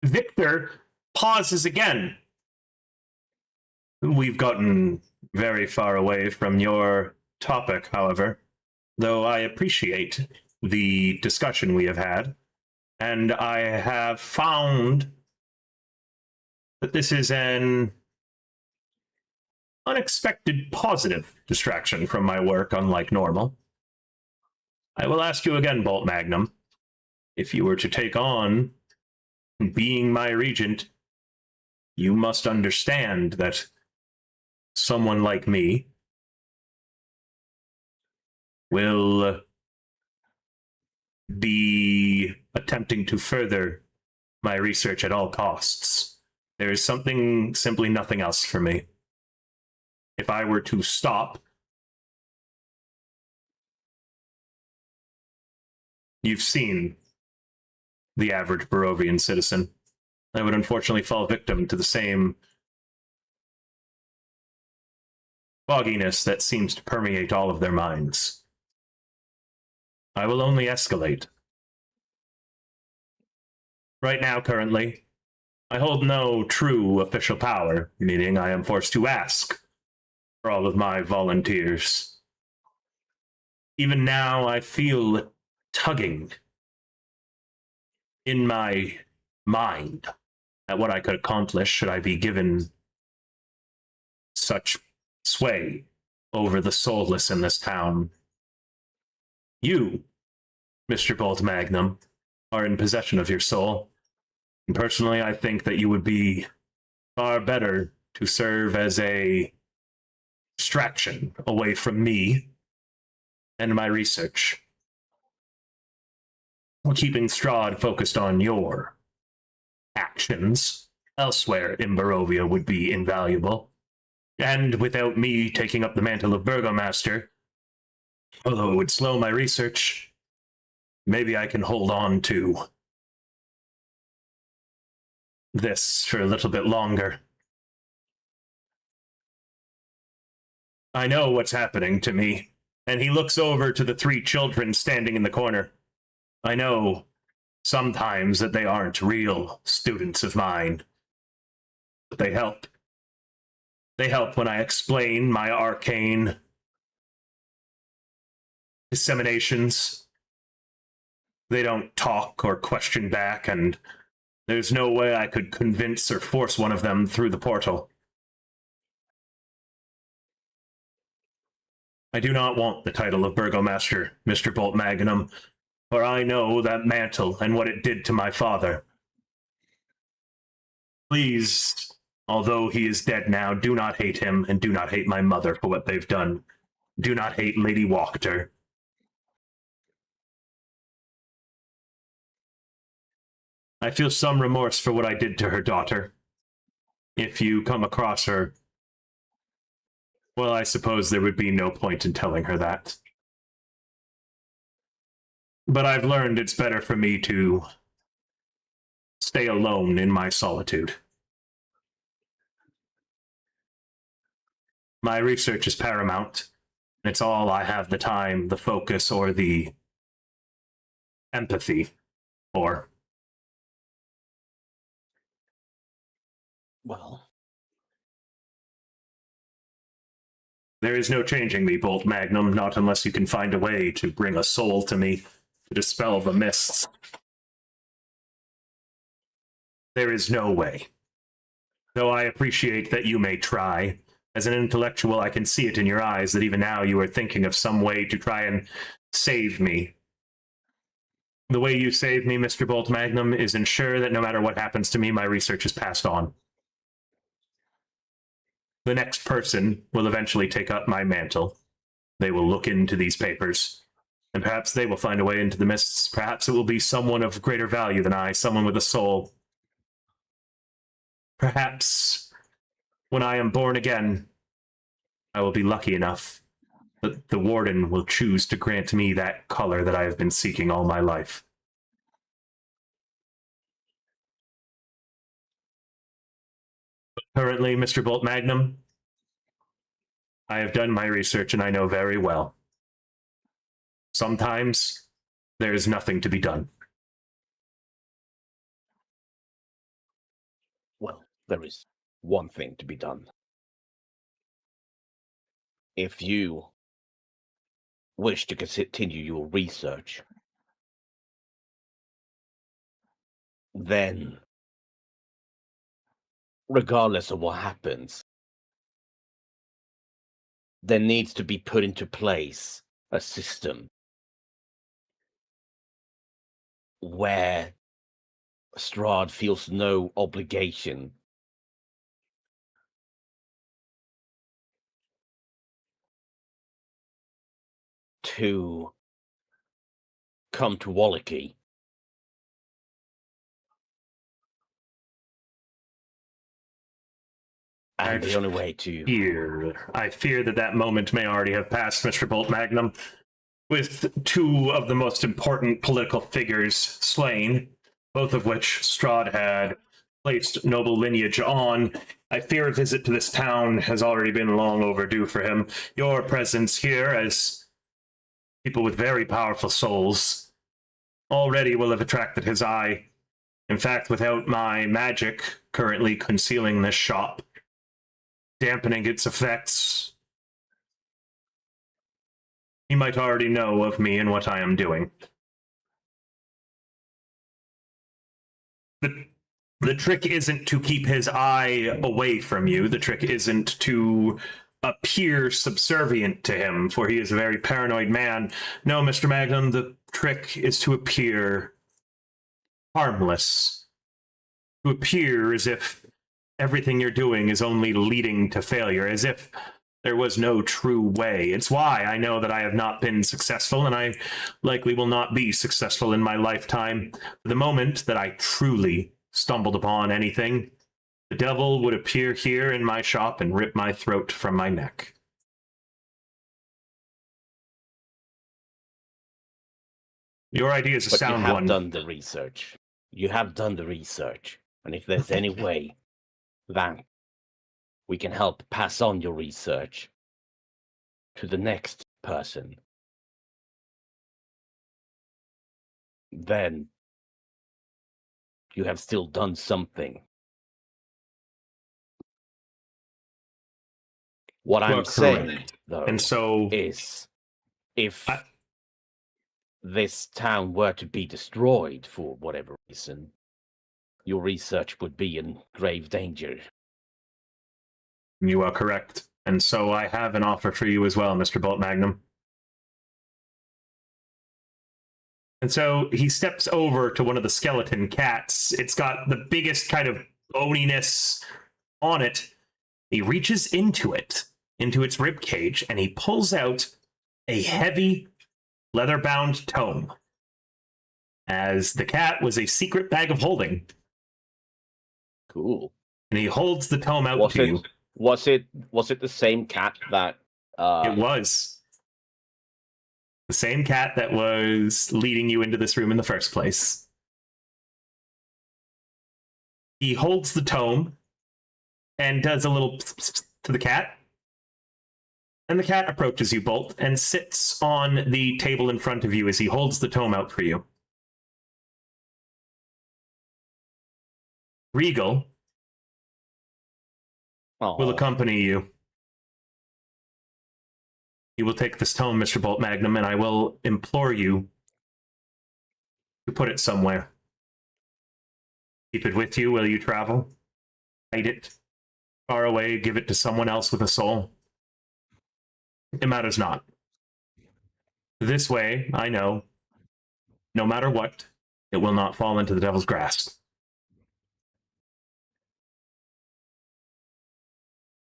Victor pauses again. We've gotten very far away from your topic, however, though I appreciate the discussion we have had, and I have found that this is an unexpected positive distraction from my work, unlike normal. I will ask you again, Bolt Magnum, if you were to take on being my regent, you must understand that someone like me will be attempting to further my research at all costs. There is simply nothing else for me. If I were to stop, you've seen the average Barovian citizen. I would unfortunately fall victim to the same fogginess that seems to permeate all of their minds. I will only escalate. Right now, currently, I hold no true official power, meaning I am forced to ask for all of my volunteers. Even now, I feel tugging in my mind at what I could accomplish should I be given such sway over the soulless in this town. You, Mr. Bolt Magnum, are in possession of your soul. And personally, I think that you would be far better to serve as a distraction away from me and my research, while keeping Strahd focused on your actions elsewhere in Barovia would be invaluable. And without me taking up the mantle of Burgomaster, although it would slow my research, maybe I can hold on to this for a little bit longer. I know what's happening to me. And he looks over to the 3 children standing in the corner. I know sometimes that they aren't real students of mine, but they help. They help when I explain my arcane disseminations. They don't talk or question back, and there's no way I could convince or force one of them through the portal. I do not want the title of Burgomaster, Mr. Bolt Magnum, for I know that mantle and what it did to my father. Please, although he is dead now, do not hate him, and do not hate my mother for what they've done. Do not hate Lady Wachter. I feel some remorse for what I did to her daughter. If you come across her, well, I suppose there would be no point in telling her that. But I've learned it's better for me to stay alone in my solitude. My research is paramount. It's all I have the time, the focus, or the empathy for. Well, There is no changing me, Bolt Magnum, not unless you can find a way to bring a soul to me to dispel the mists. There is no way. Though I appreciate that you may try. As an intellectual, I can see it in your eyes that even now you are thinking of some way to try and save me. The way you save me, Mr. Bolt Magnum, is ensure that no matter what happens to me, my research is passed on. The next person will eventually take up my mantle. They will look into these papers, and perhaps they will find a way into the mists. Perhaps it will be someone of greater value than I, someone with a soul. Perhaps when I am born again, I will be lucky enough that the warden will choose to grant me that color that I have been seeking all my life. Currently, Mr. Bolt Magnum, I have done my research and I know very well. Sometimes there is nothing to be done. well, there is one thing to be done. If you wish to continue your research, then, regardless of what happens, there needs to be put into place a system where Strahd feels no obligation to come to Wallachy And the only way to... I fear that that moment may already have passed, Mr. Bolt Magnum, with two of the most important political figures slain, both of which Strahd had placed noble lineage on. I fear a visit to this town has already been long overdue for him. Your presence here, as people with very powerful souls, already will have attracted his eye. In fact, without my magic currently concealing this shop, dampening its effects, he might already know of me and what I am doing. The trick isn't to keep his eye away from you. The trick isn't to appear subservient to him, for he is a very paranoid man. No, Mr. Magnum, the trick is to appear harmless. To appear as if everything you're doing is only leading to failure, as if there was no true way. It's why I know that I have not been successful, and I likely will not be successful in my lifetime. The moment that I truly stumbled upon anything, the devil would appear here in my shop and rip my throat from my neck. Your idea is a sound one. But you have done the research. You have done the research. And if there's any way that we can help pass on your research to the next person, then you have still done something. What I'm saying, though, and so is if this town were to be destroyed for whatever reason, your research would be in grave danger. You are correct. And so I have an offer for you as well, Mr. Bolt Magnum. And so he steps over to one of the skeleton cats. It's got the biggest kind of boniness on it. He reaches into it, into its rib cage, and he pulls out a heavy leather-bound tome, as the cat was a secret bag of holding. Cool. And he holds the tome out to you. Was it the same cat that... It was. The same cat that was leading you into this room in the first place. He holds the tome and does a little to the cat. And the cat approaches you, Bolt, and sits on the table in front of you as he holds the tome out for you. Regal will accompany you. You will take this tome, Mr. Bolt Magnum, and I will implore you to put it somewhere. Keep it with you while you travel. Hide it far away, give it to someone else with a soul. It matters not. This way, I know, no matter what, it will not fall into the devil's grasp.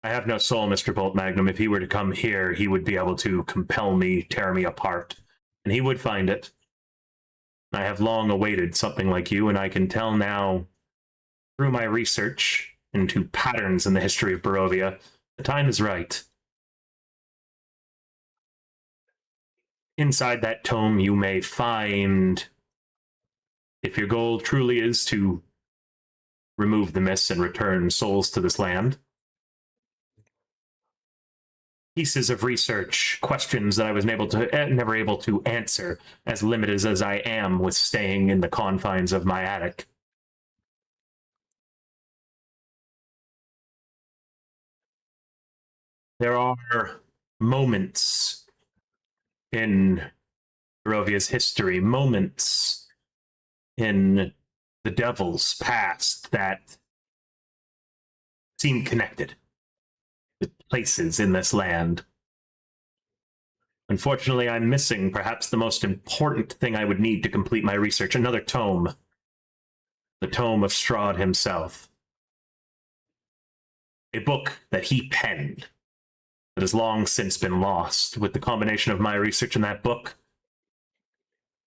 I have no soul, Mr. Bolt Magnum. If he were to come here, he would be able to compel me, tear me apart, and he would find it. I have long awaited something like you, and I can tell now, through my research into patterns in the history of Barovia, the time is right. Inside that tome, you may find, if your goal truly is to remove the mists and return souls to this land, pieces of research, questions that I was never able to answer, as limited as I am with staying in the confines of my attic. There are moments in Barovia's history, moments in the Devil's past that seem connected with places in this land. Unfortunately, I'm missing perhaps the most important thing I would need to complete my research, another tome. The tome of Strahd himself. A book that he penned that has long since been lost. With the combination of my research in that book,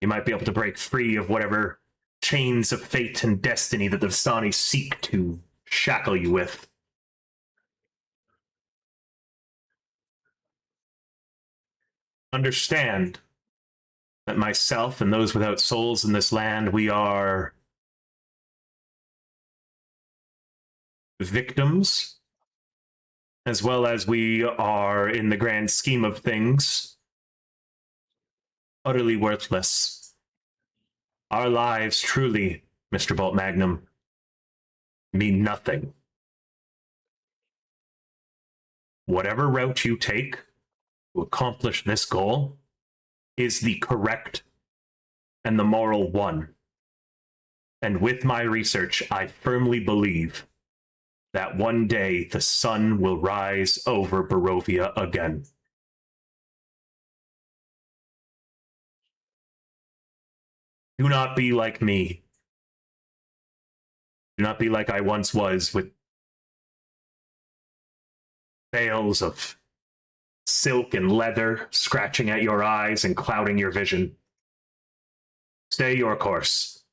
you might be able to break free of whatever chains of fate and destiny that the Vistani seek to shackle you with. understand that myself and those without souls in this land, we are victims, as well as we are, in the grand scheme of things, utterly worthless. Our lives, truly, Mr. Bolt Magnum, mean nothing. Whatever route you take to accomplish this goal is the correct and the moral one. And with my research, I firmly believe that one day the sun will rise over Barovia again. Do not be like me. Do not be like I once was, with veils of silk and leather scratching at your eyes and clouding your vision. Stay your course.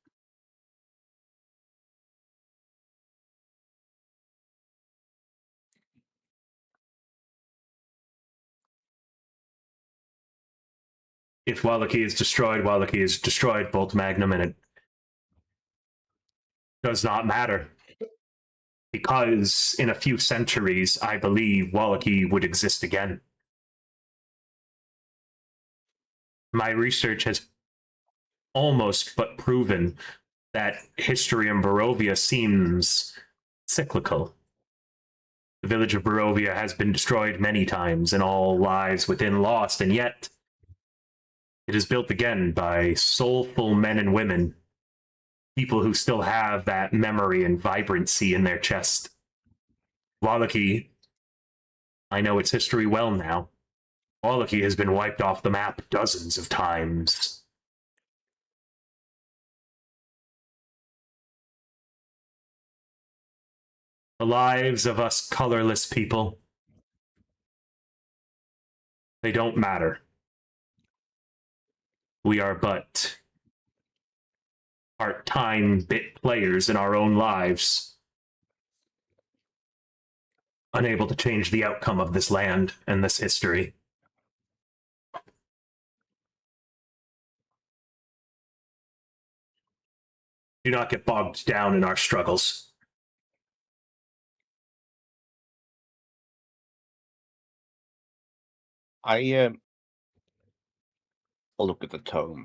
If Wallachie is destroyed, Bolt Magnum, and it does not matter. Because in a few centuries, I believe Wallachie would exist again. My research has almost but proven that history in Barovia seems cyclical. The village of Barovia has been destroyed many times, and all lives within lost, and yet it is built again by soulful men and women, people who still have that memory and vibrancy in their chest. Wallachie, I know its history well now. Wallachie has been wiped off the map dozens of times. The lives of us colorless people, they don't matter. We are but part-time bit players in our own lives, unable to change the outcome of this land and this history. Do not get bogged down in our struggles. I'll look at the tome.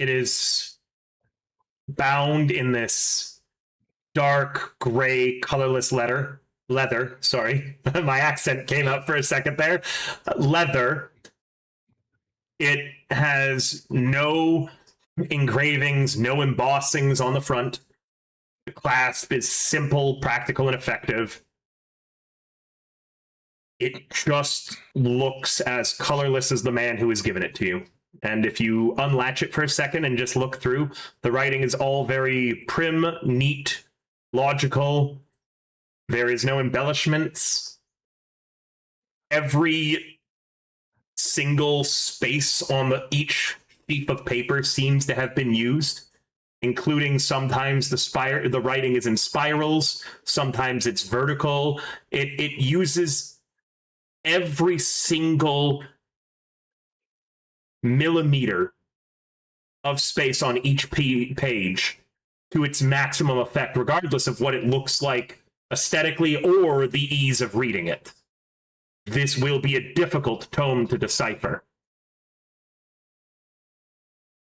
It is bound in this dark gray colorless leather, sorry. My accent came out for a second there. Leather. It has no engravings, no embossings on the front. The clasp is simple, practical, and effective. It just looks as colorless as the man who has given it to you. And if you unlatch it for a second and just look through, the writing is all very prim, neat, logical. There is no embellishments. Every single space on each sheet of paper seems to have been used, including sometimes the writing is in spirals, sometimes it's vertical. It uses every single millimeter of space on each page to its maximum effect, regardless of what it looks like aesthetically or the ease of reading it. This will be a difficult tome to decipher.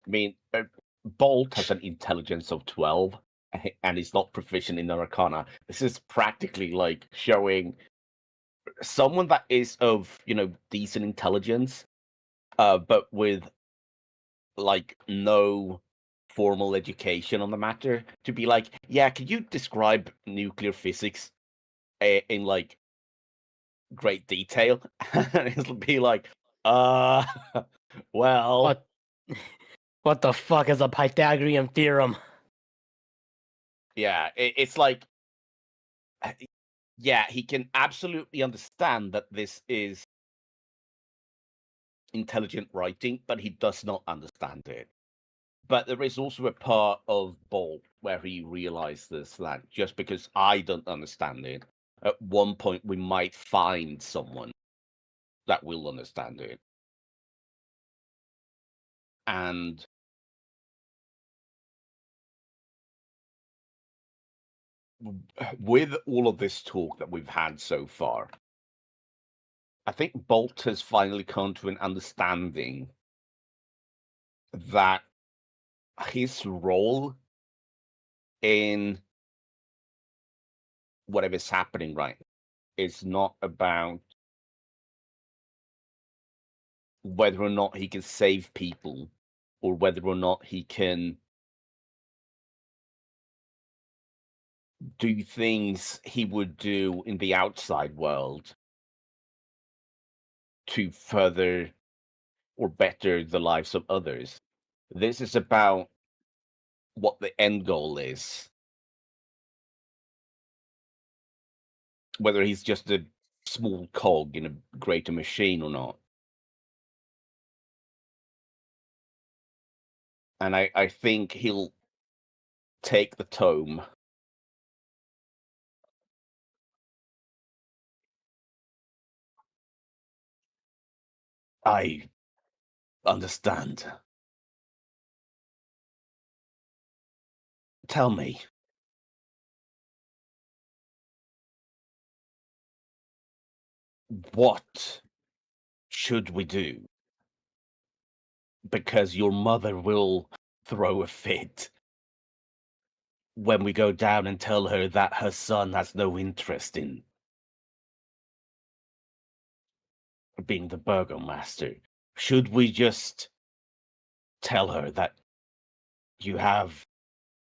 I mean, Bolt has an intelligence of 12, and he's not proficient in Arcana. This is practically like showing someone that is of, decent intelligence, but with like no formal education on the matter, to be like, yeah, could you describe nuclear physics in like great detail? And it'll be like, well, what the fuck is a Pythagorean theorem? Yeah, it's like, yeah, he can absolutely understand that this is intelligent writing, but he does not understand it. But there is also a part of Bolt where he realizes that just because I don't understand it at one point we might find someone that will understand it. And with all of this talk that we've had so far, I think Bolt has finally come to an understanding that his role in whatever's happening right now is not about whether or not he can save people or whether or not he can do things he would do in the outside world to further or better the lives of others. This is about what the end goal is. Whether he's just a small cog in a greater machine or not. And I think he'll take the tome. I understand. Tell me. What should we do? Because your mother will throw a fit when we go down and tell her that her son has no interest in being the burgomaster. Should we just tell her that you have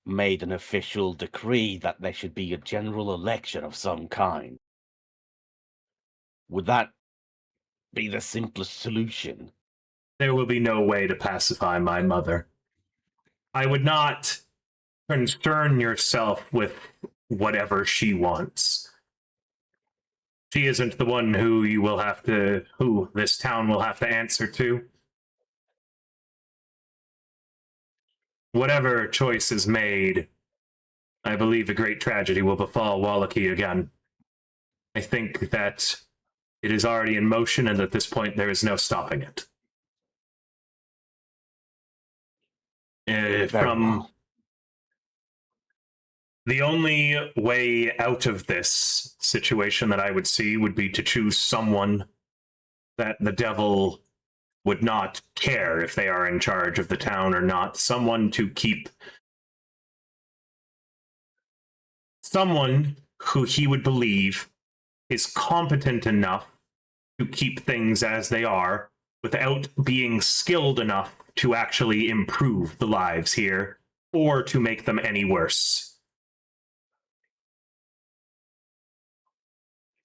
made an official decree that there should be a general election of some kind? Would that be the simplest solution? There will be no way to pacify my mother. I would not concern yourself with whatever she wants. She isn't the one who who this town will have to answer to. Whatever choice is made, I believe a great tragedy will befall Wallachie again. I think that it is already in motion, and at this point there is no stopping it. From the only way out of this situation that I would see would be to choose someone that the devil would not care if they are in charge of the town or not. Someone who he would believe is competent enough to keep things as they are without being skilled enough to actually improve the lives here or to make them any worse.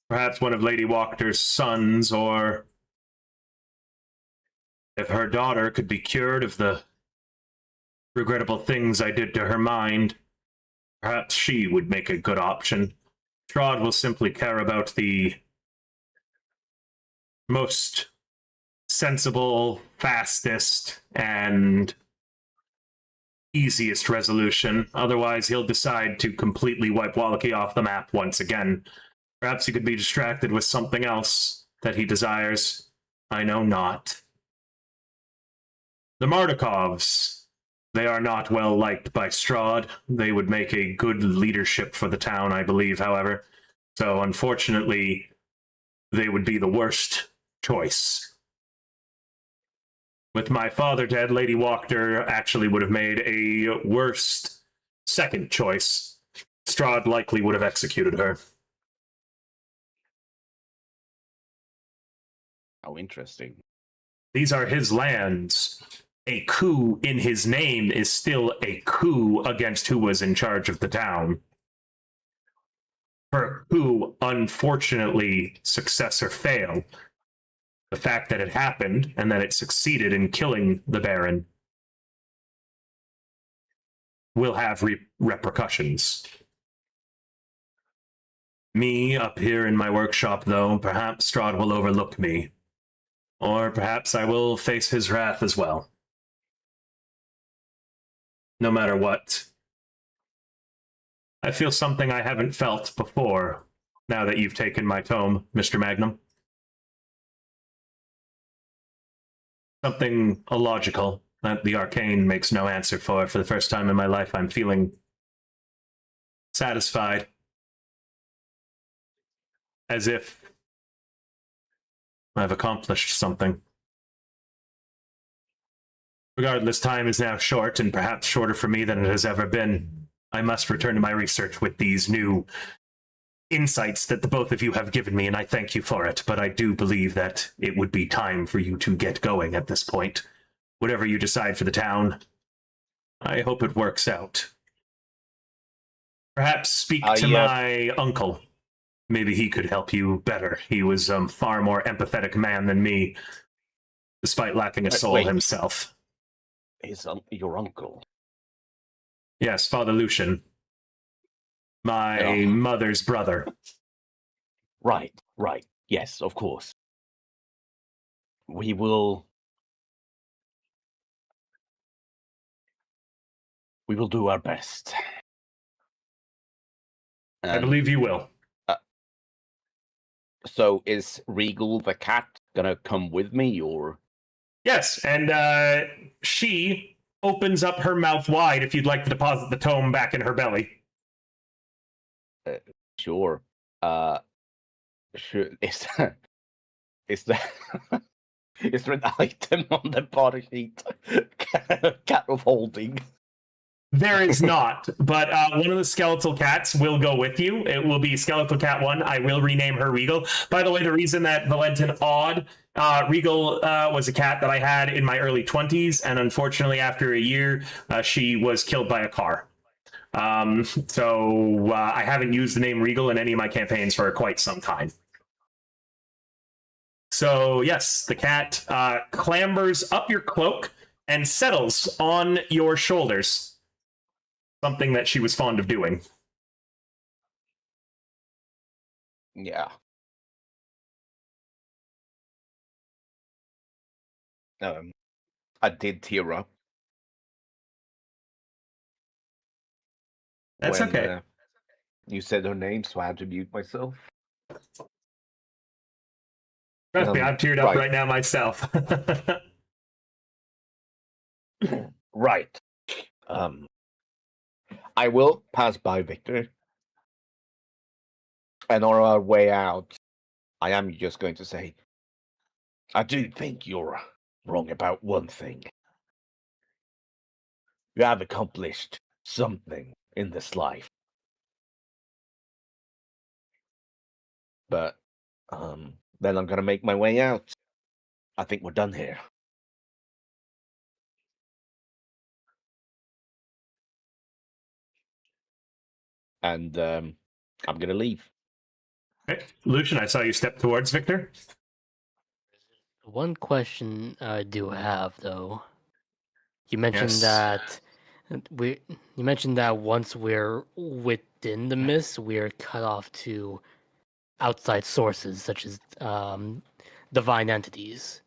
Perhaps one of Lady Walker's sons, or if her daughter could be cured of the regrettable things I did to her mind, perhaps she would make a good option. Strahd will simply care about the most sensible, fastest, and easiest resolution. Otherwise, he'll decide to completely wipe Wallachie off the map once again. Perhaps he could be distracted with something else that he desires. I know not. The Mardikovs, they are not well liked by Strahd. They would make a good leadership for the town, I believe, however. So, unfortunately, they would be the worst choice. With my father dead, Lady Walker actually would have made a worst second choice. Strahd likely would have executed her. How interesting. These are his lands. A coup in his name is still a coup against who was in charge of the town. Her coup, unfortunately, success or fail. The fact that it happened and that it succeeded in killing the Baron will have repercussions. Me, up here in my workshop, though, perhaps Strahd will overlook me. Or perhaps I will face his wrath as well. No matter what, I feel something I haven't felt before. now that you've taken my tome, Mr. Magnum. Something illogical that the arcane makes no answer for. For the first time in my life, I'm feeling satisfied. As if I've accomplished something. Regardless, time is now short, and perhaps shorter for me than it has ever been. I must return to my research with these new insights that the both of you have given me, and I thank you for it, but I do believe that it would be time for you to get going at this point. Whatever you decide for the town, I hope it works out. Perhaps speak to my uncle. Maybe he could help you better. He was a far more empathetic man than me, despite lacking a soul himself. Your uncle? Yes, Father Lucian. My mother's brother. Right. Yes, of course. We will do our best. I believe you will. So is Regal the cat gonna come with me, or? Yes, and she opens up her mouth wide if you'd like to deposit the tome back in her belly. Sure. Sure. Is there an item on the body sheet? Cat of holding. There is not, but one of the skeletal cats will go with you. It will be Skeletal Cat 1. I will rename her Regal. By the way, the reason that Valentin awed Regal was a cat that I had in my early 20s, and unfortunately, after a year, she was killed by a car. So I haven't used the name Regal in any of my campaigns for quite some time. So yes, the cat clambers up your cloak and settles on your shoulders. Something that she was fond of doing. Yeah. I did tear up. That's when, okay. You said her name, so I had to mute myself. Trust me, I've teared up right now myself. Right. I will pass by Victor. And on our way out, I am just going to say, I do think you're wrong about one thing. You have accomplished something in this life. But then I'm going to make my way out. I think we're done here. And I'm going to leave. Okay. Lucian, I saw you step towards Victor. One question I do have, though. You mentioned that once we're within the mist, we're cut off to outside sources such as divine entities.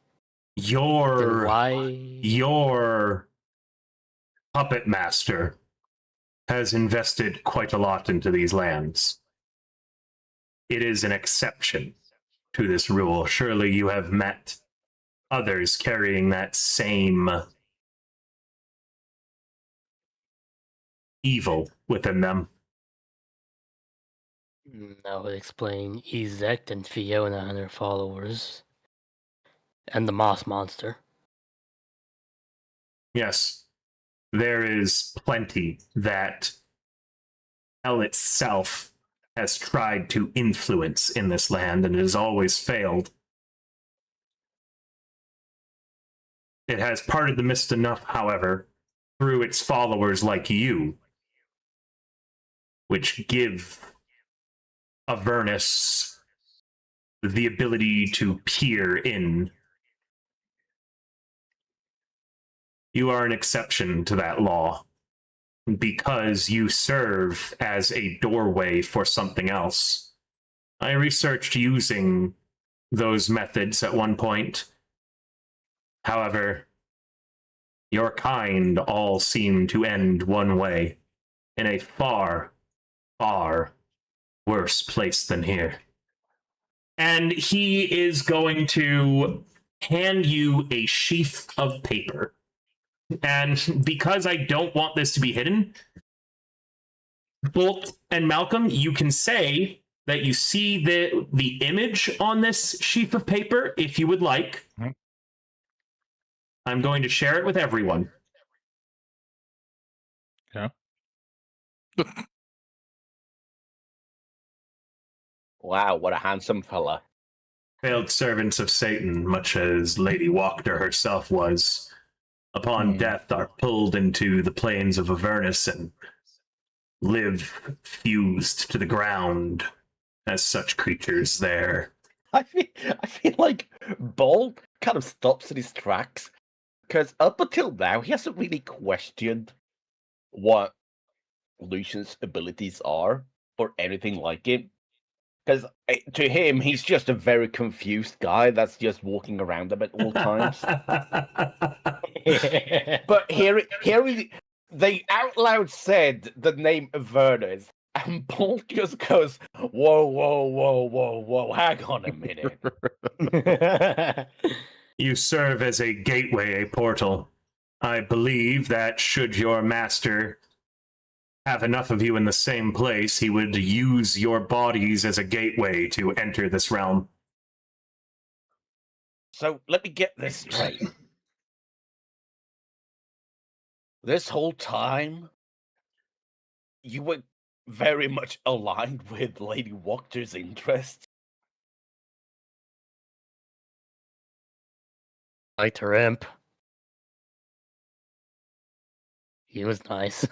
Your why? puppet master has invested quite a lot into these lands. It is an exception to this rule. Surely you have met others carrying that same evil within them. That would explain Ezek and Fiona and her followers. And the Moss Monster. Yes. There is plenty that hell itself has tried to influence in this land, and it has always failed. It has parted the mist enough, however, through its followers like you, which give Avernus the ability to peer in. You are an exception to that law because you serve as a doorway for something else. I researched using those methods at one point. However, your kind all seem to end one way, in a far, far worse place than here. And he is going to hand you a sheath of paper. And because I don't want this to be hidden, Bolt and Malcolm, you can say that you see the image on this sheath of paper if you would like. Mhm. I'm going to share it with everyone. Yeah. Wow, what a handsome fella. Failed servants of Satan, much as Lady Wachter herself was, upon death are pulled into the plains of Avernus and live fused to the ground as such creatures there. I feel like Bolt kind of stops in his tracks because up until now he hasn't really questioned what Lucian's abilities are or anything like it. Because to him, he's just a very confused guy that's just walking around them at all times. But here they out loud said the name Avernus, and Bolt just goes, "Whoa, whoa, whoa, whoa, whoa! Hang on a minute." You serve as a gateway, a portal. I believe that should your master have enough of you in the same place, he would use your bodies as a gateway to enter this realm. So let me get this straight. This whole time, you were very much aligned with Lady Wachter's interests. Liked her imp. He was nice.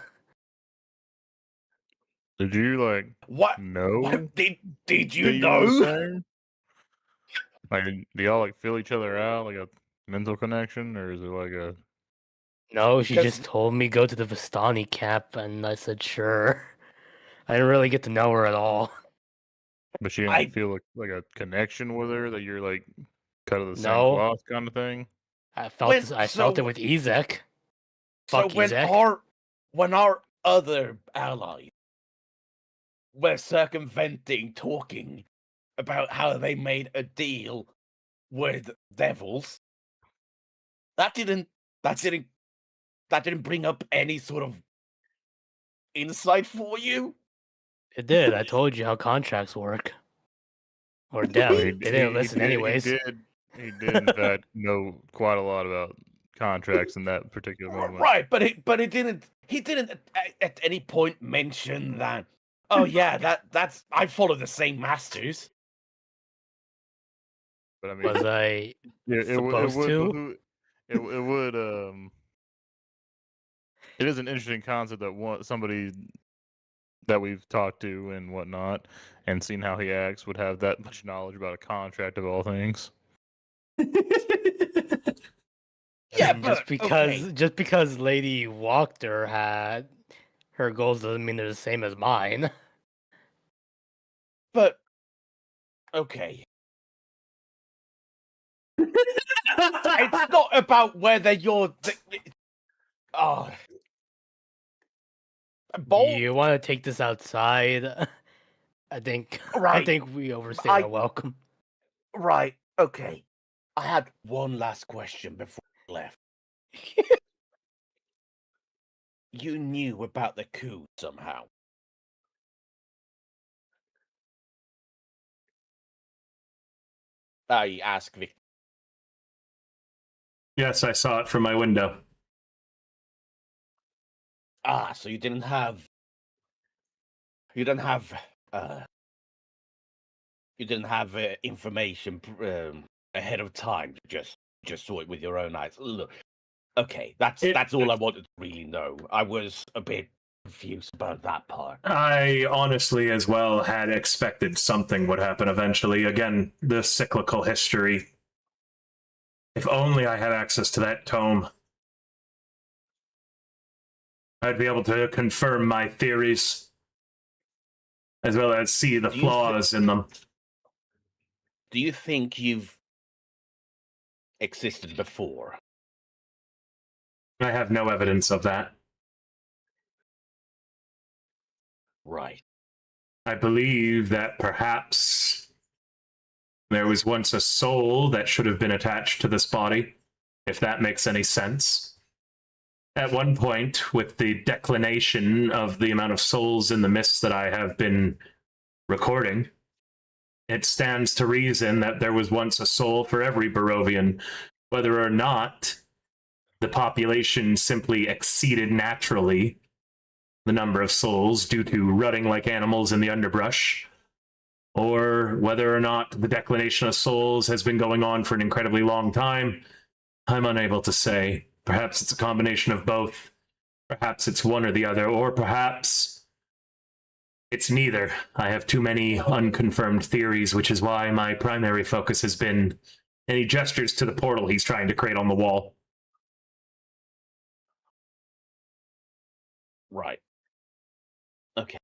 Did you What? know? What did that you you were the know? same? Like, do y'all feel each other out like a mental connection, or is it like a? No, she 'Cause- just told me go to the Vistani camp, and I said sure. I didn't really get to know her at all. But she didn't feel like a connection with her that you're like cut of the same No. cloth kind of thing. I felt it with Ezek. So Fuck Ezek. when our other allies were circumventing talking about how they made a deal with devils, that didn't bring up any sort of insight for you? It did. I told you how contracts work. Or Well, them. They didn't listen anyways. He did in fact know quite a lot about contracts in that particular moment. Right, but he didn't at any point mention that. Oh yeah, that's I follow the same masters. But I mean, Was I supposed to? it would it is an interesting concept that somebody that we've talked to and whatnot and seen how he acts would have that much knowledge about a contract of all things. Yeah, And but just because Lady Wachter had her goals doesn't mean they're the same as mine. But okay. It's not about whether you're oh. Bolt, You want to take this outside? I think Right. we overstayed our welcome. right, okay. I had one last question before we left. You knew about the coup somehow. I asked Victor. Yes, I saw it from my window. Ah, so you didn't have information ahead of time. You just saw it with your own eyes. Look, okay, that's all I wanted to really know. I was a bit confused about that part. I honestly, as well, had expected something would happen eventually. Again, the cyclical history. If only I had access to that tome, I'd be able to confirm my theories, as well as see the flaws in them. Do you think you've existed before? I have no evidence of that. Right. I believe that perhaps there was once a soul that should have been attached to this body, if that makes any sense. At one point, with the declination of the amount of souls in the mist that I have been recording, it stands to reason that there was once a soul for every Barovian, whether or not the population simply exceeded naturally the number of souls due to rutting like animals in the underbrush, or whether or not the declination of souls has been going on for an incredibly long time. I'm unable to say. Perhaps it's a combination of both. Perhaps it's one or the other, or perhaps it's neither. I have too many unconfirmed theories, which is why my primary focus has been. And he gestures to the portal he's trying to create on the wall. Right. Okay.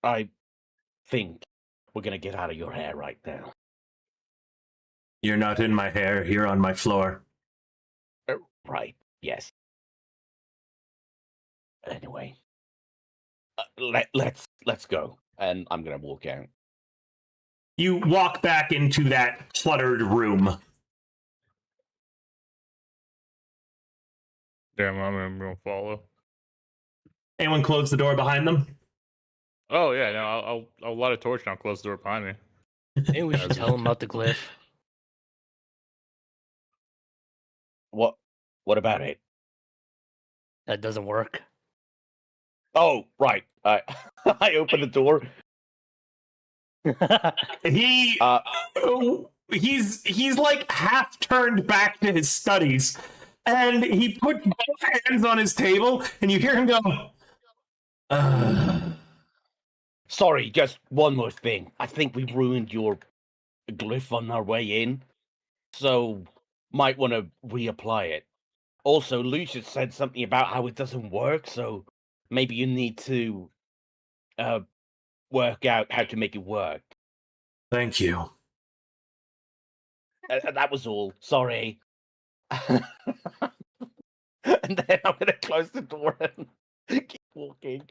I think we're gonna get out of your hair right now. You're not in my hair, you're on my floor. Right. Yes. Anyway, let's go, and I'm gonna walk out. You walk back into that cluttered room. Damn, I'm gonna follow. Anyone close the door behind them? Oh yeah, no, I'll light a torch and I'll close the door behind me. Maybe we should tell him about the glyph. What about it? That doesn't work. Oh, right. I I open the door. He's like half turned back to his studies, and he puts both hands on his table, and you hear him go, Sorry, just one more thing. I think we ruined your glyph on our way in, so might want to reapply it. Also, Lucius said something about how it doesn't work, so maybe you need to work out how to make it work. Thank you. That was all. Sorry. And then I'm going to close the door and keep walking.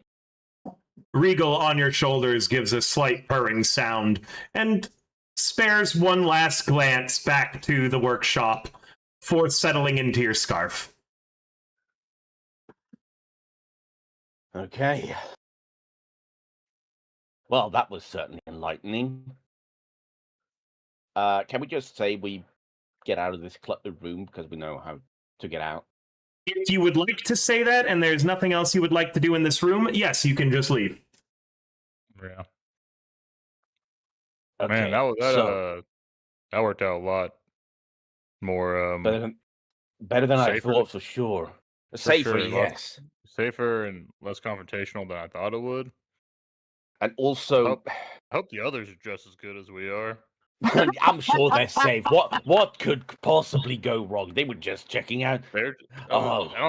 Regal on your shoulders gives a slight purring sound and spares one last glance back to the workshop before settling into your scarf. Okay. Well, that was certainly enlightening. Can we just say we get out of this cluttered room because we know how to get out? If you would like to say that and there's nothing else you would like to do in this room, yes, you can just leave. Yeah. Okay, Man, that worked out a lot more better than I safer. thought, for sure. Safer, sure, yes. safer and less confrontational than I thought it would. And also, I hope the others are just as good as we are. I'm sure they're safe. What could possibly go wrong? They were just checking out.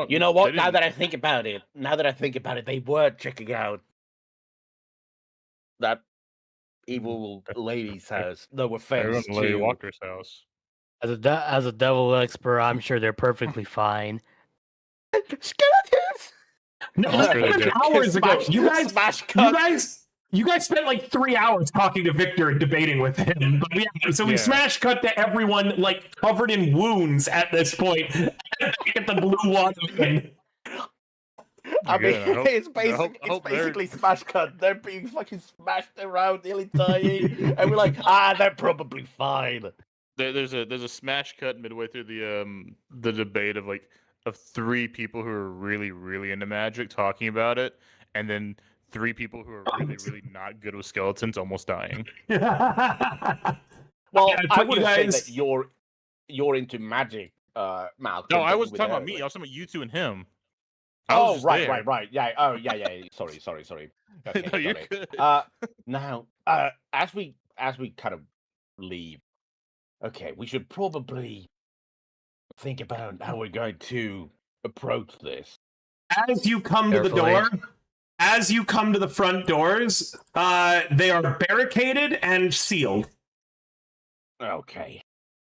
You know what? Now that I think about it, they were checking out that evil lady's house. No offense Lady to Walker's house. As a devil expert, I'm sure they're perfectly fine. skeletons. No, I'm sure they did. hours ago. Smash You guys spent like 3 hours talking to Victor and debating with him. But we smash cut to everyone like covered in wounds at this point. At the blue water. I mean, it's basically smash cut. They're being fucking smashed around, nearly dying, and we're like, they're probably fine. There's a smash cut midway through the debate of 3 people who are really, really into magic talking about it, and then 3 people who are really, really not good with skeletons almost dying. Well, I wouldn't say that you're into magic, Malcolm. No, I wasn't talking about me. I was talking about you 2 and him. Right. Yeah. Oh, yeah. Sorry. Okay, No, you're good. Now, as we kind of leave, okay, we should probably think about how we're going to approach this. As you come to the door, as you come to the front doors, they are barricaded and sealed. Okay.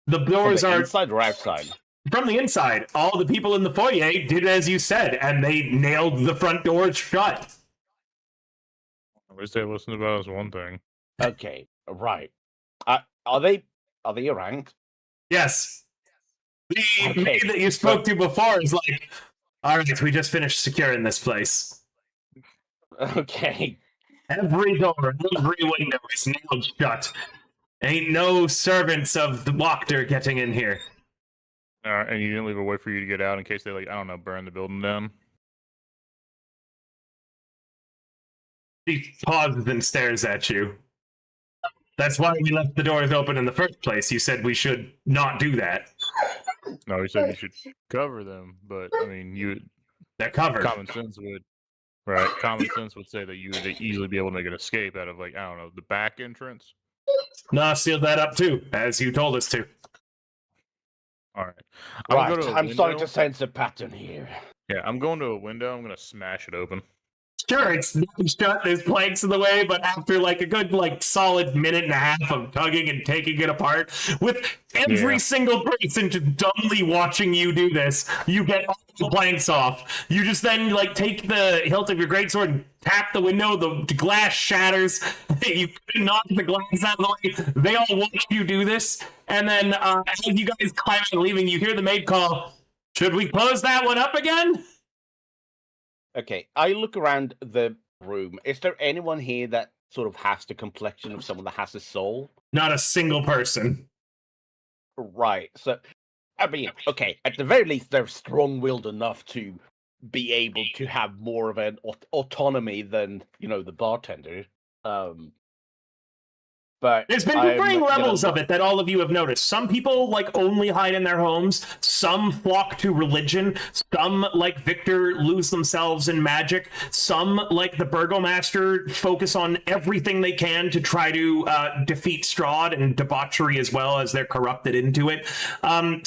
The doors are inside or outside? From the inside. All the people in the foyer did as you said, and they nailed the front doors shut. At least they listened about us one thing. Okay, right. Are they around? Yes. The Okay, maid that you spoke to before is like, all right, we just finished securing this place. Okay. Every door, every window is nailed shut. Ain't no servants of the Wachter getting in here. And you didn't leave a way for you to get out in case they, like, I don't know, burn the building down? She pauses and stares at you. That's why we left the doors open in the first place. You said we should not do that. No, he said you should cover them, but I mean, They're covered. common sense would say that you would easily be able to make an escape out of, like, I don't know, the back entrance. No, sealed that up too, as you told us to. All right. Right. I'm starting to sense a pattern here. Yeah, I'm going to a window. I'm going to smash it open. Sure, it's nailed shut, there's planks in the way, but after like a good solid minute and a half of tugging and taking it apart, with every single person just dumbly watching you do this, you get all the planks off. You just then take the hilt of your greatsword and tap the window, the glass shatters, you knock the glass out of the way, they all watch you do this, and then as you guys climb out and leaving, you hear the maid call, "Should we close that one up again?" Okay, I look around the room. Is there anyone here that sort of has the complexion of someone that has a soul? Not a single person. Right. So, I mean, okay, at the very least, they're strong-willed enough to be able to have more of an autonomy than, the bartender. But there's been varying levels of it that all of you have noticed. Some people only hide in their homes. Some flock to religion. Some, like Victor, lose themselves in magic. Some, like the Burgomaster, focus on everything they can to try to defeat Strahd and debauchery as well, as they're corrupted into it.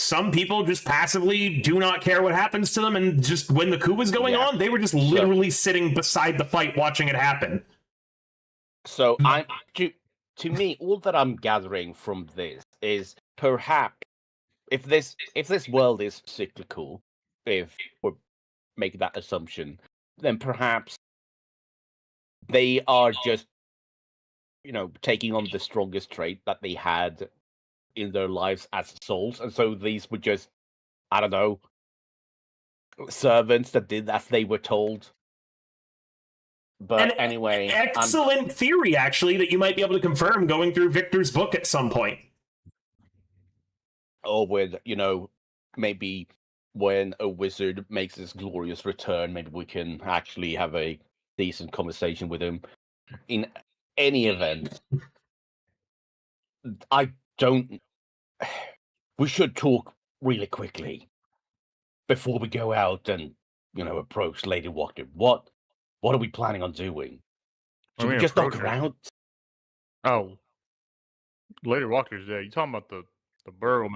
Some people just passively do not care what happens to them, and just when the coup was going on, they were just literally sitting beside the fight watching it happen. So to me, all that I'm gathering from this is perhaps if this world is cyclical, if we're making that assumption, then perhaps they are just, taking on the strongest trait that they had in their lives as souls, and so these were just, I don't know, servants that did as they were told. But anyway, excellent theory, actually, that you might be able to confirm going through Victor's book at some point. Or with, maybe when a wizard makes his glorious return, maybe we can actually have a decent conversation with him. In any event, we should talk really quickly before we go out and, approach Lady Wachter. What are we planning on doing? Should we just knock her out? Oh, Lady Walker's dead. You talking about the Baron?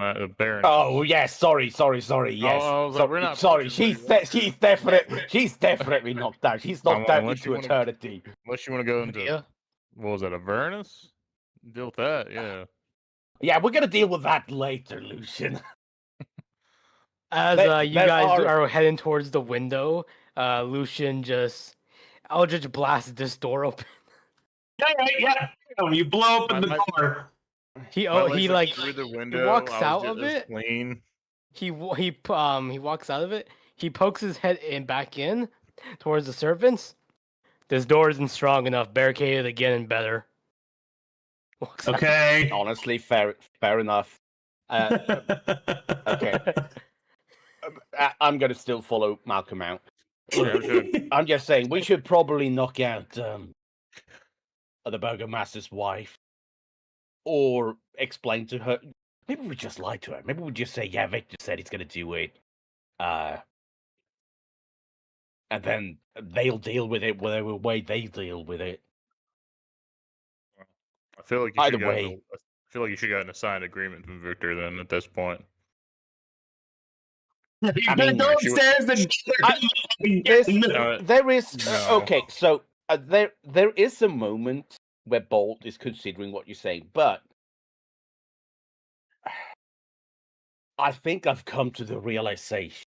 Oh yes, sorry. Yes, we're not. Sorry, she's definitely knocked out. She's knocked out into eternity. Unless you want to go into what was that, Avernus? Deal with that, yeah. Yeah, we're gonna deal with that later, Lucian. As you guys are heading towards the window, Lucian Eldritch blasts this door open. Yeah. You blow open the door. He through the window, he walks out of it. Clean. He walks out of it. He pokes his head back in towards the servants. This door isn't strong enough. Barricade it again and better. Okay. Honestly, fair enough. Okay. I'm gonna still follow Malcolm out. I'm just saying we should probably knock out the Burgomaster's wife, or explain to her. Maybe we just lie to her. Maybe we just say, "Yeah, Victor said he's gonna do it," and then they'll deal with it whatever way they deal with it. I feel like you should get an assigned agreement from Victor then at this point. You're gonna go upstairs and there is okay. So there is a moment where Bolt is considering what you're saying, but I think I've come to the realization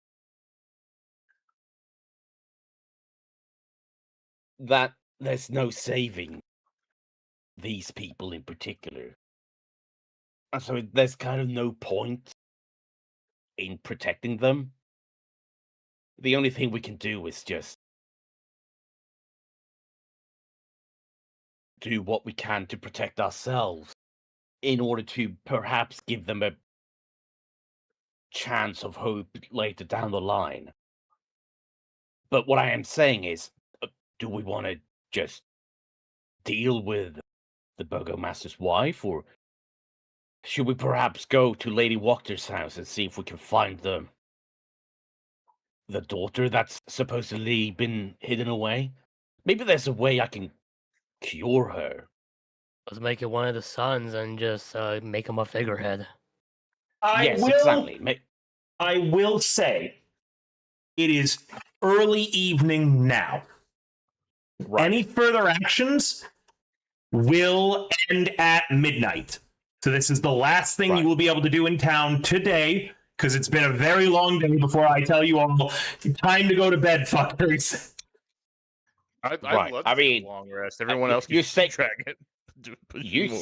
that there's no saving these people in particular. And so there's kind of no point in protecting them. The only thing we can do is just do what we can to protect ourselves in order to perhaps give them a chance of hope later down the line. But what I am saying is, do we want to just deal with the Burgomaster's wife, or should we perhaps go to Lady Wachtter's house and see if we can find the daughter that's supposedly been hidden away? Maybe there's a way I can cure her. Let's make it one of the sons and just make him a figurehead. Yes, exactly. I will say it is early evening now. Right. Any further actions will end at midnight. So this is the last thing Right. you will be able to do in town today, because it's been a very long day before I tell you all, time to go to bed, fuckers. I'd Right, love I to take mean, a long rest. Everyone else you can say- drag it. Push You more.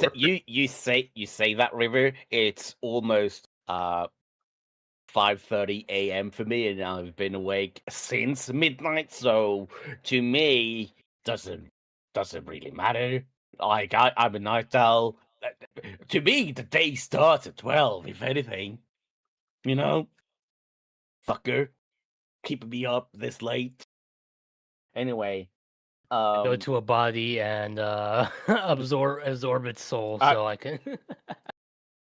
say, you say that, River. It's almost 5:30 a.m. for me, and I've been awake since midnight. So to me, doesn't really matter. Like I'm a night owl. To me, the day starts at 12. If anything, you know, fucker, keeping me up this late. Anyway, Go to a body and absorb its soul, I- so I can.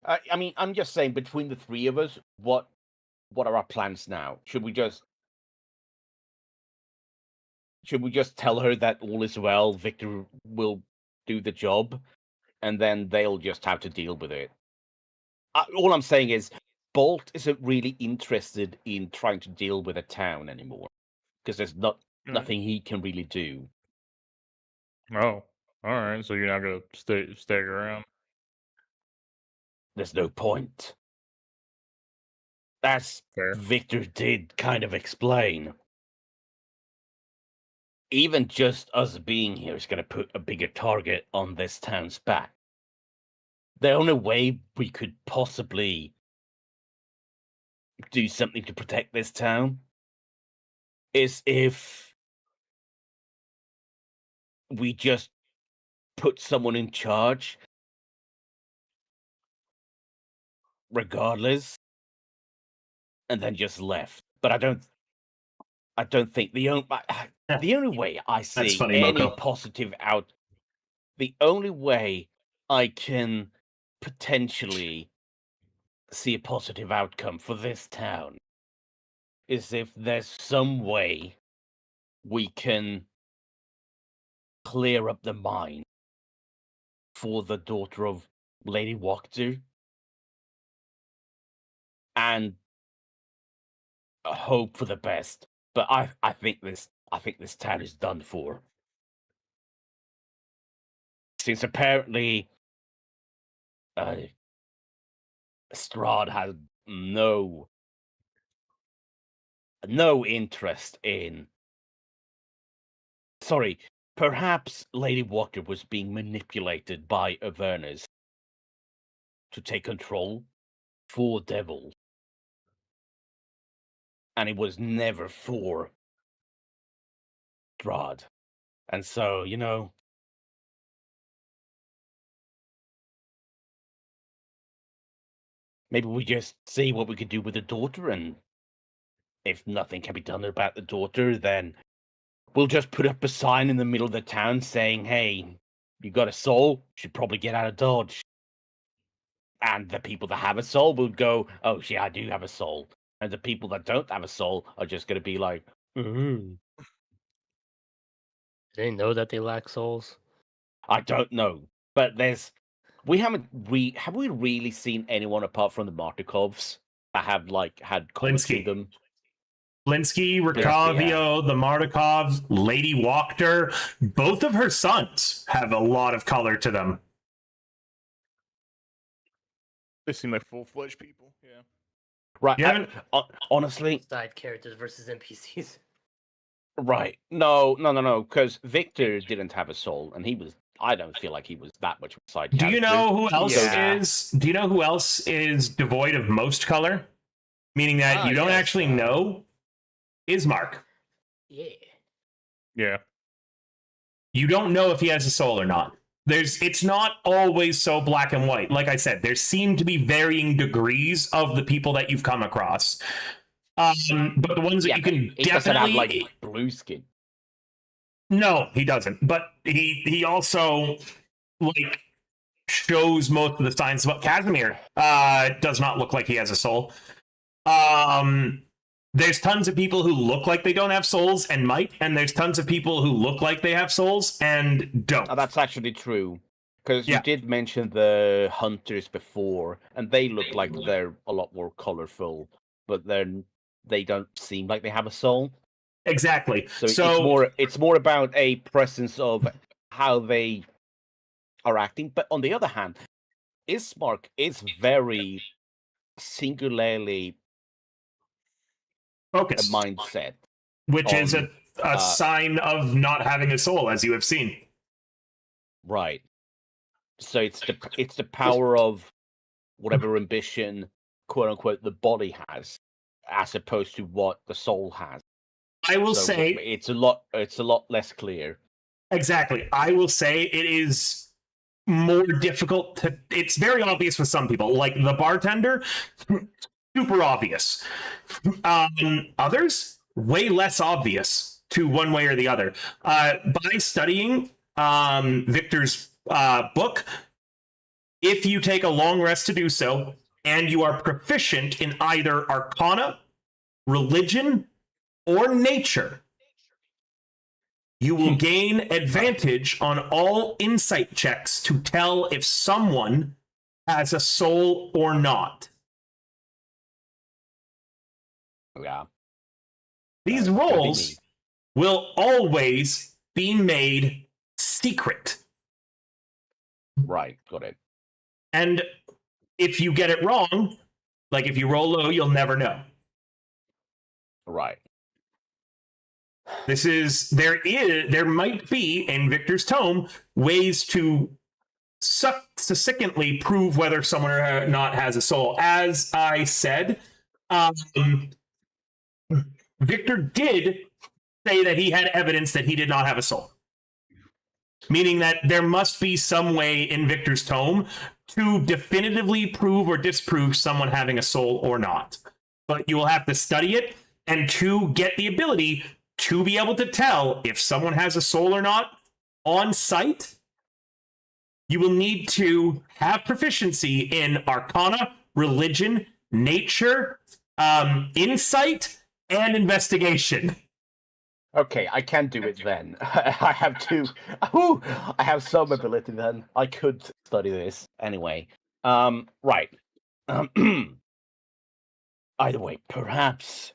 I mean, I'm just saying, between the three of us, what are our plans now? Should we just tell her that all is well, Victor will do the job, and then they'll just have to deal with it? All I'm saying is, Bolt isn't really interested in trying to deal with a town anymore, because there's nothing he can really do. Oh, all right. So you're not gonna stay around. There's no point. As Fair. Victor did kind of explain. Even just us being here is going to put a bigger target on this town's back. The only way we could possibly do something to protect this town is if we just put someone in charge, regardless, and then just left. But I don't think the only way I see funny, any Moko. positive out. The only way I can potentially see a positive outcome for this town is if there's some way we can clear up the mine for the daughter of Lady Wachter and hope for the best. But I think this town is done for. Since apparently Strahd has no interest in. Sorry, perhaps Lady Wachter was being manipulated by Avernus to take control for Devil. And it was never for Strahd. And so, maybe we just see what we could do with the daughter, and if nothing can be done about the daughter, then we'll just put up a sign in the middle of the town saying, hey, you got a soul, you should probably get out of Dodge. And the people that have a soul will go, oh, yeah, I do have a soul. And the people that don't have a soul are just going to be like, They know that they lack souls. I don't know. But have we really seen anyone apart from the Martikovs that have had color to Linsky. them? Linsky, Ricavio, the Martikovs, Lady Wachter, both of her sons have a lot of color to them. They seem like full-fledged people. Yeah. Right. You haven't- Honestly, Side characters versus NPCs. Right. No. Because Victor didn't have a soul, and he was. I don't feel like he was that much of a side Do you character. know who else Yeah. is? Do you know who else is devoid of most color? Meaning that you don't yes, actually know Ismark. Yeah. Yeah. You don't know if he has a soul or not. It's not always so black and white. Like I said, there seem to be varying degrees of the people that you've come across. But the ones that you can he doesn't have definitely like blue skin. no, he doesn't. But he also like shows most of the signs. But Casimir does not look like he has a soul. There's tons of people who look like they don't have souls and might, and there's tons of people who look like they have souls and don't. Oh, that's actually true. Because Yeah. you did mention the hunters before, and they look like they're a lot more colorful, but then they don't seem like they have a soul. Exactly. So it's more about a presence of how they are acting. But on the other hand, Ismark is very singularly a focus, mindset. which is a on, sign of not having a soul, as you have seen. Right. So it's the power of whatever ambition, quote unquote, the body has, as opposed to what the soul has. I will So say it's a lot less clear. exactly. I will say it is more difficult to. It's very obvious with some people, like the bartender, super obvious. Others, way less obvious to one way or the other. By studying Victor's book, if you take a long rest to do so, and you are proficient in either Arcana, religion, or nature, you will gain advantage on all insight checks to tell if someone has a soul or not. Yeah. These That'd be rolls neat. will always be made secret. Right, got it. And if you get it wrong, like if you roll low, you'll never know. Right. There might be in Victor's Tome ways to succinctly prove whether someone or not has a soul. As I said, Victor did say that he had evidence that he did not have a soul, meaning that there must be some way in Victor's Tome to definitively prove or disprove someone having a soul or not. But you will have to study it, and to get the ability to be able to tell if someone has a soul or not on sight, you will need to have proficiency in Arcana, religion, nature, insight, and investigation. Okay, I can do it then. I have two. Ooh, I have some ability then. I could study this anyway. Right. Either way, perhaps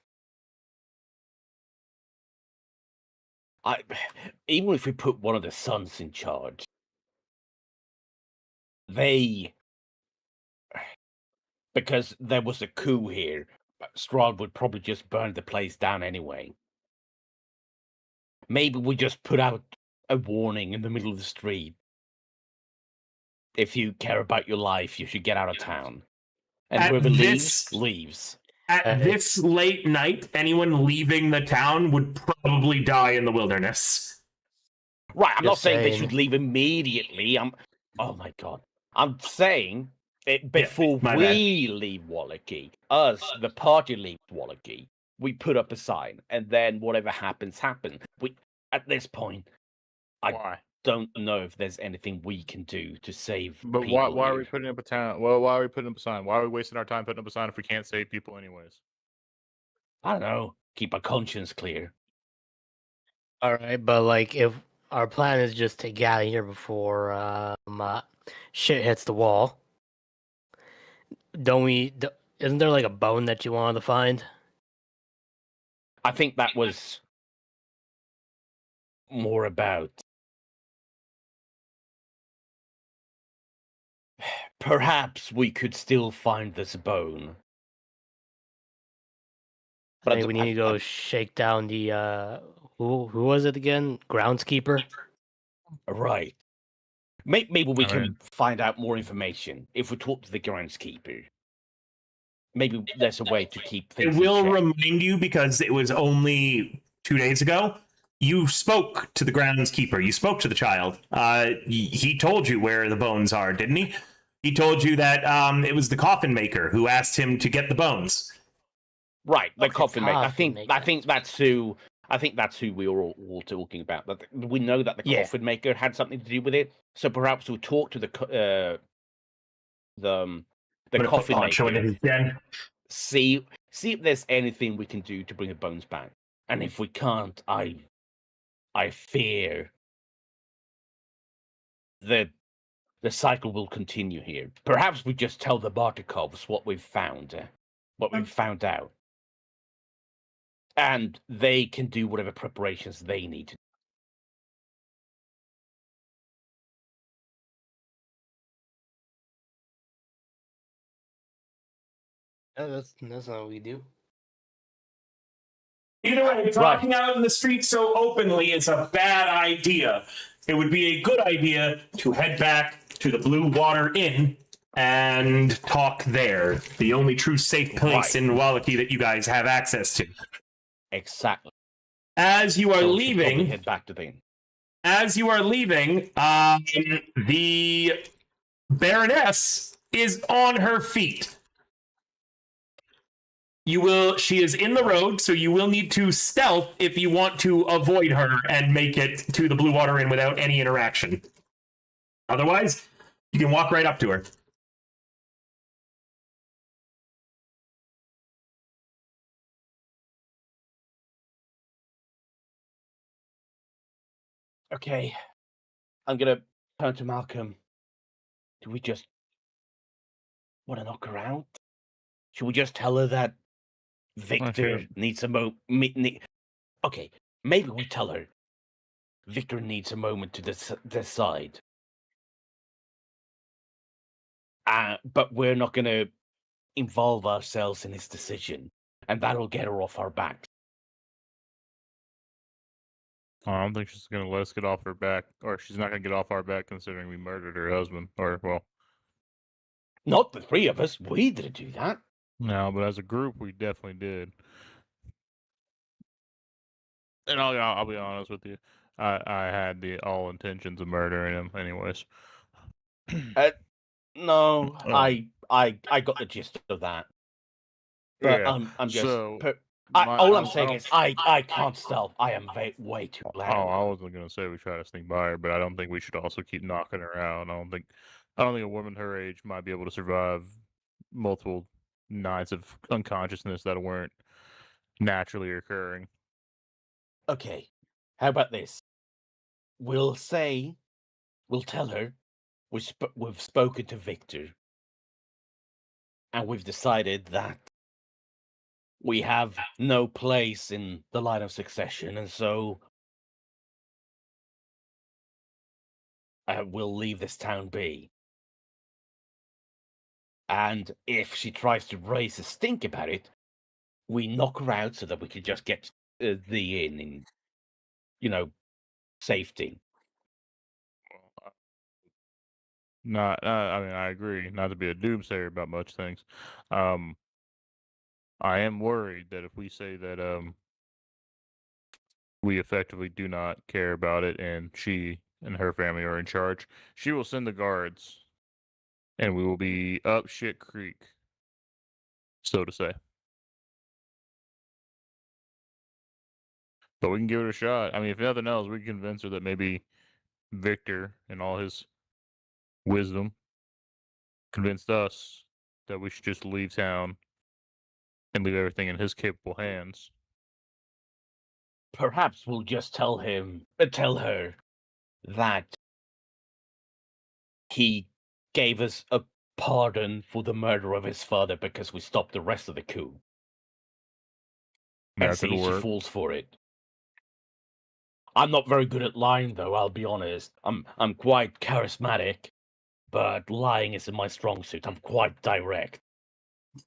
even if we put one of the sons in charge, because there was a coup here, Strahd would probably just burn the place down anyway. Maybe we just put out a warning in the middle of the street. If you care about your life, you should get out of town. And whoever leaves. At this late night, anyone leaving the town would probably die in the wilderness. Right, I'm not Just saying they saying. should leave immediately. Oh my god. I'm saying before my we leave Wallachy, the party leaves Wallachy, we put up a sign, and then whatever happens. At this point, Why? don't know if there's anything we can do to save But people why are here. we putting up a town? Well, why are we putting up a sign? Why are we wasting our time putting up a sign if we can't save people anyways? I don't know. Keep our conscience clear. All right, but like if our plan is just to get out of here before shit hits the wall, isn't there like a bone that you wanted to find? I think that was more about perhaps we could still find this bone. I think we need to go shake down the who was it again? Groundskeeper. Right. Maybe we I can mean- find out more information if we talk to the groundskeeper. Maybe there's a way to keep I things will in check. remind you, because it was only 2 days ago, you spoke to the groundskeeper. You spoke to the child. He told you where the bones are, didn't he? He told you that it was the coffin maker who asked him to get the bones. Right, the Okay, coffin maker. I coffin think maker. that's who. I think that's who we were all talking about. But we know that the Yeah. coffin maker had something to do with it. So perhaps we'll talk to the coffin Poncho maker. in his den. See if there's anything we can do to bring the bones back. And if we can't, I fear that the cycle will continue here. Perhaps we just tell the Bartikovs what we've found out. And they can do whatever preparations they need to. Yeah, that's not what we do. Either way, talking out in the street so openly is a bad idea. It would be a good idea to head back to the Blue Water Inn and talk there. The only true safe place Right. in Wallachie that you guys have access to. Exactly. As you are So we should probably leaving, head back to them. The Baroness is on her feet. She is in the road, so you will need to stealth if you want to avoid her and make it to the Blue Water Inn without any interaction. Otherwise, you can walk right up to her. Okay. I'm gonna turn to Malcolm. Do we just want to knock her out? Should we just tell her that Victor sure. needs a Okay, maybe we tell her Victor needs a moment to decide. But we're not going to involve ourselves in his decision, and that'll get her off our back. I don't think she's gonna let us get off her back, or she's not gonna get off our back considering we murdered her husband. Or well, Not the three of us. We didn't do that. no, but as a group, we definitely did. And I'll be honest with you, I had the all intentions of murdering him, anyways. No, Oh. I got the gist of that. But Yeah, I'm just. so all I'm saying is I can't stealth. I am way too Oh, loud. I wasn't gonna say we try to sneak by her, but I don't think we should also keep knocking her out. I don't think a woman her age might be able to survive multiple nights of unconsciousness that weren't naturally occurring. Okay, how about this? We'll tell her we've spoken to Victor, and we've decided that we have no place in the line of succession, and so we'll leave this town be. And if she tries to raise a stink about it, we knock her out so that we can just get the inn in, safety. Not, I mean, I agree. Not to be a doomsayer about much things. I am worried that if we say that we effectively do not care about it, and she and her family are in charge, she will send the guards, and we will be up shit creek, so to say. But we can give it a shot. I mean, if nothing else, we can convince her that maybe Victor, in all his wisdom, convinced us that we should just leave town and leave everything in his capable hands. Perhaps we'll just tell her that he gave us a pardon for the murder of his father because we stopped the rest of the coup. And That see could if she work. falls for it. I'm not very good at lying, though. I'll be honest. I'm quite charismatic, but lying isn't my strong suit. I'm quite direct.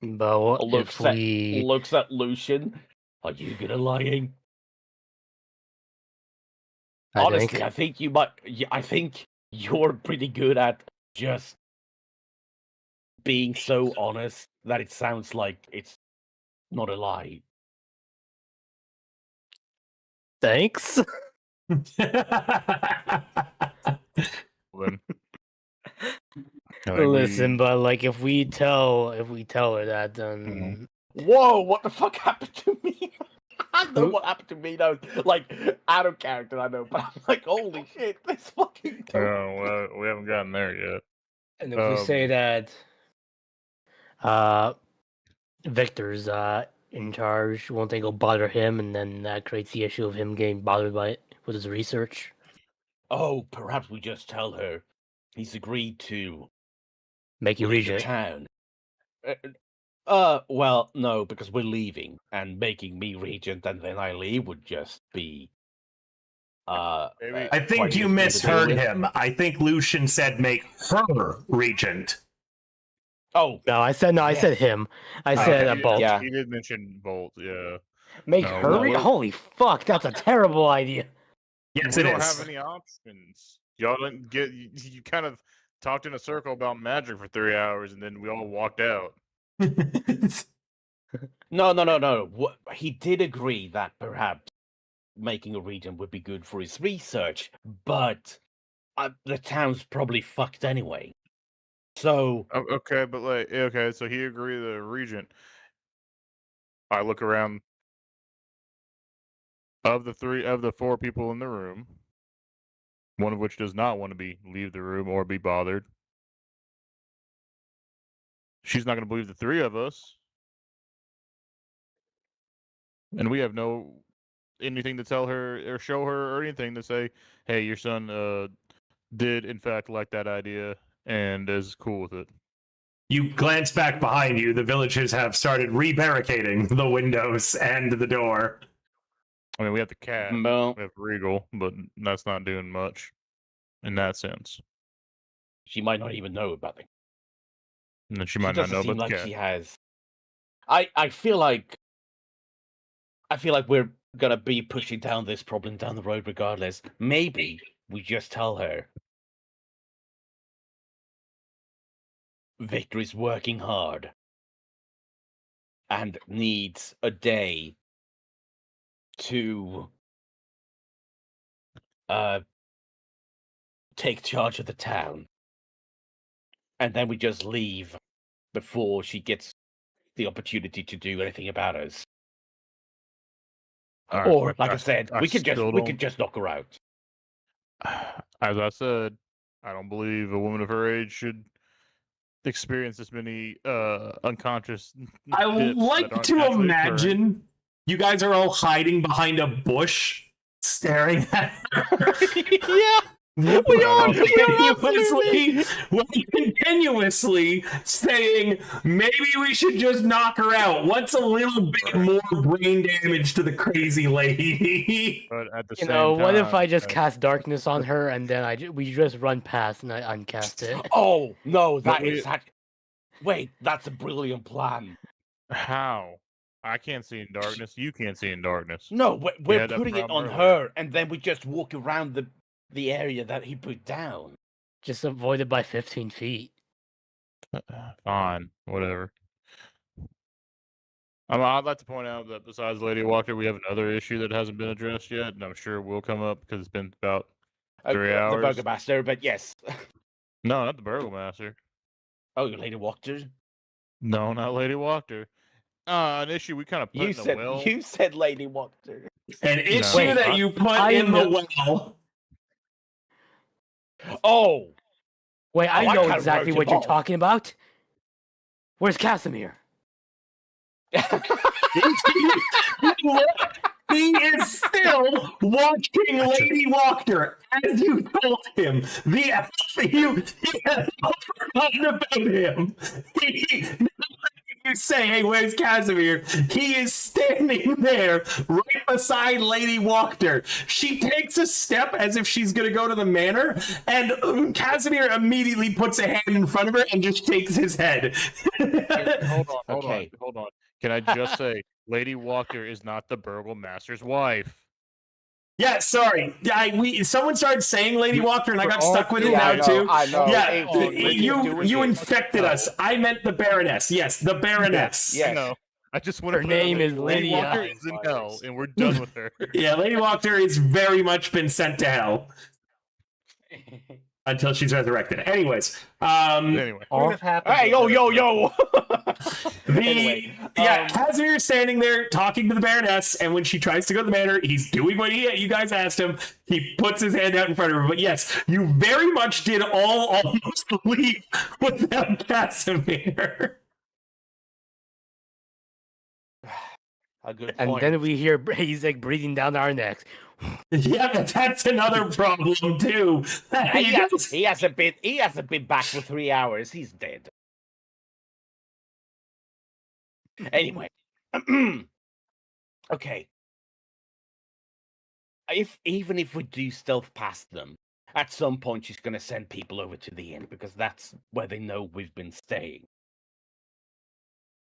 But what if we? Looks at Lucian. Are you good at lying? Honestly, I think you might. I think you're pretty good at just being so honest that it sounds like it's not a lie. Thanks. Then. Listen, but like if we tell her that, then Whoa! What the fuck happened to me? I know what happened to me now. Like out of character, I know, but I'm like, holy shit! This fucking. Well, we haven't gotten there yet. and if we say that, Victor's in charge, won't they go bother him, and then that creates the issue of him getting bothered by it with his research? Oh, perhaps we just tell her he's agreed to Make you leave regent. the town. Well, no, because we're leaving, and making me regent and then I leave would just be. Maybe. I think quite you difficult to deal misheard with. him. I think Lucian said make her regent. Oh, No, I said him. I said Bolt. Yeah. He did mention Bolt. Yeah. Make No, her. we're- Holy fuck! That's a terrible idea. Yes, We it don't is. have any options. Y'all didn't get. You kind of talked in a circle about magic for 3 hours, and then we all walked out. no. He did agree that perhaps making a regent would be good for his research, but the town's probably fucked anyway. So. Okay, but okay, so he agreed to regent. I look around. Of the 4 people in the room, one of which does not want to leave the room or be bothered. She's not going to believe the 3 of us, and we have no anything to tell her or show her or anything to say, hey, your son did in fact like that idea and is cool with it. You glance back behind you. The villagers have started rebarricading the windows and the door. I mean, we have the cat, Well, we have Regal, but that's not doing much in that sense. she might not even know about it. And then she She might not doesn't know seem about like the cat. she has. I feel like we're gonna be pushing down this problem down the road regardless. Maybe we just tell her Victor is working hard and needs a day to take charge of the town, and then we just leave before she gets the opportunity to do anything about us. All right, Or, but like I said, we could just knock her out. As I said, I don't believe a woman of her age should experience this many unconscious. I dips that like aren't to naturally occurring. imagine you guys are all hiding behind a bush, staring at her. Yeah, we are continuously saying maybe we should just knock her out. What's a little bit more brain damage to the crazy lady? But at the You same know, what if time, I just cast darkness on her and then we just run past and I uncast it? Oh no, But wait, that's a brilliant plan. how? I can't see in darkness. You can't see in darkness. No, we're had that putting it on problem earlier. her, and then we just walk around the area that he put down. Just avoid it by 15 feet. Fine, whatever. I'd like to point out that besides Lady Walker, we have another issue that hasn't been addressed yet, and I'm sure will come up because it's been about 3 hours. The Burgomaster, but yes. No, not the Burgomaster. Oh, you Lady Walker? No, not Lady Walker. An issue we kind of put in the well. You said Lady Walker. An issue Wait, that you put in the well. Oh, Wait, I I know kinda exactly wrote what him you're off. talking about. Where's Casimir? He is still watching Lady Walker, as you told him. He has not forgotten about him. You say, hey, where's Casimir? He is standing there right beside Lady Walker. She takes a step as if she's going to go to the manor, and Casimir immediately puts a hand in front of her and just shakes his head. Hold on, Okay. hold on. Can I just say, Lady Walker is not the Burgomaster's wife? Yeah, sorry. Someone started saying Lady Walker, and I got stuck with it Yeah, now too. I know. Yeah, Doing you it. infected us. I meant the Baroness. Yes, the Baroness. Yes. I know. I just want Her to put it out name there, is Lady Lydia. Walker is in hell, and we're done with her. Yeah, Lady Walker has very much been sent to hell until she's resurrected. Anyways, Anyway, Or- Hey, yo! Anyway, Casimir's standing there talking to the Baroness, and when she tries to go to the manor, he's doing what you guys asked him. He puts his hand out in front of her. But yes, you very much did all almost leave without Casimir. a good And point. then we hear he's like breathing down our necks. Yeah, but that's another problem too. He hasn't been back for 3 hours. He's dead. Anyway, okay. Even if we do stealth past them, at some point she's going to send people over to the inn because that's where they know we've been staying.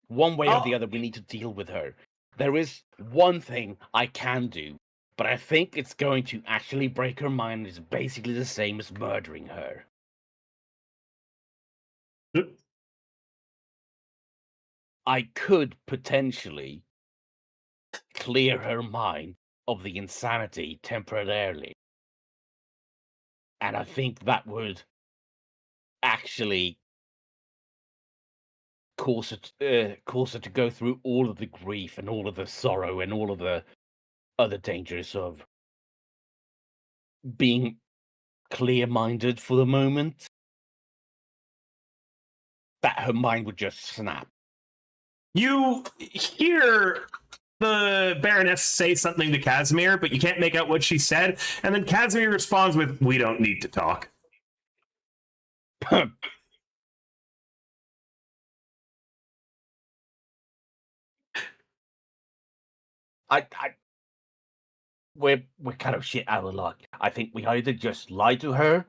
One way or the other, we need to deal with her. There is one thing I can do, but I think it's going to actually break her mind. It's basically the same as murdering her. I could potentially clear her mind of the insanity temporarily. And I think that would actually cause her to go through all of the grief and all of the sorrow and all of the other dangers of being clear-minded for the moment. That her mind would just snap. You hear the Baroness say something to Casimir, but you can't make out what she said. And then Casimir responds with, "We don't need to talk." We're kind of shit out of luck. I think we either just lie to her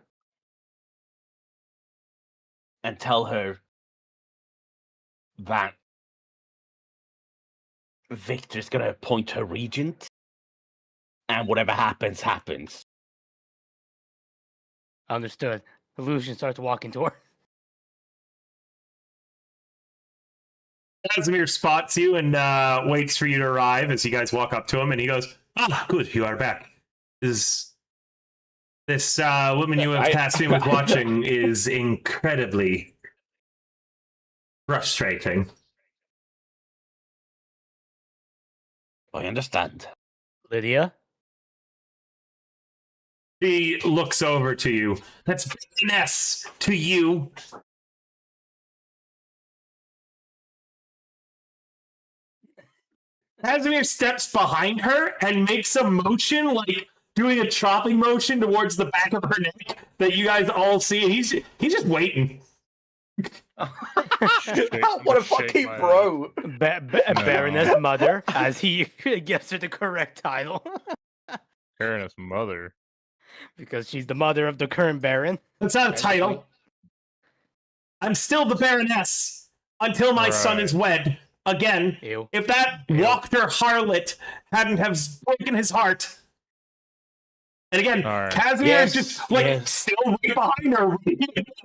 and tell her that Victor's gonna appoint her regent, and whatever happens, happens. Understood. Lucian starts walking toward. Casimir spots you and waits for you to arrive as you guys walk up to him, and he goes, "Ah, good, you are back. This woman you have tasked me with watching is incredibly frustrating." I understand. Lydia? She looks over to you. That's Baroness to you. Casimir steps behind her and makes a motion, like doing a chopping motion towards the back of her neck that you guys all see. He's just waiting. What a fucking bro! Baroness Mother, as he gives her the correct title. Baroness Mother. Because she's the mother of the current Baron. That's not a title. I'm still the Baroness until my son is wed. Again, Ew. if that Walker harlot hadn't have broken his heart. And again, Casimir is just still right behind her.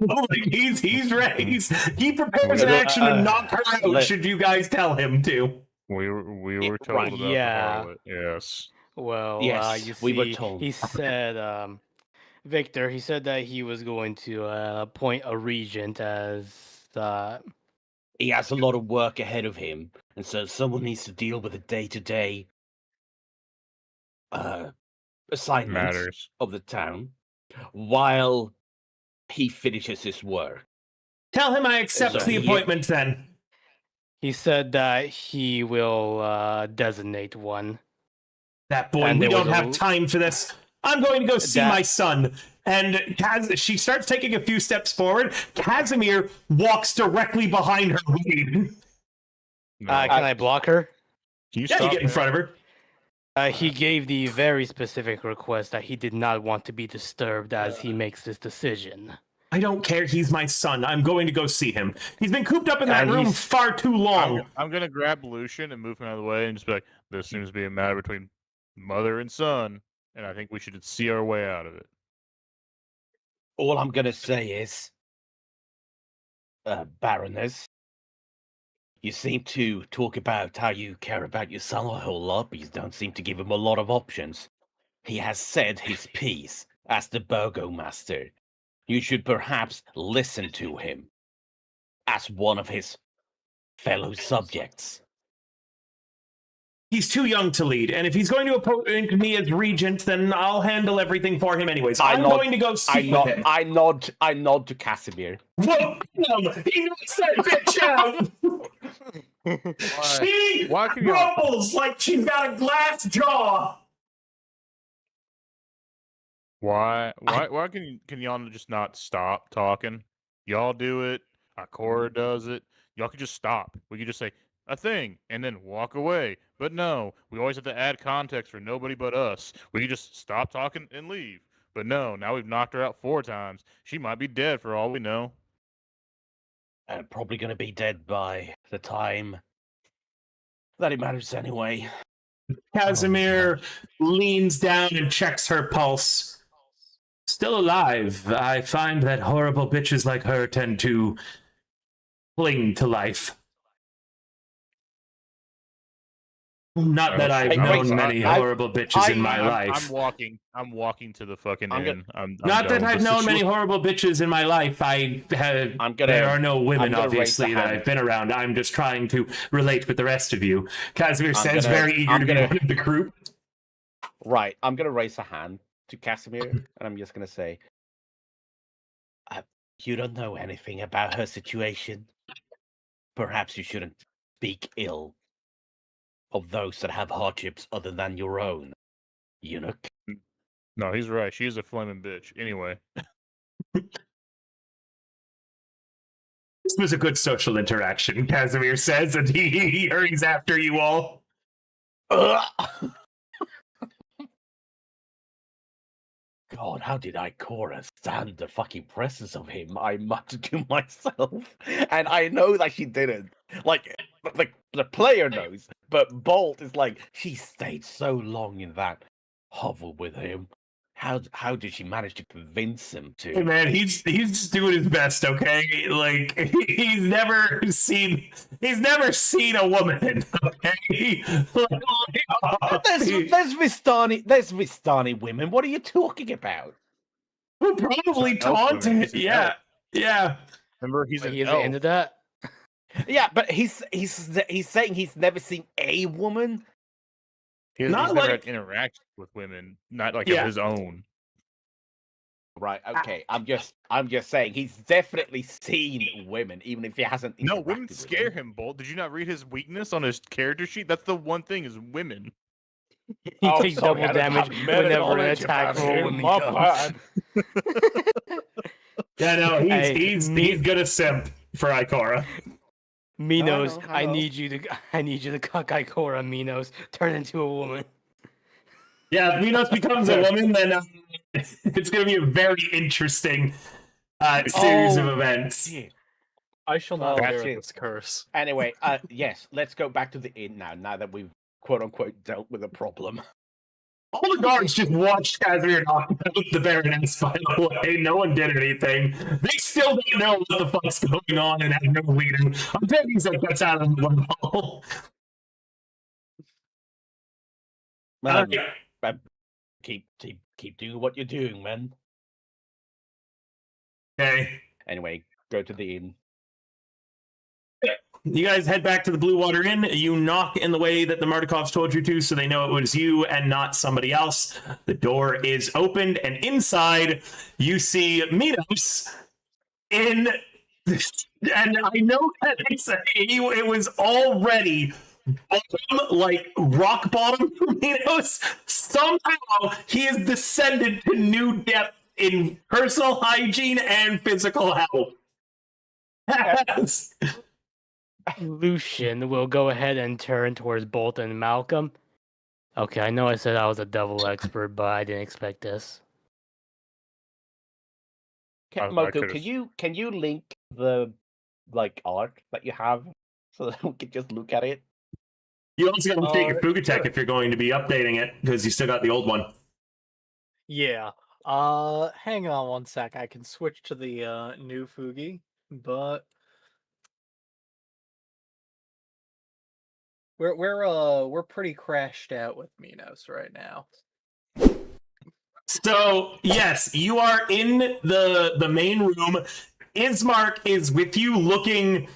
Like he's ready. He prepares an action to knock her out. Should you guys tell him to? We were told about the harlot. Yes. Well, Yes, you see, we were told. He said, Victor, he said that he was going to appoint a regent as He has a lot of work ahead of him, and so someone needs to deal with the day-to-day assignments of the town while he finishes his work. Tell him I accept the appointment then. He said that he will designate one. That boy, we don't have time for this. I'm going to go see my son. And she starts taking a few steps forward. Casimir walks directly behind her. Can I block her? You get in front of her. He gave the very specific request that he did not want to be disturbed as he makes this decision. I don't care. He's my son. I'm going to go see him. He's been cooped up in that room far too long. I'm going to grab Lucian and move him out of the way and just be like, this seems to be a matter between mother and son. and I think we should see our way out of it. All I'm gonna say is, Baroness, you seem to talk about how you care about your son a whole lot, but you don't seem to give him a lot of options. He has said his piece as the burgomaster. You should perhaps listen to him as one of his fellow subjects. He's too young to lead, and if he's going to appoint me as regent, then I'll handle everything for him anyways. I'm going to go speak with him. I nod to Casimir. Whoa! He knocks that bitch out! She rumbles like she's got a glass jaw! Why can y'all just not stop talking? Y'all do it. Ikora does it. Y'all could just stop. We could just say a thing and then walk away. But no, we always have to add context for nobody but us. We could just stop talking and leave. But no, now we've knocked her out 4 times. She might be dead for all we know. And probably going to be dead by the time that it matters anyway. Casimir leans down and checks her pulse. Still alive. I find that horrible bitches like her tend to cling to life. Not that I've known many horrible bitches in my life. I'm walking to the fucking inn. Not that I've known many horrible bitches in my life. There are no women, obviously, that I've been around. I'm just trying to relate with the rest of you. Casimir says, very eager to be one of the group. Right, I'm going to raise a hand to Casimir, and I'm just going to say, you don't know anything about her situation. Perhaps you shouldn't speak ill of those that have hardships other than your own, eunuch. No, he's right. She's a flaming bitch. Anyway. This was a good social interaction, Casimir says, and he hurries after you all. God, how did Ikora stand the fucking presence of him? I muttered to myself. And I know that she didn't. Like, the player knows. But Bolt is like, she stayed so long in that hovel with him. How did she manage to convince him to? Hey man, he's just doing his best, okay? Like he's never seen a woman, okay? There's Vistani women. What are you talking about? We'll probably taunt him. Yeah. Remember, he's into that. Yeah, but he's saying he's never seen a woman. He's never had interaction with women, not like of his own. Right. Okay. I'm just saying he's definitely seen women, even if he hasn't. No, women scare him. Bolt. Did you not read his weakness on his character sheet? That's the one thing is women. He takes double damage whenever an attack roll comes. Yeah, no, he's gonna simp for Ikora. Minos, I need you to cock Ikora, Minos. Turn into a woman. Yeah, if Minos becomes a woman, then it's going to be a very interesting series of events. I shall not bear this curse. Anyway, yes, let's go back to the inn now that we've quote-unquote dealt with a problem. All the guards just watched Casimir knock out the Baroness, by the way. No one did anything. They still don't know what the fuck's going on and have no leader. I'm taking he's like, that's out of the window. Keep doing what you're doing, man. Okay. Anyway, go to the inn. You guys head back to the Blue Water Inn. You knock in the way that the Mardikovs told you to, so they know it was you and not somebody else. The door is opened, and inside you see Minos in. And I know that it was already rock bottom for Minos. Somehow he has descended to new depth in personal hygiene and physical health. Lucian will go ahead and turn towards Bolt and Malcolm. Okay, I know I said I was a double expert, but I didn't expect this. Moko, can you link the art that you have so that we can just look at it? You also got to update your Fugatech if you're going to be updating it, because you still got the old one. Yeah. Hang on one sec. I can switch to the new Fugi, but we're pretty crashed out with Minos right now. So yes, you are in the main room. Ismark is with you, looking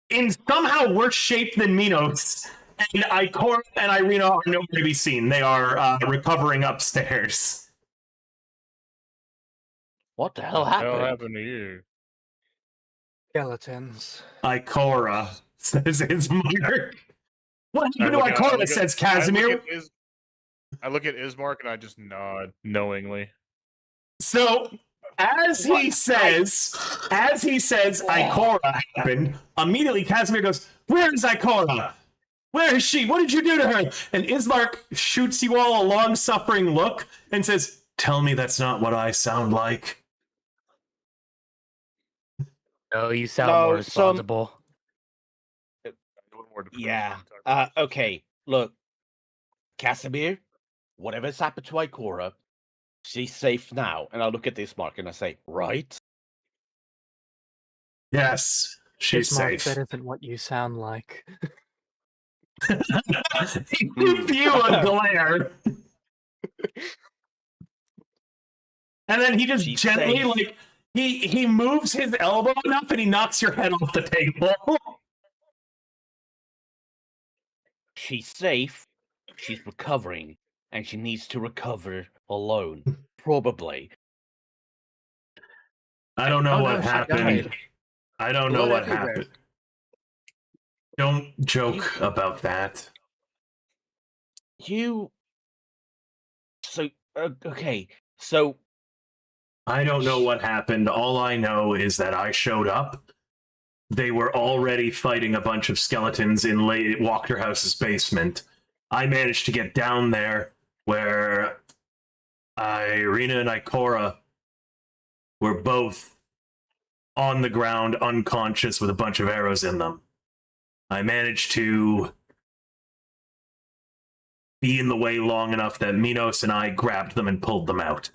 in somehow worse shape than Minos. And Ikora and Irina are nowhere to be seen. They are recovering upstairs. What the hell What the hell happened? happened to you? Skeletons. Ikora, says Ismark. What happened to I Ikora, look says at Casimir. I look at Ismark and I just nod knowingly. So as he says, Ikora happened, immediately Casimir goes, "Where is Ikora? Where is she? What did you do to her?" And Ismark shoots you all a long-suffering look and says, "Tell me that's not what I sound like." No, you sound No, more responsible. Yeah. Okay. Look, Casimir, whatever's happened to Ikora, she's safe now. And I look at Ismark and I say, right? Yes, she's Ismark, safe. that isn't what you sound like. He gives you a glare. And then he just She's gently, safe. like, he moves his elbow enough and he knocks your head off the table. She's safe. She's recovering. And she needs to recover alone. Probably. I don't know Oh, what no, she happened. died. I don't know Blood what everywhere. happened. Don't joke about that. So, okay. So, I don't know what happened. All I know is that I showed up. They were already fighting a bunch of skeletons in Walkerhouse's basement. I managed to get down there where Irina and Ikora were both on the ground, unconscious, with a bunch of arrows in them. I managed to be in the way long enough that Minos and I grabbed them and pulled them out.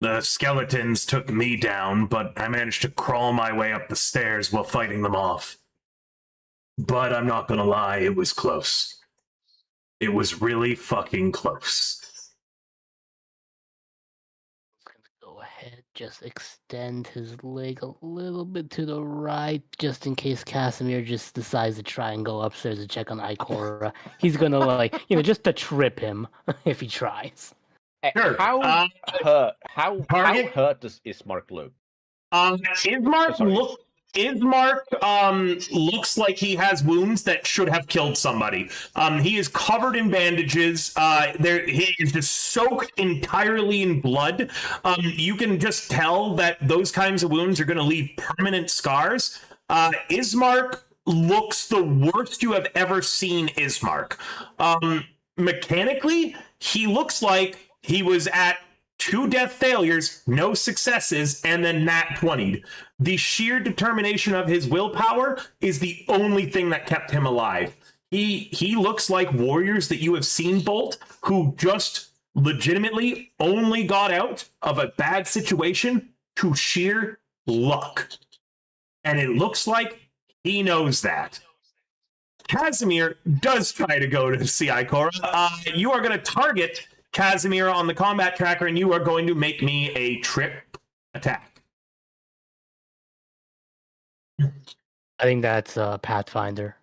The skeletons took me down, but I managed to crawl my way up the stairs while fighting them off. But I'm not gonna lie, it was close. It was really fucking close. Go ahead, just extend his leg a little bit to the right, just in case Casimir just decides to try and go upstairs to check on Ikora. He's gonna, like, just to trip him if he tries. Sure. how hurt does Ismark look? Ismark looks like he has wounds that should have killed somebody. He is covered in bandages. He is just soaked entirely in blood. You can just tell that those kinds of wounds are going to leave permanent scars. Ismark looks the worst you have ever seen Ismark. Mechanically, he looks like he was at 2 death failures, no successes, and then nat 20'd. The sheer determination of his willpower is the only thing that kept him alive. He looks like warriors that you have seen, Bolt, who just legitimately only got out of a bad situation to sheer luck. And it looks like he knows that. Casimir does try to go to see Ikora. You are going to target Casimir on the combat tracker, and you are going to make me a trip attack. I think that's Pathfinder.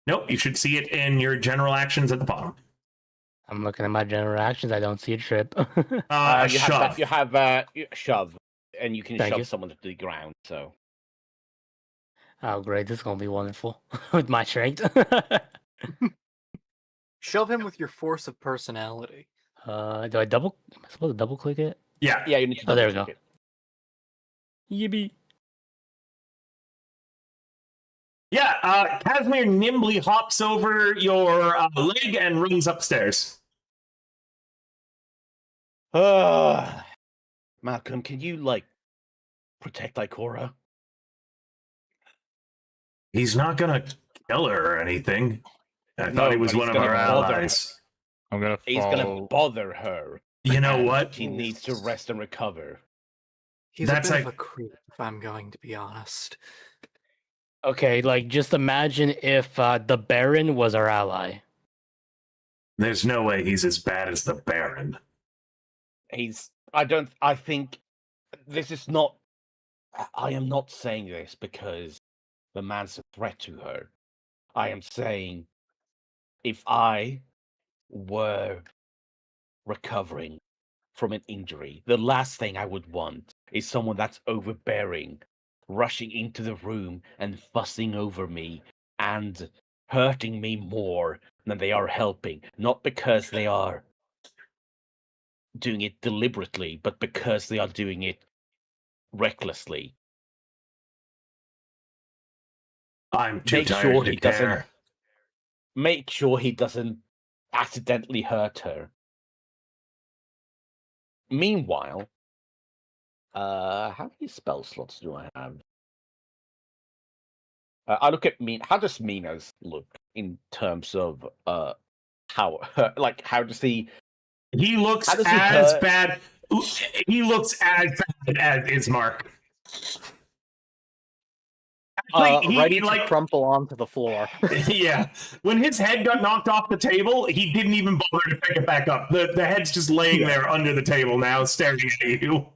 Nope, you should see it in your general actions at the bottom. I'm looking at my general actions. I don't see a trip. Shove. You have shove, and you can Thank shove you. someone to the ground. So, Oh, great. This is going to be wonderful with my strength. Shove him with your force of personality. Do I double? Am I supposed to double click it? Yeah. you need to. Oh, there we go. double-click Yippee. Yeah, Casimir nimbly hops over your leg and runs upstairs. it. Malcolm, can you protect Ikora? He's not gonna kill her or anything. I No, thought he was but one he's of gonna our bother her. allies. I'm gonna He's gonna follow. bother her. You know and what? She needs to rest and recover. He's That's a bit like- of a creep, if I'm going to be honest. Okay, like just imagine if the Baron was our ally. There's no way he's as bad as the Baron. I think this is not. I am not saying this because the man's a threat to her. I am saying if I were recovering from an injury, the last thing I would want is someone that's overbearing, rushing into the room and fussing over me and hurting me more than they are helping. Not because they are doing it deliberately, but because they are doing it recklessly. I'm too Make tired sure to he care. doesn't. Make sure he doesn't accidentally hurt her. Meanwhile, how many spell slots do I have? I look at how does Minos look in terms of how how does he? He looks How does he as hurt? bad. He looks as bad as Ismark. Actually, Ready to crumple onto the floor. yeah. When his head got knocked off the table, he didn't even bother to pick it back up. The head's just laying there under the table now, staring at you.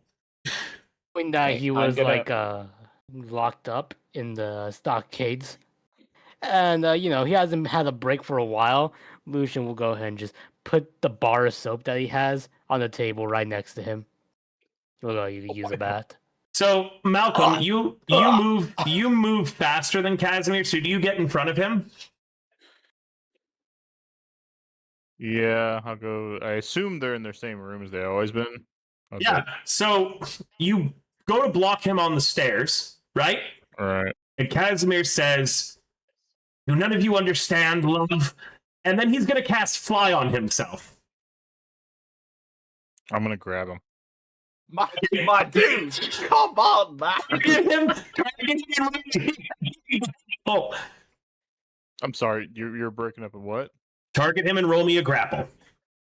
When that Okay, he I'm was gonna- locked up in the stockades, and he hasn't had a break for a while. Lucian will go ahead and just put the bar of soap that he has on the table right next to him. He'll allow you to use a bat. So Malcolm, you move faster than Casimir. So do you get in front of him? Yeah, I'll go. I assume they're in their same room as they always been. Okay. Yeah. So you go to block him on the stairs, right? All right. And Casimir says, "Do none of you understand love?" And then he's going to cast Fly on himself. I'm gonna grab him. My dude, come on, man! Target him. Oh, I'm sorry. You're breaking up in what? target him and roll me a grapple.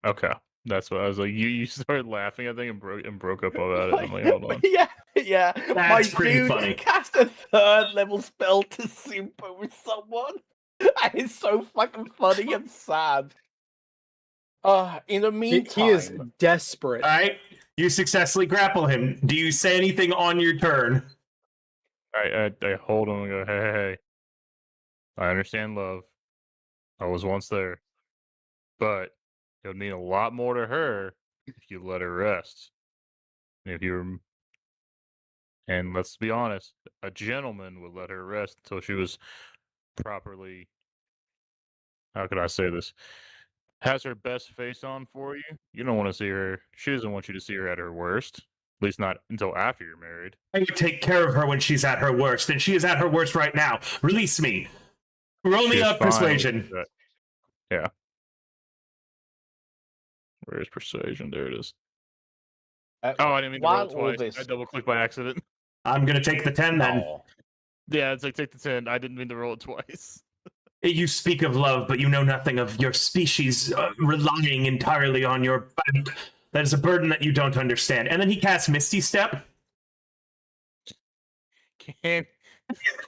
Okay. That's what I was like. You started laughing, I think, and broke up about it. I'm like, hold on. yeah. My That's pretty dude funny. cast a 3rd level spell to super with someone. That is so fucking funny and sad. In the meantime, He is desperate. All right. You successfully grapple him. Do you say anything on your turn? I hold him and go, hey. I understand love. I was once there. But it'll mean a lot more to her if you let her rest. And let's be honest, a gentleman would let her rest until she was properly, how can I say this? Has her best face on for you. You don't want to see her. She doesn't want you to see her at her worst. At least not until after you're married. I would take care of her when she's at her worst, and she is at her worst right now. Release me. Roll me She is up fine with persuasion. that. Yeah. Where's persuasion? There it is. Oh, I didn't mean to roll it twice. I double clicked by accident. I'm gonna take the 10 then. No. Yeah, it's like take the 10. I didn't mean to roll it twice. You speak of love, but you know nothing of your species relying entirely on your back. That is a burden that you don't understand. And then he casts Misty Step. Can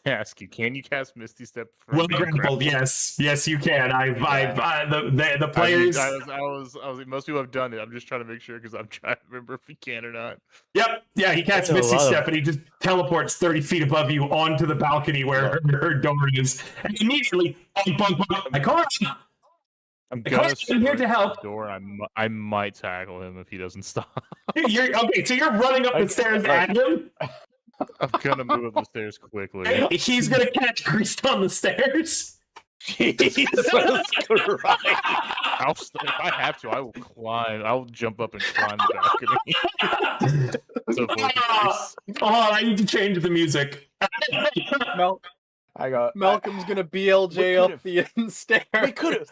ask you? Can you cast Misty Step? From Well being grappled, yes, you can. The I players. was most people have done it. I'm just trying to make sure because I'm trying to remember if he can or not. Yep, yeah, he casts That's a Misty lot of- Step, and he just teleports 30 feet above you onto the balcony where her door is, and immediately, Ikora, I'm Of gonna course, I'm here to sprint help. the door. I might tackle him if he doesn't stop. you're okay. So you're running up the stairs at him. I'm gonna move up the stairs quickly. He's gonna catch Grease on the stairs. Jesus Christ. If I have to, I will climb. I'll jump up and climb the balcony. So I need to change the music. I got Malcolm's gonna BLJ up the stairs. We could have.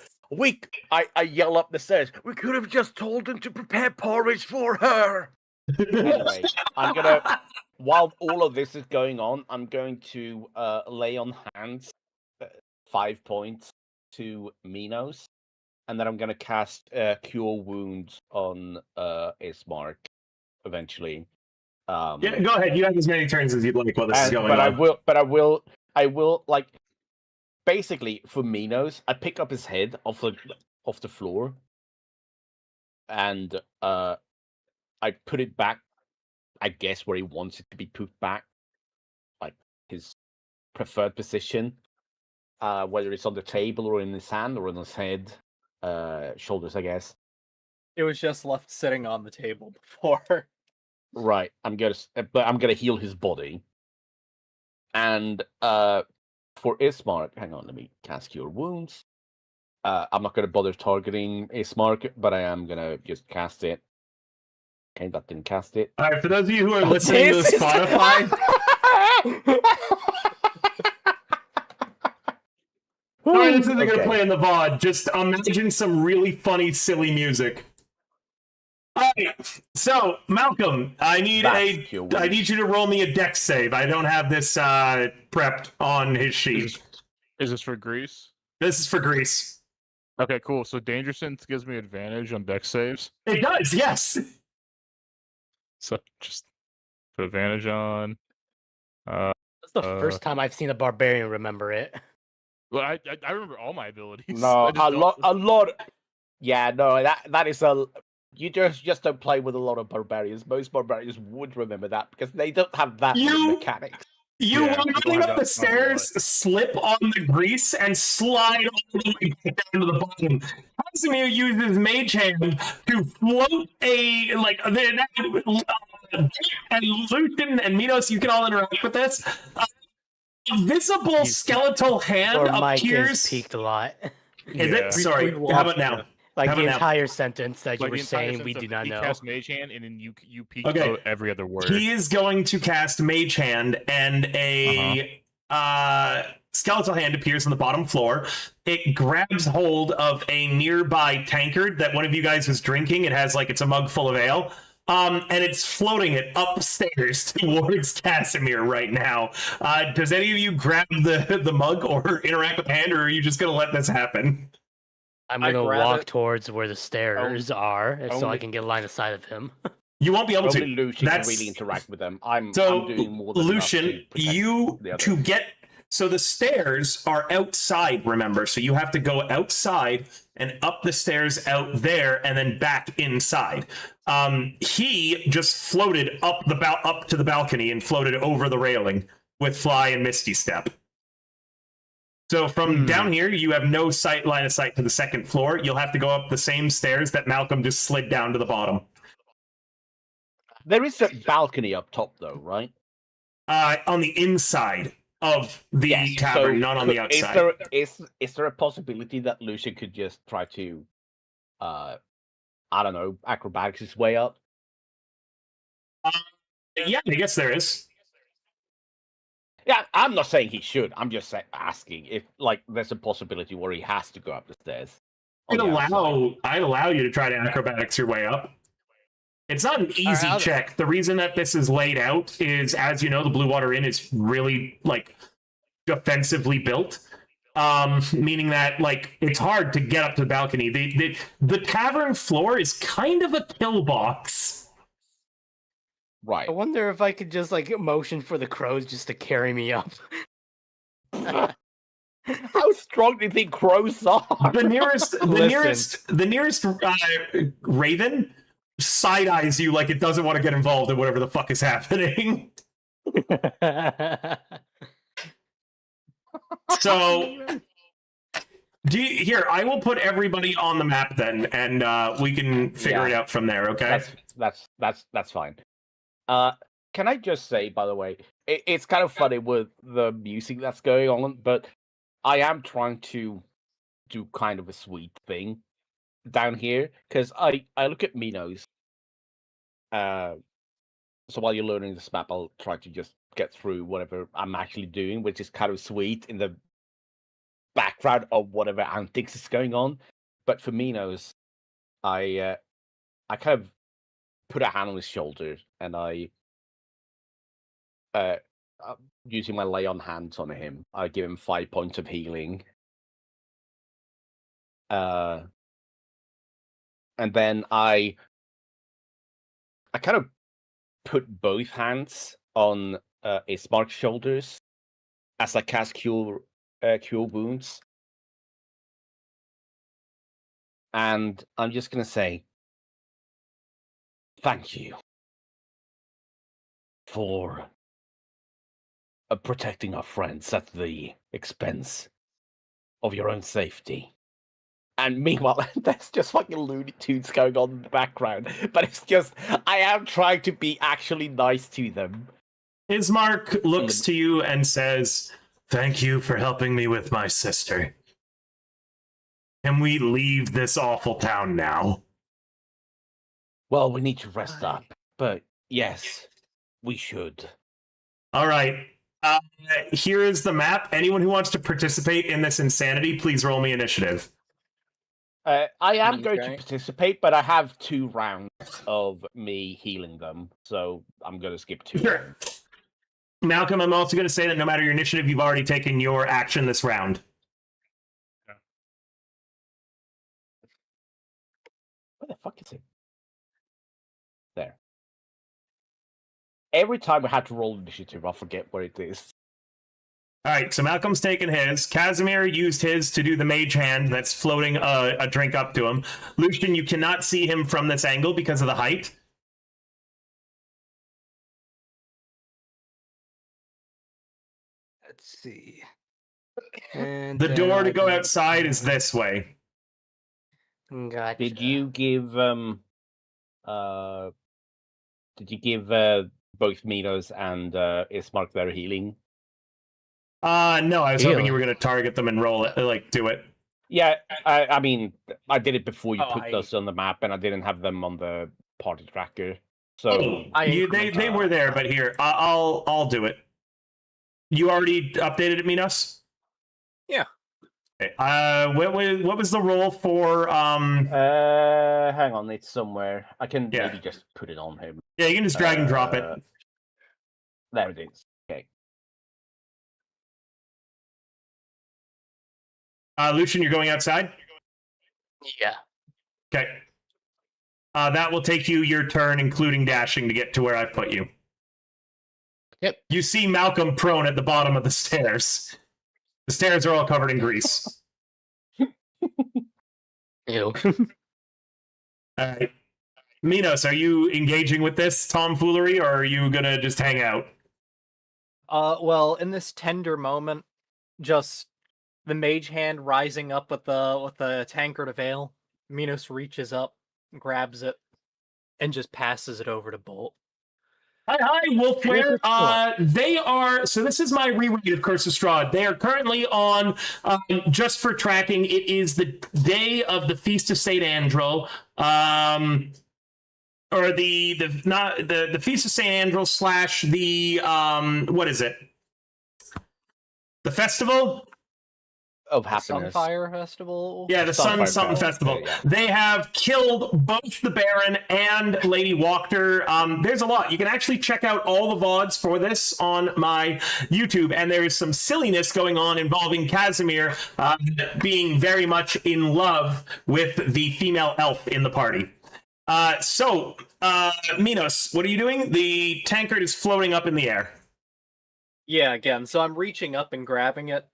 I yell up the stairs. We could have just told him to prepare porridge for her. Anyway, I'm gonna. While all of this is going on, I'm going to lay on hands 5 points to Minos and then I'm gonna cast Cure Wounds on Ismark eventually. Yeah, go ahead. You have as many turns as you'd like while this is going but on. I will like basically for Minos, I pick up his head off the floor, and I put it back, I guess, where he wants it to be put back, like his preferred position, whether it's on the table or in his hand or on his head, shoulders, I guess. It was just left sitting on the table before. Right. I'm gonna heal his body, and for Ismark, hang on, let me cast Cure Wounds. I'm not gonna bother targeting Ismark, but I am gonna just cast it. Okay, that didn't cast it. All right, for those of you who are listening to Spotify, sorry, this isn't going to play in the VOD. Just imagine some really funny, silly music. All right, so Malcolm, I need you to roll me a dex save. I don't have this prepped on his sheet. Is this for Greece? This is for Greece. Okay, cool. So Danger Sense gives me advantage on dex saves. It does, yes. So just put advantage on. That's the first time I've seen a barbarian remember it. Well, I remember all my abilities. No, a lot. Yeah, no, that is a. You just don't play with a lot of barbarians. Most barbarians would remember that because they don't have that many mechanics. You running up the stairs, slip on the grease, and slide all the way back down to the bottom. Casimir uses Mage Hand to float and Lucian and Minos, you can all interact with this. A visible skeletal hand Or Mike appears. is peaked a lot. Is it? Sorry. How about now? Like How the about now? entire sentence that you Like were the entire saying, sense we of do not he know. cast Mage Hand, and then you peek Okay. out every other word. He is going to cast Mage Hand, and a skeletal hand appears on the bottom floor. It grabs hold of a nearby tankard that one of you guys was drinking. It has it's a mug full of ale. And it's floating it upstairs towards Casimir right now. Does any of you grab the mug or interact with the hand, or are you just going to let this happen? I'm gonna grab walk it. towards where the stairs are, so I only- can get line of sight of him. You won't be able Only to. Lucian can really interact with them. I'm doing more than Lucian, enough to protect you the others. to get so the stairs are outside. Remember, so you have to go outside and up the stairs out there, and then back inside. He just floated up to the balcony and floated over the railing with Fly and Misty Step. So from down here, you have no line of sight to the second floor. You'll have to go up the same stairs that Malcolm just slid down to the bottom. There is a balcony up top, though, right? On the inside of the cavern, not on the outside. Is there a possibility that Lucian could just try to, I don't know, acrobatics his way up? Yeah, I guess there is. Yeah, I'm not saying he should. I'm just asking if, there's a possibility where he has to go up the stairs. I'd allow you to try to acrobatics your way up. It's not an easy check. The reason that this is laid out is, as you know, the Blue Water Inn is really defensively built, meaning that it's hard to get up to the balcony. The cavern floor is kind of a kill box. Right. I wonder if I could just motion for the crows just to carry me up. How strong do you think crows are? The nearest raven side eyes you like it doesn't want to get involved in whatever the fuck is happening. So here, I will put everybody on the map then, and we can figure it out from there. Okay. That's fine. Can I just say, by the way, it's kind of funny with the music that's going on, but I am trying to do kind of a sweet thing down here because I look at Minos. So while you're learning this map, I'll try to just get through whatever I'm actually doing, which is kind of sweet in the background of whatever antics is going on. But for Minos, I kind of put a hand on his shoulder and I, using my lay on hands on him, I give him 5 points of healing. and then I kind of put both hands on Ismark's shoulders as I cast cure wounds, and I'm just gonna say thank you for protecting our friends at the expense of your own safety. And meanwhile, there's just fucking Looney Tunes going on in the background. But it's just, I am trying to be actually nice to them. Ismark looks to you and says, "Thank you for helping me with my sister. Can we leave this awful town now?" Well, we need to rest up. But yes, we should. All right. Here is the map. Anyone who wants to participate in this insanity, please roll me initiative. I am going to Okay. participate, but I have 2 rounds of me healing them. So I'm going to skip 2. Sure. Malcolm, I'm also going to say that no matter your initiative, you've already taken your action this round. Where the fuck is it? There. Every time I have to roll initiative, I forget where it is. All right, so Malcolm's taken his. Casimir used his to do the mage hand that's floating a drink up to him. Lucian, you cannot see him from this angle because of the height. Let's see. And The door to I go can- outside is this way. Gotcha. Did you give both Minos and Ismark their healing? No, I was hoping you Ew. were going to target them and roll it, like do it. Yeah, I mean, I did it before you Oh, put those on the map, and I didn't have them on the party tracker. So They were there, but here I'll do it. You already updated it, Minos? Yeah. Okay. What was the roll for hang on, it's somewhere. I can Yeah. maybe just put it on him. Yeah, you can just drag and drop it. There it is. Okay. Lucian, you're going outside? Yeah. Okay. That will take you your turn, including dashing, to get to where I put you. Yep. You see Malcolm prone at the bottom of the stairs. The stairs are all covered in grease. Ew. All right. Minos, are you engaging with this tomfoolery, or are you gonna just hang out? Well, in this tender moment, just the mage hand rising up with the tankard of ale, Minos reaches up, grabs it, and just passes it over to Bolt. Hi, Wolfware. They are, so this is my reread of Curse of Strahd. They are currently on, just for tracking, it is the day of the Feast of St. Andro, or the Feast of St. Andro / the, what is it? The festival? Of The happiness. Sunfire Festival? Yeah, the Sun Sunfire Something Festival. Yeah. They have killed both the Baron and Lady Wachter. There's a lot. You can actually check out all the VODs for this on my YouTube, and there is some silliness going on involving Casimir being very much in love with the female elf in the party. Minos, what are you doing? The tankard is floating up in the air. Yeah, again, so I'm reaching up and grabbing it,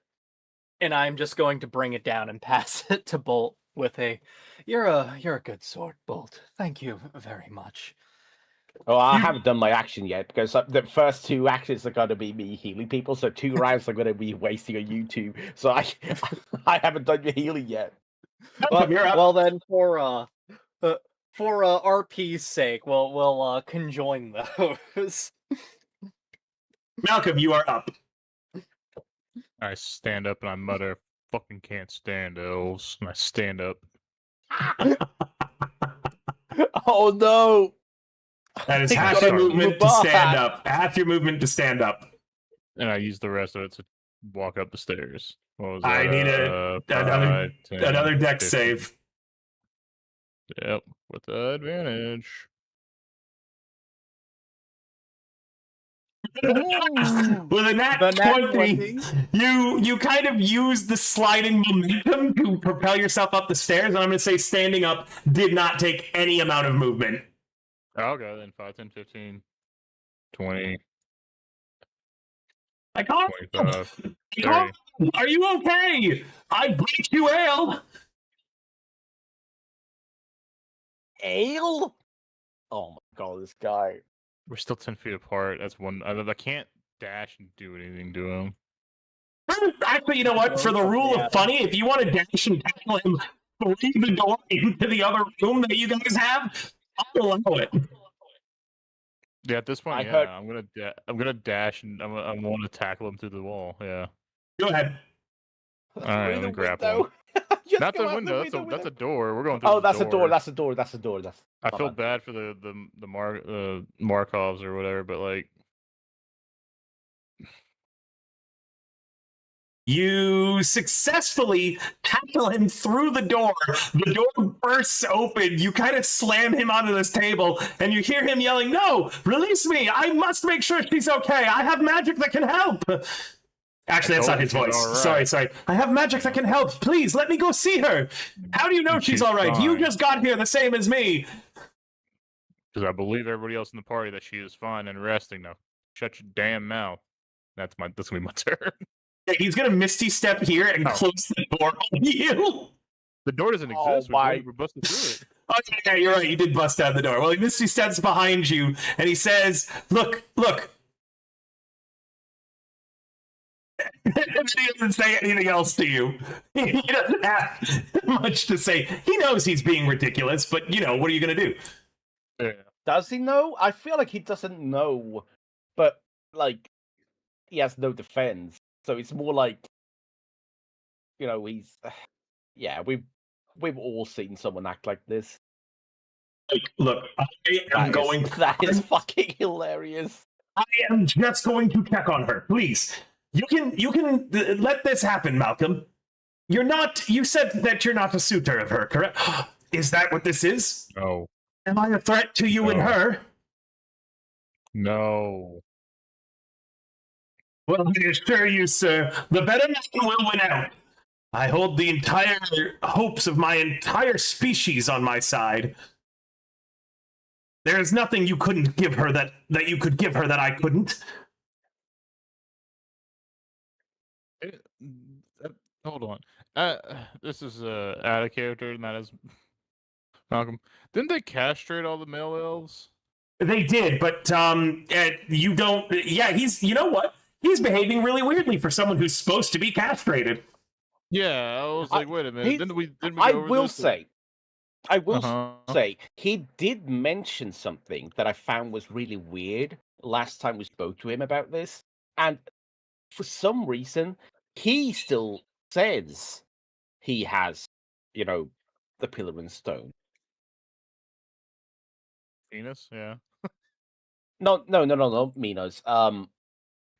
and I'm just going to bring it down and pass it to Bolt with a, you're a good sort, Bolt. Thank you very much. Oh, I haven't done my action yet because the first 2 actions are going to be me healing people. So 2 rounds are going to be wasting on YouTube. So I haven't done your healing yet. Well, You're up. well then, for RP's sake, we'll conjoin those. Malcolm, you are up. I stand up and I mutter, "Fucking can't stand elves." And I stand up. Oh no! That is Thank half God your I movement moved to stand back. up. Half your movement to stand up. And I use the rest of it to walk up the stairs. What was I that? need another 10, another dex 15. save. Yep, with advantage. With a nat The nat 20, you kind of use the sliding momentum to propel yourself up the stairs, and I'm going to say standing up did not take any amount of movement. Okay, then 5, 10, 15, 20, I can't. 25, I can't. Are you okay? I break you ale. Ale? Oh my god, this guy. We're still 10 feet apart. That's one. I can't dash and do anything to him. Actually, you know what? For the rule of funny, if you want to dash and tackle him through the door into the other room that you guys have, I'll allow it. Yeah, at this point, I yeah, heard- I'm gonna dash and I'm gonna tackle him through the wall. Yeah. Go ahead. All right, Through let me the grapple window. him. Just Not go the out window. That's a door. We're going through. Oh, the that's a door. door. That's a door. That's a door. That's. I my feel bad. bad for the Markovs or whatever, but like, You successfully tackle him through the door. The door bursts open. You kind of slam him onto this table, and you hear him yelling, "No! Release me! I must make sure she's okay! I have magic that can help!" Actually, that's not his voice. Sorry. I have magic that can help. Please, let me go see her. How do you know she's all right? You fine. just got here the same as me. because I believe everybody else in the party that she is fine and resting now. Shut your damn mouth. That's gonna be my turn. He's going to Misty Step here and Oh. close the door on you. The door doesn't Oh, exist. my- We're busting through it. Oh, yeah, you're right. You did bust down the door. Well, Misty steps behind you, and he says, look. And then he doesn't say anything else to you. He doesn't have much to say. He knows he's being ridiculous, but, what are you going to do? Yeah. Does he know? I feel like he doesn't know, but like he has no defense. So it's more like, he's. Yeah, we've all seen someone act like this. Look, I am going. That is fucking hilarious. I am just going to check on her. Please, you can let this happen, Malcolm. You said that you're not a suitor of her, correct? Is that what this is? No. Am I a threat to you and No. her? No. Well, I assure you, sir, the better man will win out. I hold the entire hopes of my entire species on my side. There is nothing you couldn't give her that you could give her that I couldn't. Hold on. This is out of character, and that is Malcolm. Didn't they castrate all the male elves? They did, but you don't. Yeah, he's. You know what? He's behaving really weirdly for someone who's supposed to be castrated. Yeah, I was like, wait a minute. he- Didn't we go I over will this? say, Uh-huh. he did mention something that I found was really weird last time we spoke to him about this, and for some reason, he still says he has, the pillar and stone. Penis, yeah. No, Minos.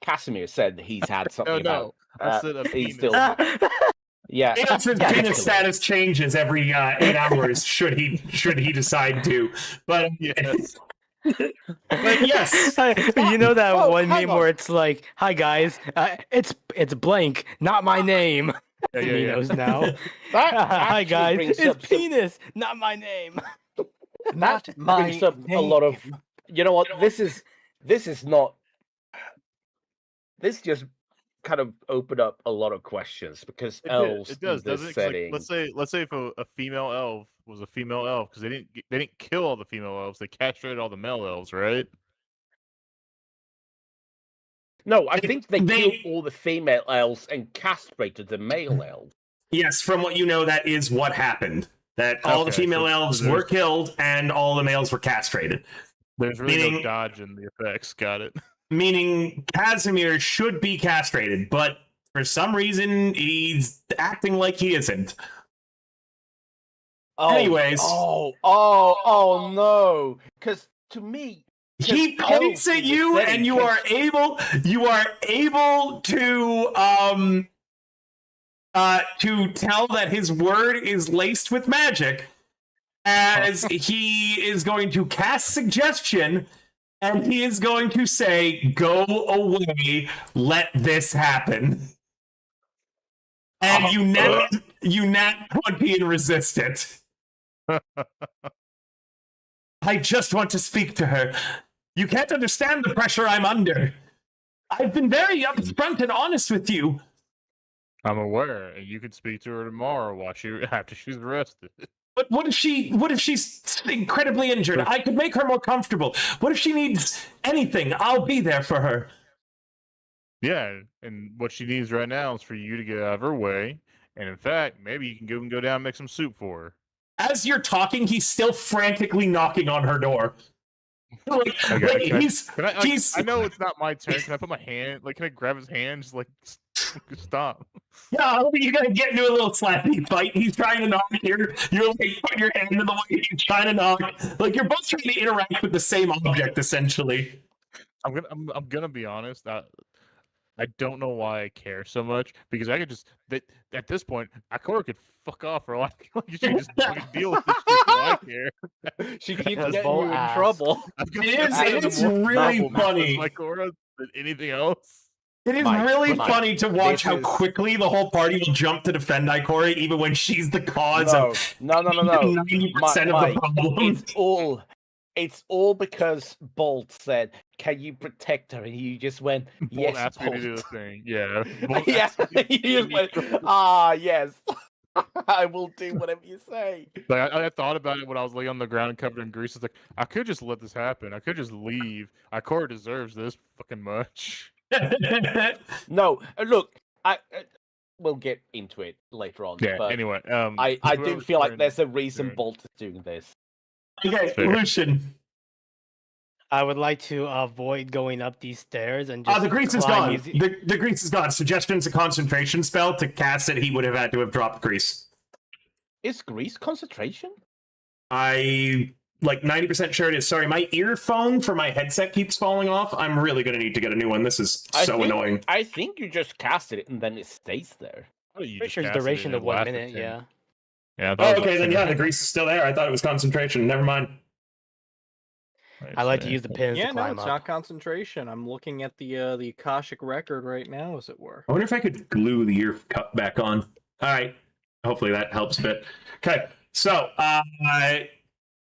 Casimir said he's had something about. I said a he's penis. still, yeah. His Yeah, penis status changes every 8 hours should he decide to. But Yes. but yes, You know that Whoa, one hang meme on. where it's like, "Hi guys, it's blank, not my name." Yeah. Minos now. That Hi actually guys, brings it's up some- penis, not my name. Not That my brings up a lot of. name. You know what? This is not. This just kind of opened up a lot of questions because elves It does, in this doesn't it? 'Cause, setting. let's say if a female elf was a female elf, because they didn't kill all the female elves, they castrated all the male elves, right? No, I think they They- killed all the female elves and castrated the male elves. yes, from what you know, that is what happened. That all the Okay, female so elves there's- were killed and all the males were castrated. There's really Meaning- no dodge in the effects. Got it. Meaning Casimir should be castrated, but for some reason he's acting like he isn't. Oh, Anyways. Oh no! Because to me, He Because points elves at in the you, setting and you are able to tell that his word is laced with magic, as he is going to cast suggestion and he is going to say, "Go away, let this happen." And you nat 20 and resist it. I just want to speak to her. You can't understand the pressure I'm under. I've been very upfront and honest with you. I'm aware, and you can speak to her tomorrow after she's arrested. But what if she's incredibly injured? I could make her more comfortable. What if she needs anything? I'll be there for her. Yeah, and what she needs right now is for you to get out of her way. And in fact, maybe you can go down and make some soup for her. As you're talking, he's still frantically knocking on her door. Like, I know it's not my turn. Can I put my hand? Like, can I grab his hand? Just like, stop. Yeah, I think you're gonna get into a little slappy fight. He's trying to knock. You're like putting your hand in the way. He's trying to knock. Like you're both trying to interact with the same object, essentially. I'm gonna be honest. I don't know why I care so much because I could just at this point, Akora could fuck off for a while. She can just fucking deal with this shit. I care. She keeps Has getting both you in ass. trouble. It is really funny. Akora than anything else. It is Mike, really Mike, funny to watch how is- quickly the whole party will jump to defend Ikora, even when she's the cause of No. 90% Mike, of the problem. It's all because Bolt said, "Can you protect her?" And you just went, Bolt "Yes, asked me to do the Bolt." thing. Yeah. Bolt Yeah, asked me to you just went, yes. I will do whatever you say. Like I thought about it when I was laying on the ground and covered in grease. It's like I could just let this happen. I could just leave. Ikora deserves this fucking much. No, look, we'll get into it later on. Yeah. But Anyway, I do whoever's feel like turn- there's a reason turn. Bolt is doing this. Okay, Fair. Lucian. I would like to avoid going up these stairs and just The grease is climb gone. easy- The grease is gone. Suggestion's a concentration spell. To cast it, he would have had to have dropped grease. Is grease concentration? I like 90% sure it is. Sorry, my earphone for my headset keeps falling off. I'm really gonna need to get a new one. This is so annoying. I think you just casted it and then it stays there. Oh, you Pretty just sure it's cast it duration and of it 1 lasted minute, 10. yeah. Yeah. I thought Oh, it was okay, then 10 yeah, the minutes. grease is still there. I thought it was concentration. Never mind. I like to see. use the pins Yeah, to no, climb it's up. not concentration. I'm looking at the Akashic record right now, as it were. I wonder if I could glue the ear cup back on. All right. Hopefully that helps a bit. Okay, so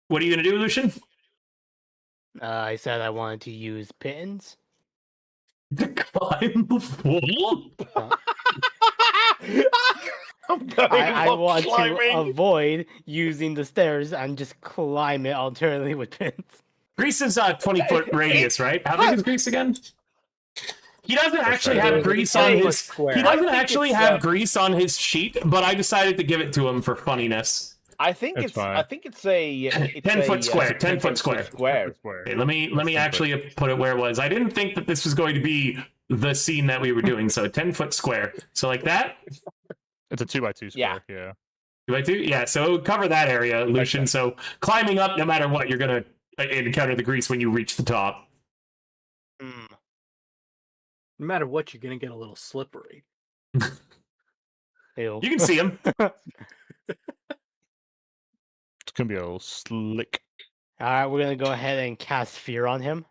what are you gonna do, Lucian? I said I wanted to use pins. To climb the wall? I want to avoid using the stairs and just climb it alternately with pins. Grease is 20-foot radius, right? How big is Grease again? He doesn't actually right. have grease on 10 foot his. square. He I doesn't think actually it's, have grease on his sheet, but I decided to give it to him for funniness. I think That's it's. fine. I think it's a. It's 10-foot square. 10-foot square. Square. Okay, let me actually put it where it was. I didn't think that this was going to be the scene that we were doing. So 10-foot square. So like that. It's a 2x2 Yeah. square. Yeah. Do I do? Yeah. So it would cover that area, Lucian. So climbing up, no matter what, you're gonna encounter the grease when you reach the top. Mm. No matter what, you're gonna get a little slippery. Ew. You can see him. It's gonna be a little slick. Alright, we're gonna go ahead and cast fear on him.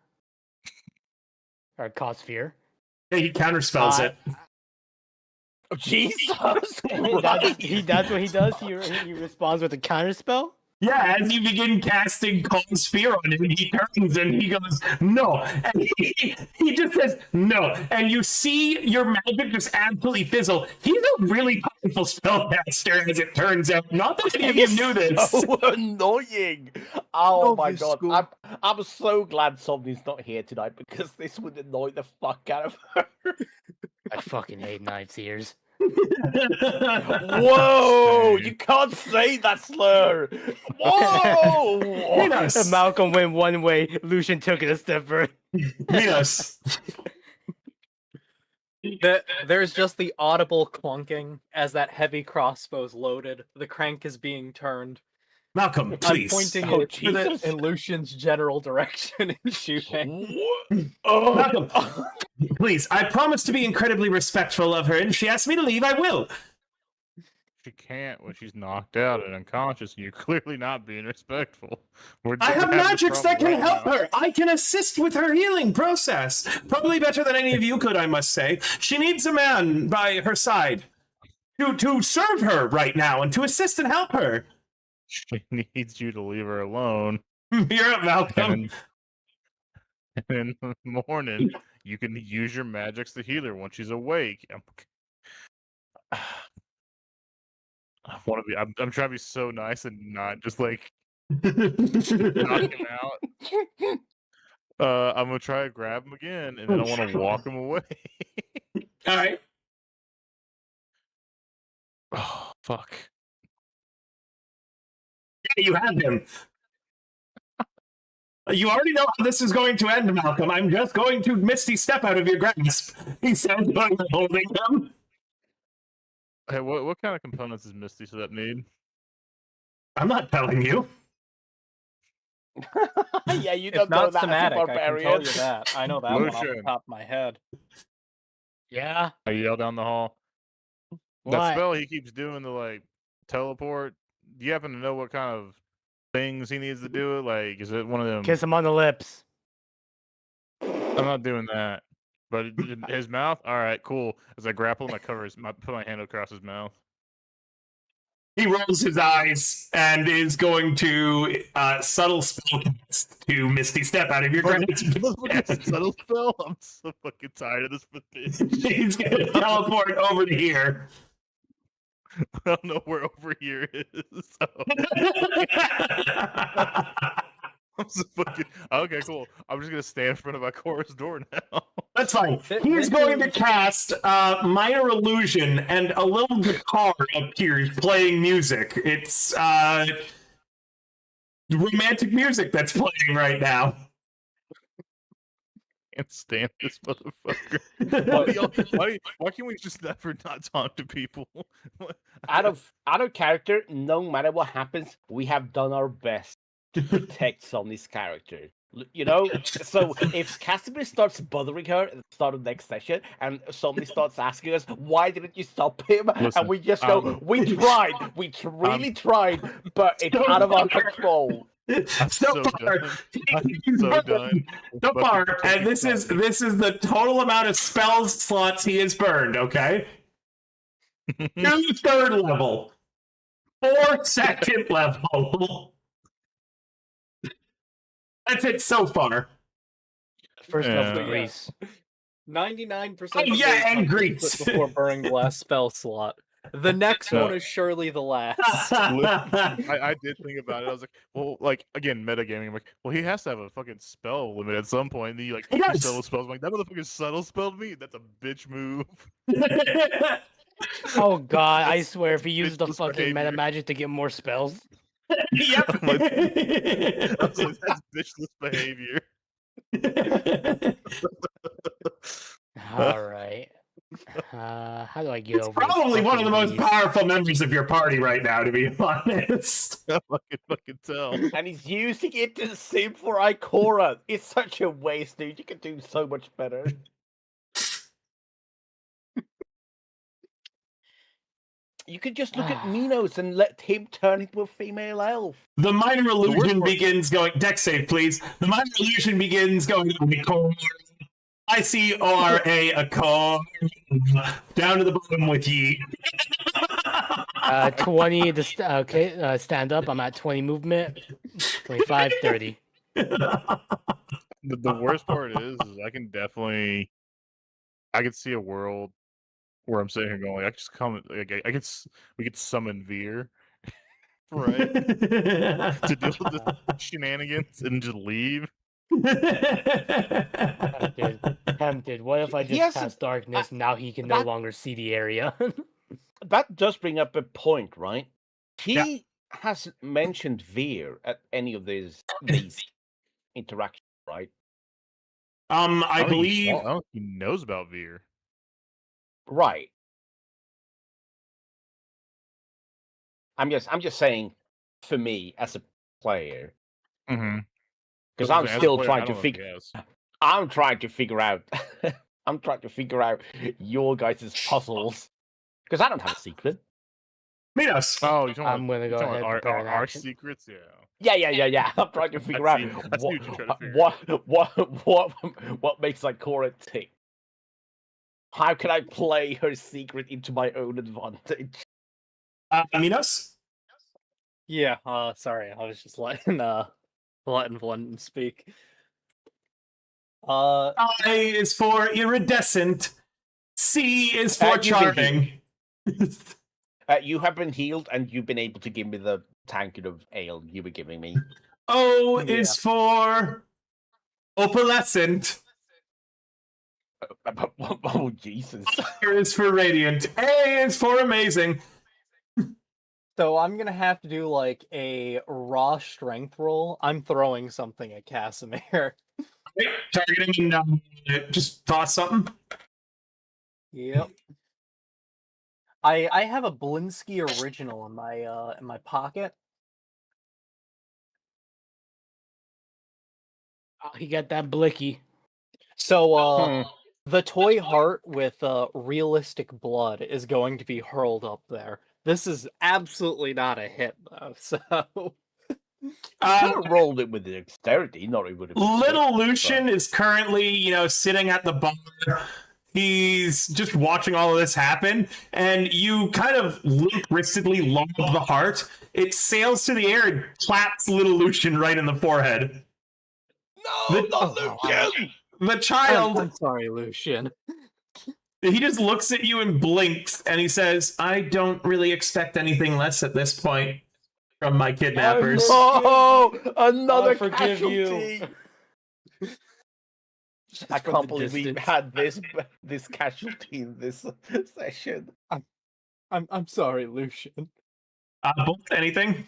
Or cause fear. Yeah, he counterspells Uh, it. Oh, Jesus That's what he does. He responds with a counter spell. Yeah, as you begin casting Calm Sphere on him, he turns and he goes, no. And he just says, no. And you see your magic just absolutely fizzle. He's a really powerful spellcaster, as it turns out. Not that any of you knew this. So annoying. Oh my Obvious god. school. I'm so glad Somni's not here tonight because this would annoy the fuck out of her. I fucking hate knives ears. Whoa! You can't say that slur. Whoa! Minos. Malcolm went one way, Lucian took it a step further. Minos. There's just the audible clunking as that heavy crossbow's loaded. The crank is being turned. Malcolm, please. I'm pointing Oh, it Jesus. in Lucian's general direction and shooting. Oh. Malcolm, please. I promise to be incredibly respectful of her, and if she asks me to leave, I will. She can't when she's knocked out and unconscious, and you're clearly not being respectful. I have magics that can help her. I can assist with her healing process. Probably better than any of you could, I must say. She needs a man by her side to serve her right now and to assist and help her. She needs you to leave her alone. You're up, Malcolm. And in the morning, you can use your magics to heal her when she's awake. I want to be. I'm trying to be so nice and not just like knock him out. I'm gonna try to grab him again, and then I want to walk him away. All right. Oh fuck! Yeah, you have him. You already know how this is going to end, Malcolm. I'm just going to Misty step out of your grasp. He says, holding him. Hey, what kind of components does Misty Step need? I'm not telling you. Yeah, you It's don't know not that as a thematic, I can barbarian. tell you that. I know that one off the Lucian. top of my head. Yeah. I yell down the hall. What? That spell he keeps doing, the like teleport. Do you happen to know what kind of things he needs to do it? Like, is it one of them? Kiss him on the lips. I'm not doing that. But his mouth. All right, cool. As I grapple him, I put my hand across his mouth. He rolls his eyes and is going to subtle spellcast to Misty step out of your grasp. Subtle spell. I'm so fucking tired of this bitch. He's going to teleport over to here. I don't know where over here is. So. I'm so fucking. Okay, cool. I'm just gonna stand in front of my chorus door now. That's fine. He's going to cast Minor Illusion, and a little guitar appears playing music. It's romantic music that's playing right now. Can't stand this motherfucker. Why can't we just never not talk to people? out of character, no matter what happens, we have done our best to protect Sonny's character. You know, so if Casimir starts bothering her at the start of next session, and somebody starts asking us, "Why didn't you stop him?" Listen, and we just go, "We tried, really tried, but it's out of our control." So far, I'm so done. so far, and this is the total amount of spell slots he has burned. Okay, 2 3rd level, 4 2nd level. That's it so far. First Yeah. level Grease. 99%. Oh, yeah, and Greece. Before burning the last spell slot. The next one is surely the last. I did think about it. I was like, well, like again, metagaming. I'm like, well, he has to have a fucking spell limit at some point. And he like He does. subtle spells. I'm like, that motherfucker subtle spelled me. That's a bitch move. Oh god, I swear if he uses the Bitchless fucking meta behavior. magic to get more spells. Yep. I was like, that's bitchless behavior. Alright. How do I get over this Probably one of the fucking most beast? powerful members of your party right now, to be honest. I fucking tell. And he's using it to sim for Ikora. It's such a waste, dude. You could do so much better. You could just look at Minos and let him turn into a female elf. The minor illusion begins going. Deck save, please. The minor illusion begins going. ICORA a car down to the bottom with ye. 20 to stand up. I'm at 20 movement. 25, 30. The worst part is I can see a world where I'm sitting here going, like, I just come, like, we could summon Veer, right, to deal with the shenanigans and just leave. Tempted. What if I just Yes, cast darkness? Now he can no longer see the area. That does bring up a point, right? He hasn't mentioned Veer at any of these interactions, right? I believe. I don't think he knows about Veer. Right. I'm just saying, for me as a player, Mm-hmm. because I'm still trying to figure. I'm trying to figure out. I'm trying to figure out your guys' puzzles because I don't have a secret. Minos. Oh, you talking I'm gonna go talking ahead about and prepare an our action. secrets? Yeah. Yeah. I'm trying to figure out see what you're trying to figure what makes Ikora tick. How can I play her secret into my own advantage? Minos. Yeah, sorry, I was just letting one speak. I is for iridescent. C is for You've been charming. You have been healed, and you've been able to give me the tankard of ale you were giving me. O Yeah. is for opalescent. Oh, Jesus. R is for radiant. A is for amazing. So I'm gonna have to do like a raw strength roll. I'm throwing something at Casimir. Right, targeting and just toss something. Yep. I have a Blinsky original in my pocket. Oh, he got that blicky. So the toy heart with realistic blood is going to be hurled up there. This is absolutely not a hit though, so I rolled it with dexterity, not it would have been Little quick, Lucian is currently, sitting at the bar. He's just watching all of this happen, and you kind of limp-wristedly lob the heart. It sails to the air and claps Little Lucian right in the forehead. No, The- not Lucian! The child, I'm sorry, Lucian. he just looks at you and blinks, and he says, I don't really expect anything less at this point from my kidnappers. Oh, another I forgive casualty! I from can't the believe we distance. had this casualty in this session. I'm sorry, Lucian. Bolt, anything?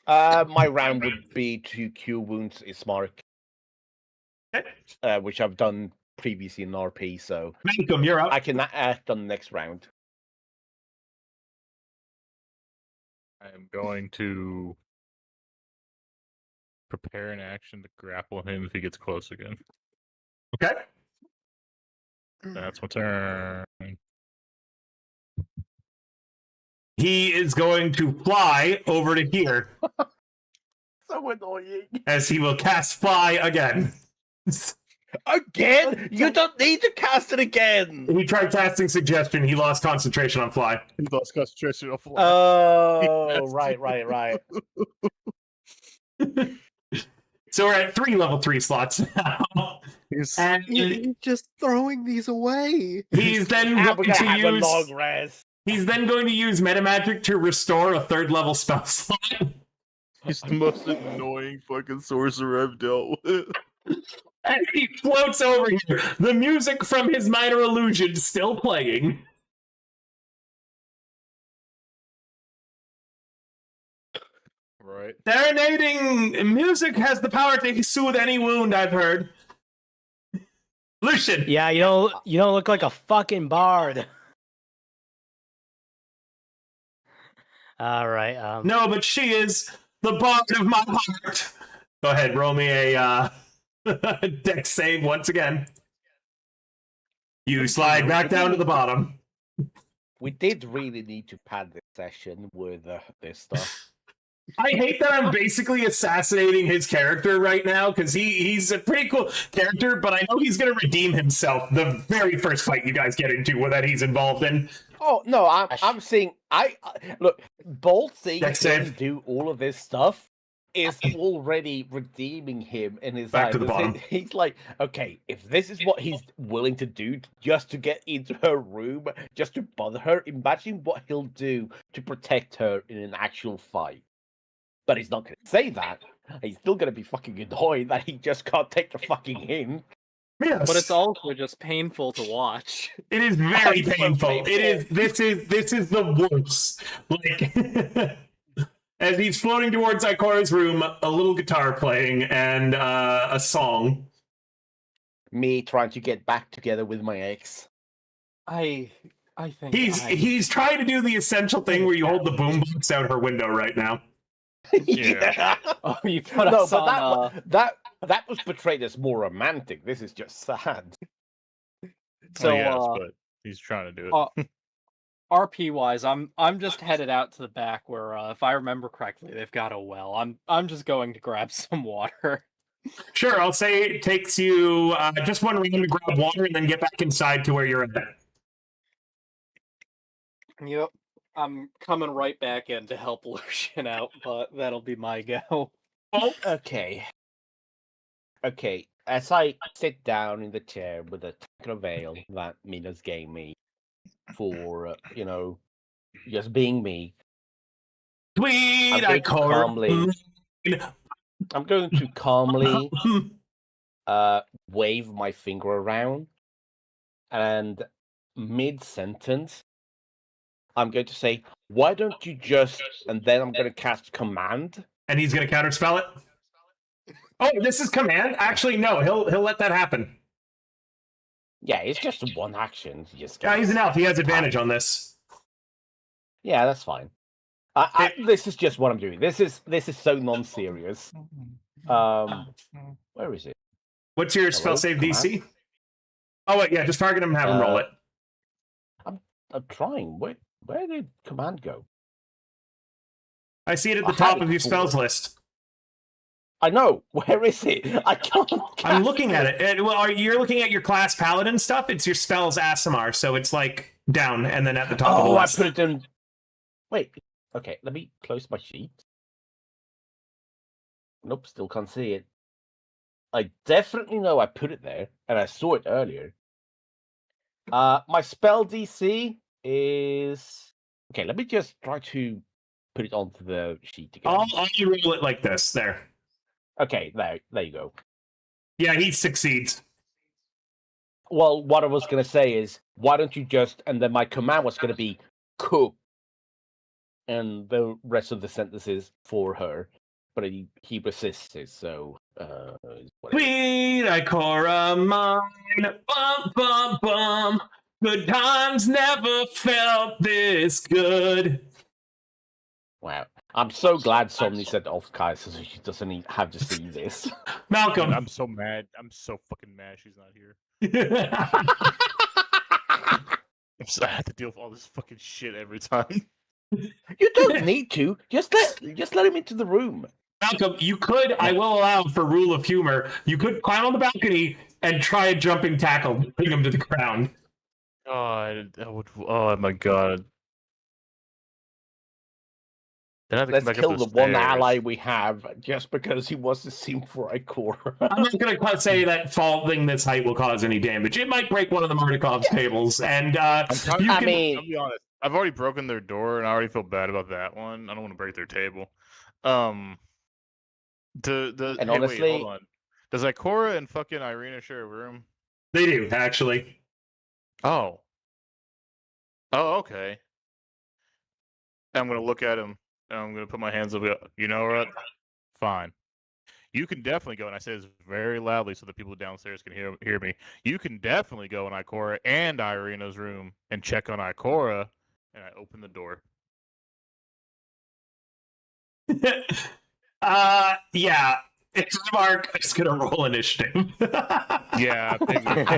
My round would be to cure wounds Ismark, Okay. which I've done previously in RP, so Malcolm, you're up. I can act on the next round. I am going to prepare an action to grapple him if he gets close again. Okay. That's my turn. He is going to fly over to here So annoying. as he will cast fly again. Again? You don't need to cast it again! He tried casting suggestion. He lost concentration on fly. He lost concentration off Oh, right. So we're at 3 level 3 slots now. And You're just throwing these away. he's then We're going gonna to have a use long rest. he's then going to use metamagic to restore a 3rd level spell slot. He's the most annoying fucking sorcerer I've dealt with. And he floats over here. The music from his minor illusion still playing. Right. Serenading music has the power to soothe any wound, I've heard. Lucian. Yeah, you don't look like a fucking bard. All right. No, but she is the bard of my heart. Go ahead, roll me a dex save once again. You slide back down to the bottom. We did really need to pad this session with this stuff. I hate that I'm basically assassinating his character right now, because he's a pretty cool character, but I know he's going to redeem himself the very first fight you guys get into that he's involved in. Oh no, I'm seeing. Look, Bolt seeing Dex him save. do all of this stuff is already redeeming him in his Back eyes. to the bottom. He's like, okay, if this is what he's willing to do just to get into her room, just to bother her, imagine what he'll do to protect her in an actual fight. But he's not going to say that. He's still going to be fucking annoyed that he just can't take the fucking hint. Yes. But it's also just painful to watch. It is very It's so painful. painful. It is. This is the worst. Like, as he's floating towards Ikora's room, a little guitar playing and a song. Me trying to get back together with my ex. I think He's trying to do the essential thing where you hold the boombox out her window right now. Yeah. Oh, you put No, us but on. that was portrayed as more romantic. This is just sad. So yes, but he's trying to do it. RP wise, I'm just headed out to the back where, if I remember correctly, they've got a well. I'm just going to grab some water. Sure, I'll say it takes you just one round to grab water and then get back inside to where you're at. Yep. I'm coming right back in to help Lucian out, but that'll be my go. Oh, Okay. Okay. As I sit down in the chair with a tankard of ale that Minas gave me for, just being me, sweet, I'm going to calmly wave my finger around, and mid-sentence, I'm going to say, "Why don't you just?" And then I'm going to cast command. And he's going to counterspell it. Oh, this is command. Actually, no, he'll let that happen. Yeah, it's just one action. Just Yeah, he's an elf. He has advantage on this. Yeah, that's fine. This is just what I'm doing. This is so non-serious. Where is it? What's your spell save DC? Oh wait, yeah, just target him and have him roll it. I'm trying. Where did command go? I see it at the top of your spells list. I know. Where is it? I can't. I'm looking at it. Well, you're looking at your class paladin stuff. It's your spells Asimar, so it's like down and then at the top of the list. I put it in. Wait. Okay, let me close my sheet. Nope, still can't see it. I definitely know I put it there, and I saw it earlier. My spell DC is... Okay, let me just try to put it onto the sheet again. I'll roll it like this. There. Okay, there you go. Yeah, he succeeds. Well, what I was going to say is, why don't you just... And then my command was going to be, cook. And the rest of the sentences for her. But he resisted, so... Sweet Ikora mine, bum, bum, bum. Good times never felt this good. Wow. I'm so glad somebody said off Kaiser so she doesn't have to see this. Malcolm. I'm so mad. I'm so fucking mad she's not here. I have to deal with all this fucking shit every time. You don't need to. Just let him into the room. Malcolm, you could, I will allow for rule of humor, you could climb on the balcony and try a jumping tackle, bring him to the ground. Oh my god. Let's kill the one ally we have just because he was the sim for Ikora. I'm not going to say that falling this height will cause any damage. It might break one of the Mardikov's tables, and I'll be honest. I've already broken their door, and I already feel bad about that one. I don't want to break their table. Honestly, wait, hold on. Does Ikora and fucking Irina share a room? They do, actually. Oh, okay. I'm gonna look at him, and I'm gonna put my hands up. You know what? Fine. You can definitely go, and I say this very loudly so that people downstairs can hear me. You can definitely go in Ikora and Irina's room and check on Ikora, and I open the door. Yeah. It's Mark. I'm just gonna roll initiative. Yeah, I figured.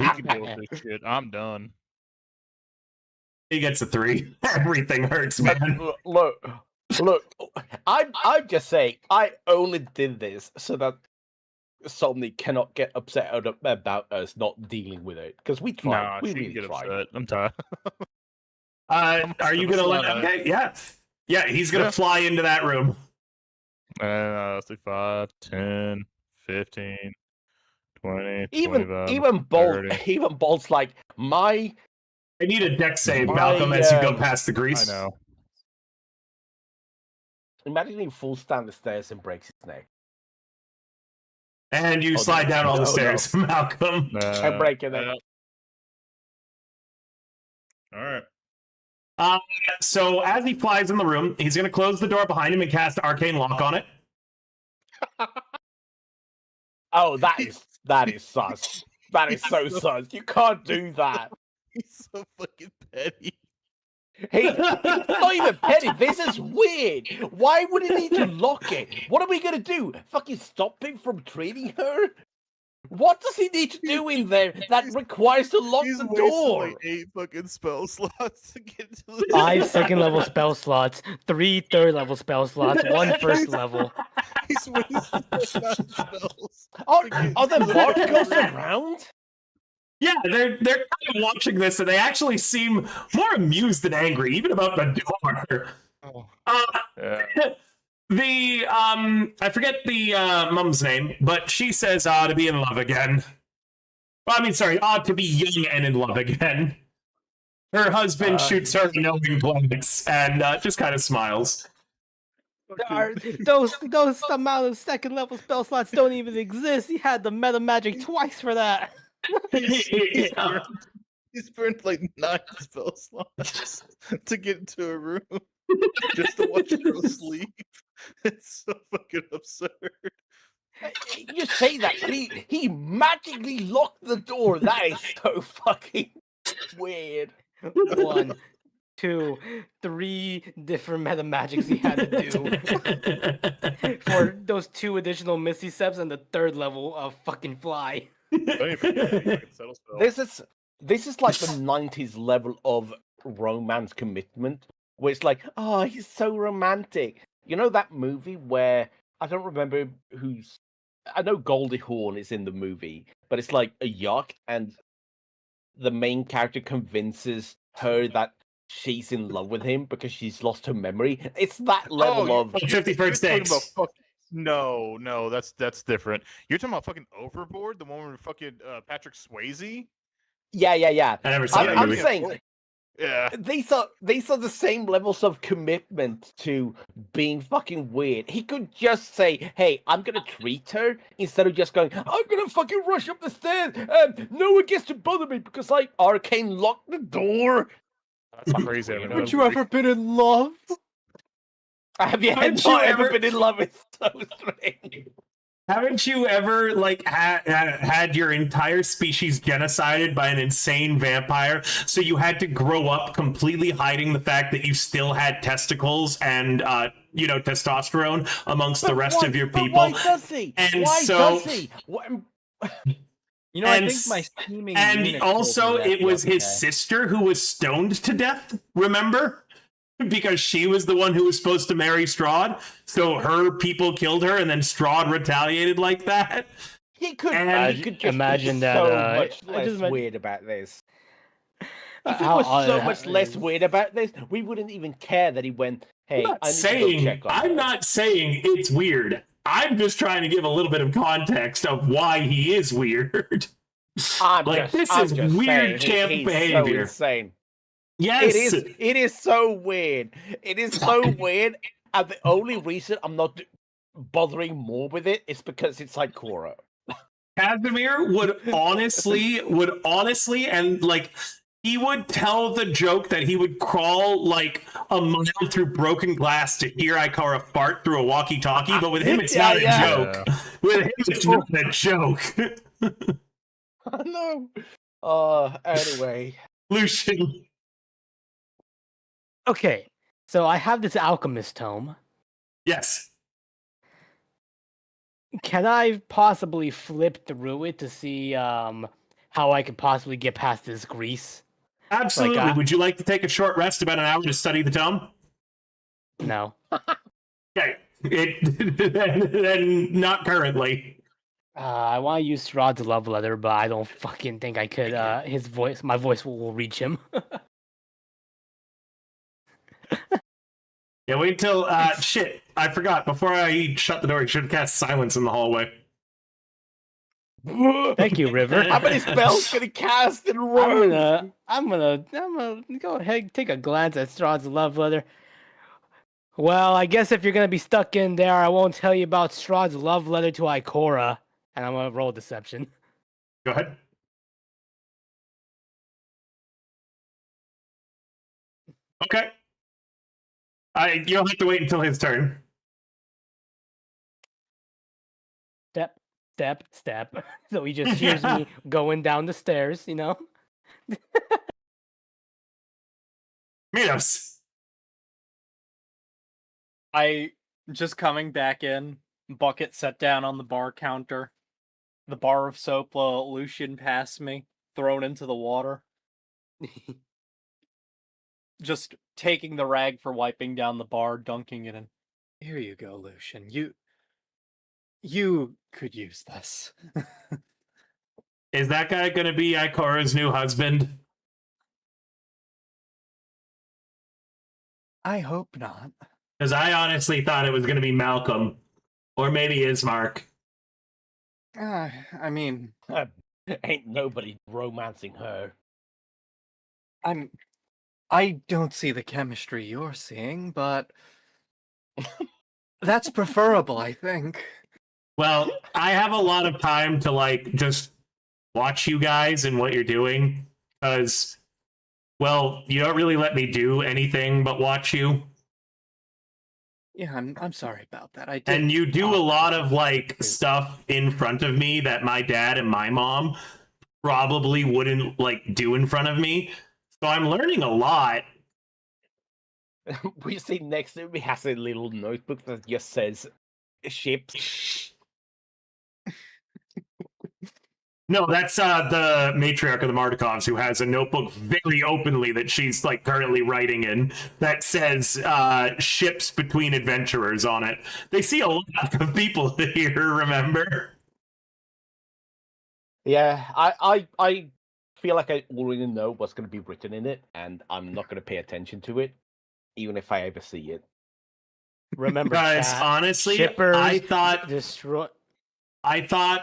He can deal with this shit. I'm done. He gets a 3. Everything hurts, man. Look. I'm just saying. I only did this so that somebody cannot get upset about us not dealing with it because we tried. Nah, we she really can get tried. upset. I'm tired. Are you gonna let? Okay, yeah. He's gonna fly into that room. Let's see, 5, 10, 15, 20, 25, even Bolt's like my. I need a deck save, Malcolm, as you go past the grease. I know. Imagine he falls down the stairs and breaks his neck. And you slide down all the stairs, Malcolm. I break it. All right. So as he flies in the room, he's going to close the door behind him and cast Arcane Lock on it. Oh, that is sus. That is so sus. You can't do that. He's so fucking petty. He's not even petty. This is weird. Why would he need to lock it? What are we gonna do? Fucking stop him from treating her? What does he need to do in there that requires to lock He's the wasting door? like 8 fucking spell slots to get to the 5 second-level spell slots, 3 third-level spell slots, 1 first level. He's wasting like 9 spells. Are, to get are to there the more fucking ghosts room. around? Yeah, they're kind of watching this, and they actually seem more amused than angry, even about the door. Oh. Uh, Yeah. I forget the mom's name, but she says, to be in love again. Well, I mean, sorry, to be young and in love again. Her husband shoots her a knowing glance and just kind of smiles. Those amount of second-level spell slots don't even exist. He had the meta magic twice for that. Yeah. He's burned like 9 spell slots to get into a room just to watch her sleep. It's so fucking absurd. You say that, but he magically locked the door. That is so fucking weird. 1, 2, 3 different meta magics he had to do for those 2 additional Misty Steps and the 3rd level of fucking fly. Don't even forget the fucking settle spell. This is like the 90s level of romance commitment, where it's like, oh, he's so romantic. You know that movie where I don't remember who's. I know Goldie Hawn is in the movie, but it's like a yacht, and the main character convinces her that she's in love with him because she's lost her memory. It's that level of 50 First You're talking Dates. about no, that's different. You're talking about fucking Overboard, the one with fucking Patrick Swayze. yeah. I never saw that I'm movie. saying Yeah, these are the same levels of commitment to being fucking weird. He could just say, "Hey, I'm gonna treat her," instead of just going, "I'm gonna fucking rush up the stairs and no one gets to bother me because I arcane locked the door." that's crazy. I Would you ever been in love? Have you Haven't not you ever ever- been in love? It's so strange. Haven't you ever like had your entire species genocided by an insane vampire? So you had to grow up completely hiding the fact that you still had testicles and testosterone amongst the rest of your people. Why does he? And Why so- does he? You know, I And think my s- scheming And eunuch told me also, that it the was other his day. sister who was stoned to death. Remember? Because she was the one who was supposed to marry Strahd, so her people killed her, and then Strahd retaliated like that. He could. And He could just imagine be that, so I much just less imagine- weird about this. If it How- was so how- much less weird about this, we wouldn't even care that he went, "Hey, I'm not I need to go saying check on I'm her." not saying it's weird. I'm just trying to give a little bit of context of why he is weird. I'm Like, just, this I'm is just weird saying, champ he's behavior. So insane. Yes, It is so weird. It is so weird. And the only reason I'm not bothering more with it is because it's like Korra. Casimir would honestly, and like, he would tell the joke that he would crawl like a mile through broken glass to hear Ikara fart through a walkie-talkie, but with him, it's not a joke. With him, it's not a joke. I know. Anyway. Lucian. Okay, so I have this alchemist tome. Yes. Can I possibly flip through it to see how I could possibly get past this grease? Absolutely. Would you like to take a short rest, about an hour, to study the tome? No. Okay. Then not currently. I want to use Strahd's love letter, but I don't fucking think I could. My voice will reach him. Yeah, wait till shit. I forgot. Before I shut the door, you should have cast silence in the hallway. Thank you, River. How many spells can he cast in a row? I'm gonna go ahead and take a glance at Strahd's love letter. Well, I guess if you're gonna be stuck in there, I won't tell you about Strahd's love letter to Ikora, and I'm gonna roll deception. Go ahead. Okay. You'll have to wait until his turn. Step, step, step. So he just hears me going down the stairs, you know? Minos. I just coming back in, bucket set down on the bar counter. the bar of soap Lucian passed me, thrown into the water. Just taking the rag for wiping down the bar, dunking it in. Here you go, Lucian. You could use this. Is that guy going to be Ikora's new husband? I hope not. Because I honestly thought it was going to be Malcolm. Or maybe Ismark. I mean, Ain't nobody romancing her. I don't see the chemistry you're seeing, but that's preferable, I think. Well, I have a lot of time to, like, just watch you guys and what you're doing. Because, well, you don't really let me do anything but watch you. Yeah, I'm sorry about that. I did. And you do a lot of, like, stuff in front of me that my dad and my mom probably wouldn't, like, do in front of me. So I'm learning a lot. We see next to me has a little notebook that just says ships. No, that's the matriarch of the Mardikovs, who has a notebook very openly that she's like currently writing in that says ships between adventurers on it. They see a lot of people here, remember? Yeah, I feel like I already know what's going to be written in it, and I'm not going to pay attention to it, even if I ever see it. Remember, Guys, chat, honestly, shippers I thought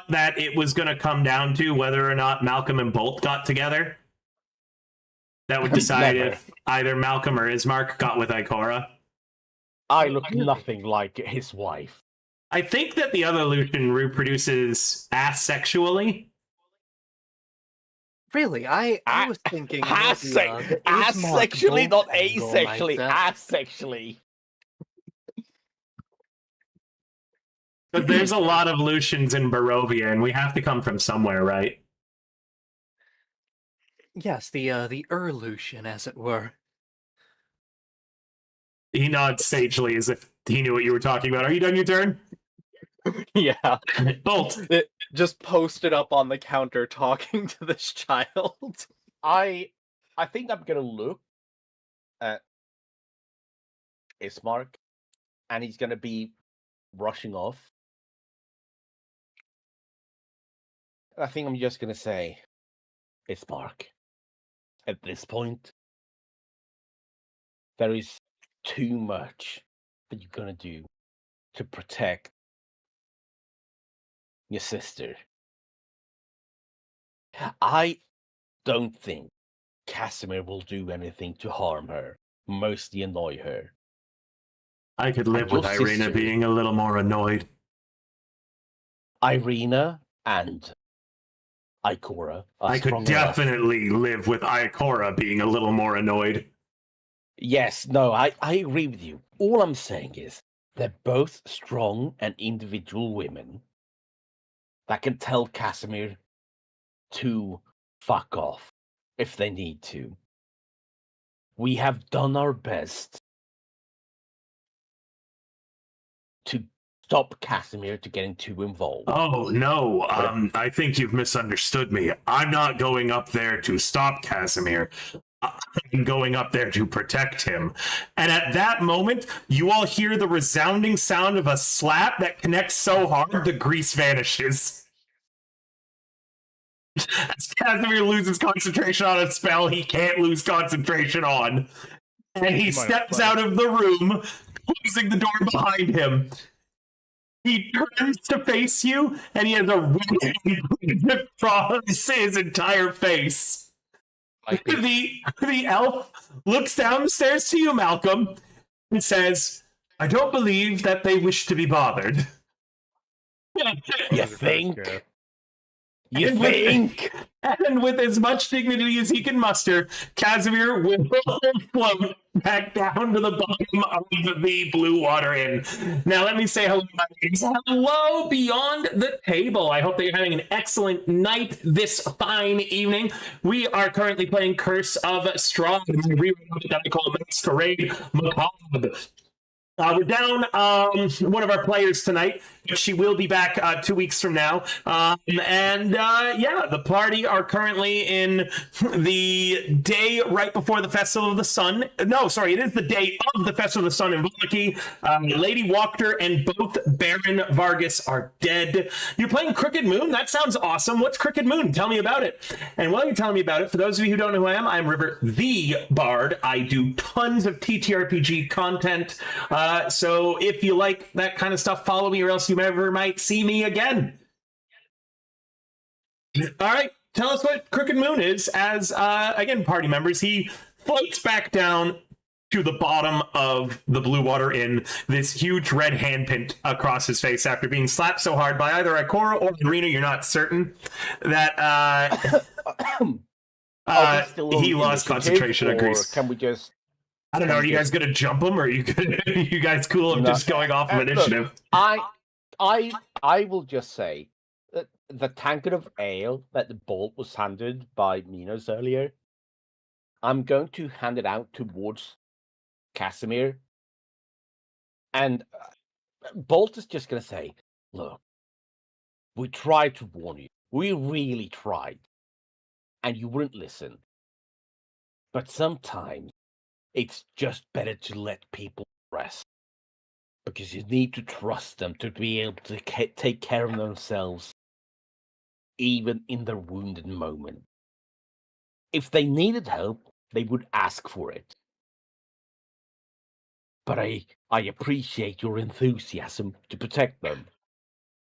that it was going to come down to whether or not Malcolm and Bolt got together. That would decide Never. if either Malcolm or Ismark got with Ikora. I look nothing like his wife. I think that the other Lucian reproduces asexually. Really, I was thinking Asexually, not asexually. Like Asexually. But there's a lot of Lucians in Barovia, and we have to come from somewhere, right? Yes, the Lucian, as it were. He nods sagely as if he knew what you were talking about. Are you done your turn? Yeah. Bolt. It just posted up on the counter talking to this child. I think I'm gonna look at Ismark, and he's gonna be rushing off. I think I'm just gonna say, Ismark, at this point, there is too much that you're gonna do to protect your sister. I don't think Casimir will do anything to harm her, mostly annoy her. I could live Your with Irina sister. being a little more annoyed. Irina and Ikora are I could strong enough. definitely live with Ikora being a little more annoyed. Yes, no, I agree with you. All I'm saying is they're both strong and individual women that can tell Casimir to fuck off if they need to. We have done our best to stop Casimir to getting too involved. Oh, no. I think you've misunderstood me. I'm not going up there to stop Casimir. I'm going up there to protect him. And at that moment, you all hear the resounding sound of a slap that connects so hard the grease vanishes. As Casimir loses concentration on a spell he can't lose concentration on. And he steps out of the room, closing the door behind him. He turns to face you, and he has a red across his entire face. The elf looks down the stairs to you, Malcolm, and says, "I don't believe that they wish to be bothered." You think? You And think? And with as much dignity as he can muster, Casimir will float back down to the bottom of the Blue Water Inn. Now, let me say hello, my name's hello beyond the table. I hope that you're having an excellent night this fine evening. We are currently playing Curse of Strahd, that I call Masquerade Macabre. We're down one of our players tonight, but she will be back 2 weeks from now. Yeah, the party are currently in the day right before the Festival of the Sun. No, sorry, it is the day of the Festival of the Sun in Valaki. Lady Wachter and both Baron Vargas are dead. You're playing Crooked Moon? That sounds awesome. What's Crooked Moon? Tell me about it. And while you're telling me about it, for those of you who don't know who I am, I'm River the Bard. I do tons of TTRPG content. So if you like that kind of stuff, follow me, or else you never might see me again. All right, tell us what Crooked Moon is. As again, party members, he floats back down to the bottom of the Blue Water Inn, this huge red handprint across his face after being slapped so hard by either Ikora or Irina, you're not certain, that he lost concentration. Agrees. Can we just? I don't know. Are you guys gonna jump him, or are you you guys cool of just going off of initiative? Look, I will just say that the tankard of ale that the Bolt was handed by Minos earlier, I'm going to hand it out towards Casimir, and Bolt is just going to say, "Look, we tried to warn you. We really tried, and you wouldn't listen. But sometimes it's just better to let people rest, because you need to trust them to be able to take care of themselves, even in their wounded moment. If they needed help, they would ask for it. But I appreciate your enthusiasm to protect them."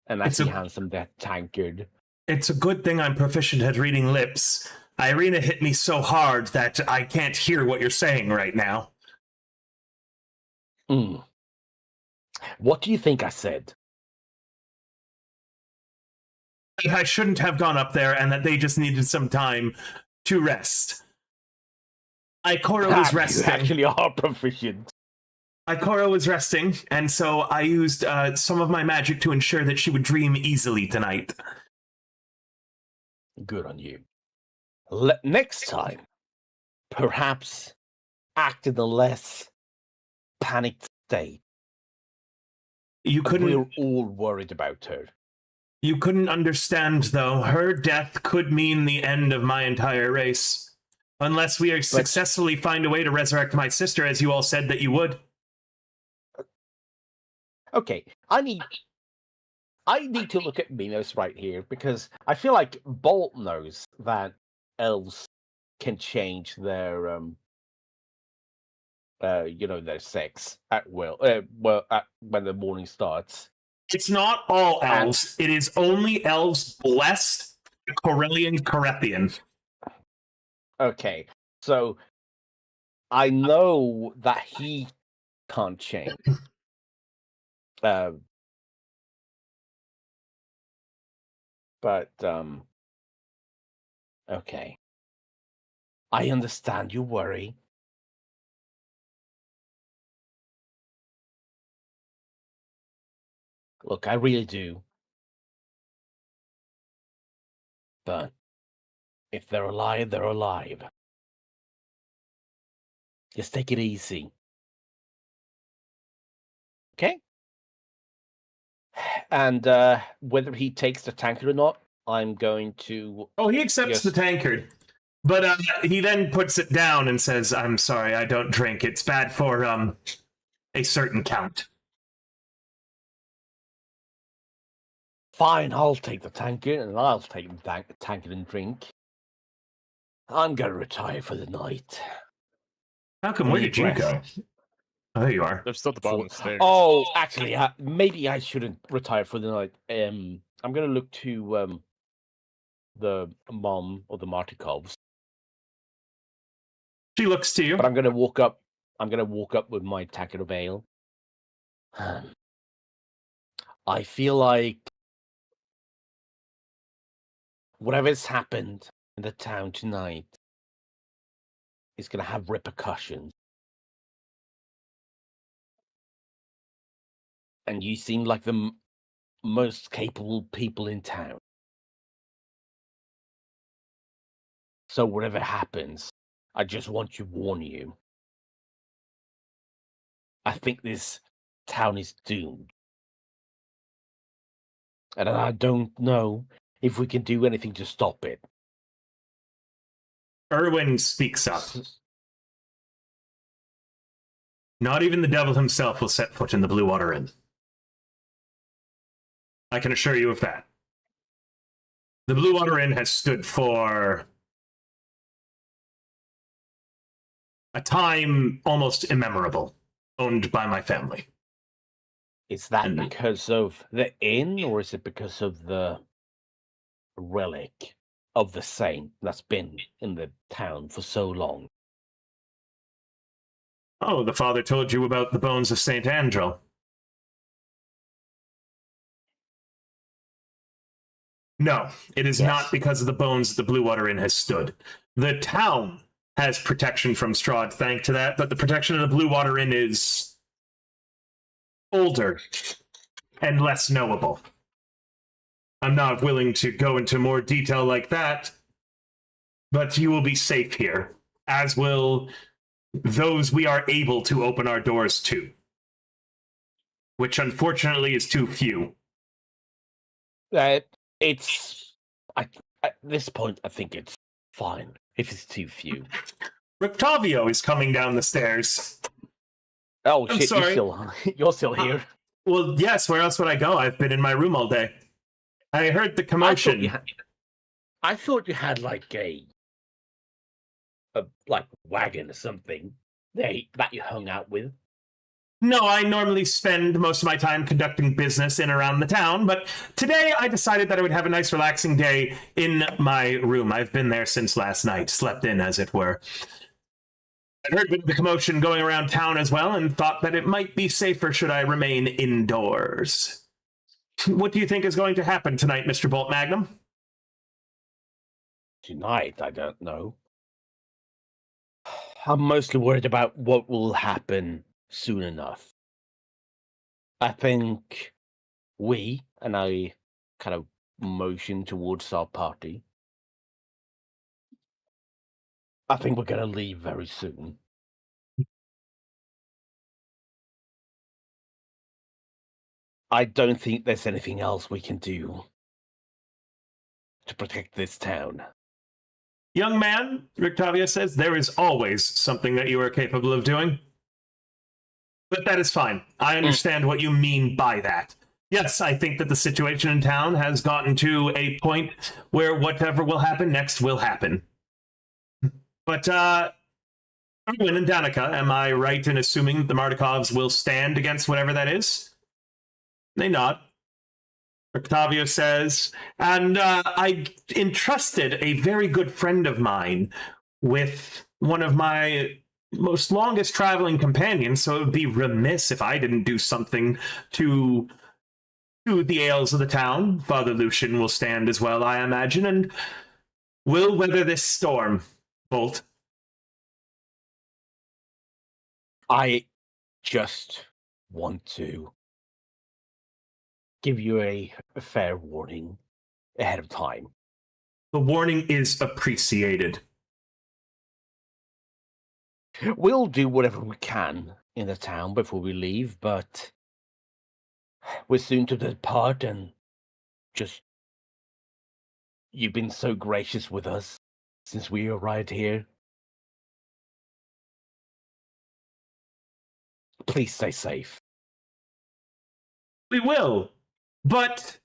And as he hands them that tankard. It's a good thing I'm proficient at reading lips. Irina hit me so hard that I can't hear what you're saying right now. What do you think I said? That I shouldn't have gone up there, and that they just needed some time to rest. Ikora was resting. You actually are proficient. Ikora was resting, and so I used some of my magic to ensure that she would dream easily tonight. Good on you. Next time, perhaps act in a less panicked state. You couldn't. We're all worried about her. You couldn't understand, though. Her death could mean the end of my entire race, unless we successfully find a way to resurrect my sister, as you all said that you would. Okay, I need to look at Minos right here, because I feel like Bolt knows that elves can change their their sex at will. When the morning starts. It's not all elves. It is only elves blessed Corellian Corethian. Okay, so I know that he can't change. But okay. I understand your worry. Look, I really do. But if they're alive, they're alive. Just take it easy. Okay? And whether he takes the tankard or not, I'm going to... Oh, he accepts the tankard. But he then puts it down and says, "I'm sorry, I don't drink. It's bad for a certain count." Fine, I'll take the tankard, and I'll take the tankard and drink. I'm going to retire for the night. How come? Where did you go? Oh, there you are. They're still at the bottom of the stairs. Oh, actually, maybe I shouldn't retire for the night. I'm going to look to the mom of the Martikovs. She looks to you. But I'm going to walk up. I'm going to walk up with my tankard of ale. I feel like whatever's happened in the town tonight is going to have repercussions. And you seem like the most capable people in town. So whatever happens, I just want to warn you. I think this town is doomed. And I don't know if we can do anything to stop it. Erwin speaks up. Not even the devil himself will set foot in the Blue Water Inn. I can assure you of that. The Blue Water Inn has stood for a time almost immemorable, owned by my family. Is that And- because of the inn, or is it because of the relic of the saint that's been in the town for so long? Oh, the father told you about the bones of Saint Angel. No, it is Yes. not because of the bones the Blue Water Inn has stood. The town has protection from Strahd, thanks to that, but the protection of the Blue Water Inn is older and less knowable. I'm not willing to go into more detail like that, but you will be safe here, as will those we are able to open our doors to, which unfortunately is too few. It's at this point, I think it's fine if it's too few. Rictavio is coming down the stairs. Oh I'm shit! sorry. You're still here. Well, yes, where else would I go? I've been in my room all day. I heard the I commotion. thought you had like a like wagon or something that you hung out with. No, I normally spend most of my time conducting business in and around the town, but today I decided that I would have a nice relaxing day in my room. I've been there since last night, slept in as it were. I heard the commotion going around town as well and thought that it might be safer should I remain indoors. What do you think is going to happen tonight, Mr. Bolt Magnum? Tonight, I don't know. I'm mostly worried about what will happen soon enough. I think we, and I kind of motion towards our party, I think we're going to leave very soon. I don't think there's anything else we can do to protect this town. Young man, Rictavio says, there is always something that you are capable of doing. But that is fine. I understand what you mean by that. Yes, I think that the situation in town has gotten to a point where whatever will happen next will happen. But, Erwin and Danica, am I right in assuming that the Mardikovs will stand against whatever that is? They nod. Octavio says, and I entrusted a very good friend of mine with one of my most longest traveling companions, so it would be remiss if I didn't do something to the ails of the town. Father Lucian will stand as well, I imagine, and will weather this storm. Bolt. I just want to give you a fair warning ahead of time. The warning is appreciated. We'll do whatever we can in the town before we leave, but we're soon to depart, and just you've been so gracious with us since we arrived here. Please stay safe. We will. But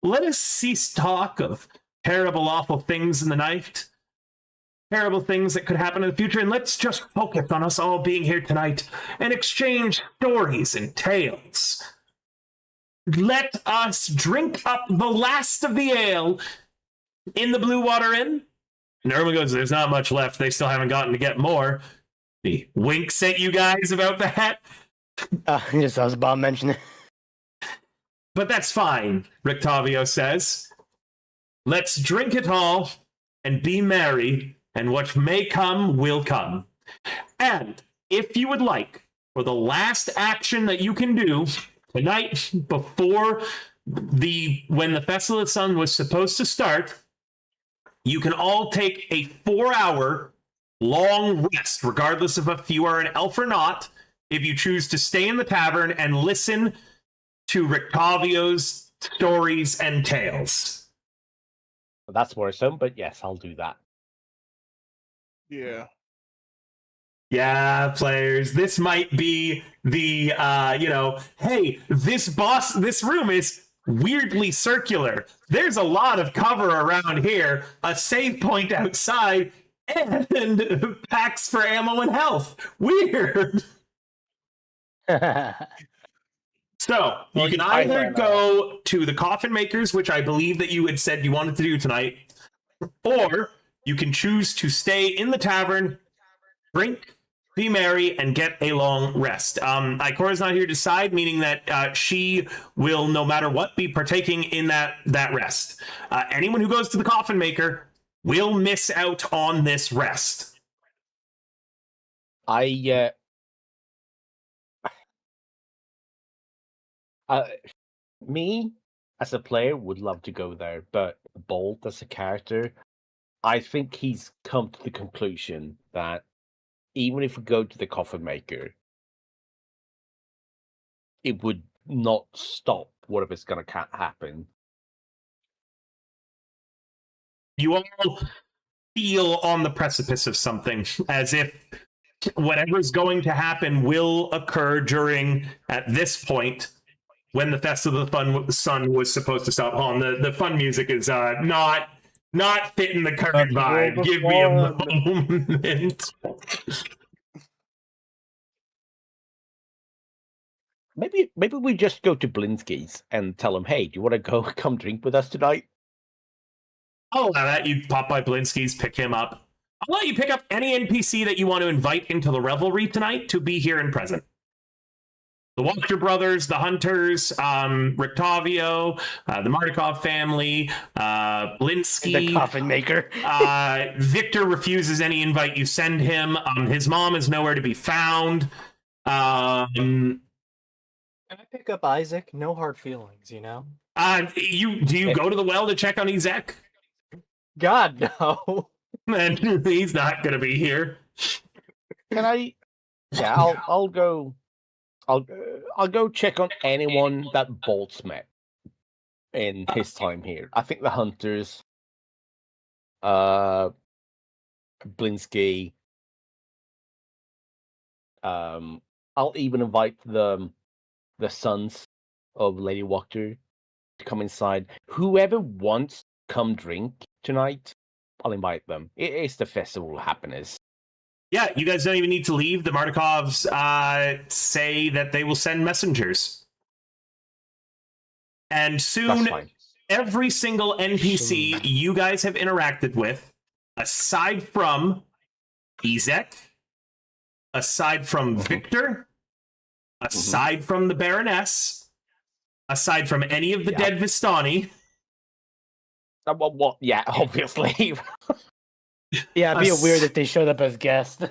let us cease talk of terrible, awful things in the night, terrible things that could happen in the future, and let's just focus on us all being here tonight and exchange stories and tales. Let us drink up the last of the ale in the Blue Water Inn. And Erwin goes, there's not much left. They still haven't gotten to get more. He winks at you guys about that. Yes, I was about to mention it. But that's fine, Rictavio says. Let's drink it all and be merry, and what may come will come. And if you would like, for the last action that you can do tonight before when the Festival of the Sun was supposed to start, you can all take a 4-hour long rest, regardless of if you are an elf or not. if you choose to stay in the tavern and listen to Rictavio's stories and tales. That's worrisome, but yes, I'll do that. Yeah. Yeah, players, this might be the, hey, this room is weirdly circular. There's a lot of cover around here, a save point outside, and packs for ammo and health. Weird. So, you can either go to the Coffin Makers, which I believe that you had said you wanted to do tonight, or you can choose to stay in the tavern, drink, be merry, and get a long rest. Ikora's not here to decide, meaning that she will, no matter what, be partaking in that rest. Anyone who goes to the Coffin Maker will miss out on this rest. Me as a player would love to go there, but Bolt as a character, I think he's come to the conclusion that even if we go to the Coffin Maker, it would not stop whatever's going to happen. You all feel on the precipice of something, as if whatever's going to happen will occur during, at this point, when the Festival of the Sun was supposed to stop. The fun music is not fitting the current vibe. Give me a moment. Maybe we just go to Blinsky's and tell them, hey, do you want to come drink with us tonight? I'll allow that. You pop by Blinsky's, pick him up. I'll let you pick up any NPC that you want to invite into the revelry tonight to be here and present. The Walker brothers, the Hunters, Rictavio, the Mardukov family, Blinsky. The Coffin Maker. Victor refuses any invite you send him. His mom is nowhere to be found. Can I pick up Isaac? No hard feelings, you know? Do you go to the well to check on Ezek? God, no. And he's not going to be here. Can I? Yeah, I'll go. I'll go check on anyone that Bolt's met in his time here. I think the Hunters, Blinsky. I'll even invite the sons of Lady Wachter to come inside. Whoever wants to come drink tonight, I'll invite them. It's the festival of happiness. Yeah, you guys don't even need to leave. The Mardukovs say that they will send messengers. And soon, every single NPC you guys have interacted with, aside from Ezek, aside from Victor, aside from the Baroness, aside from any of the dead Vistani. Well, yeah, obviously. Yeah, it'd be weird if they showed up as guests.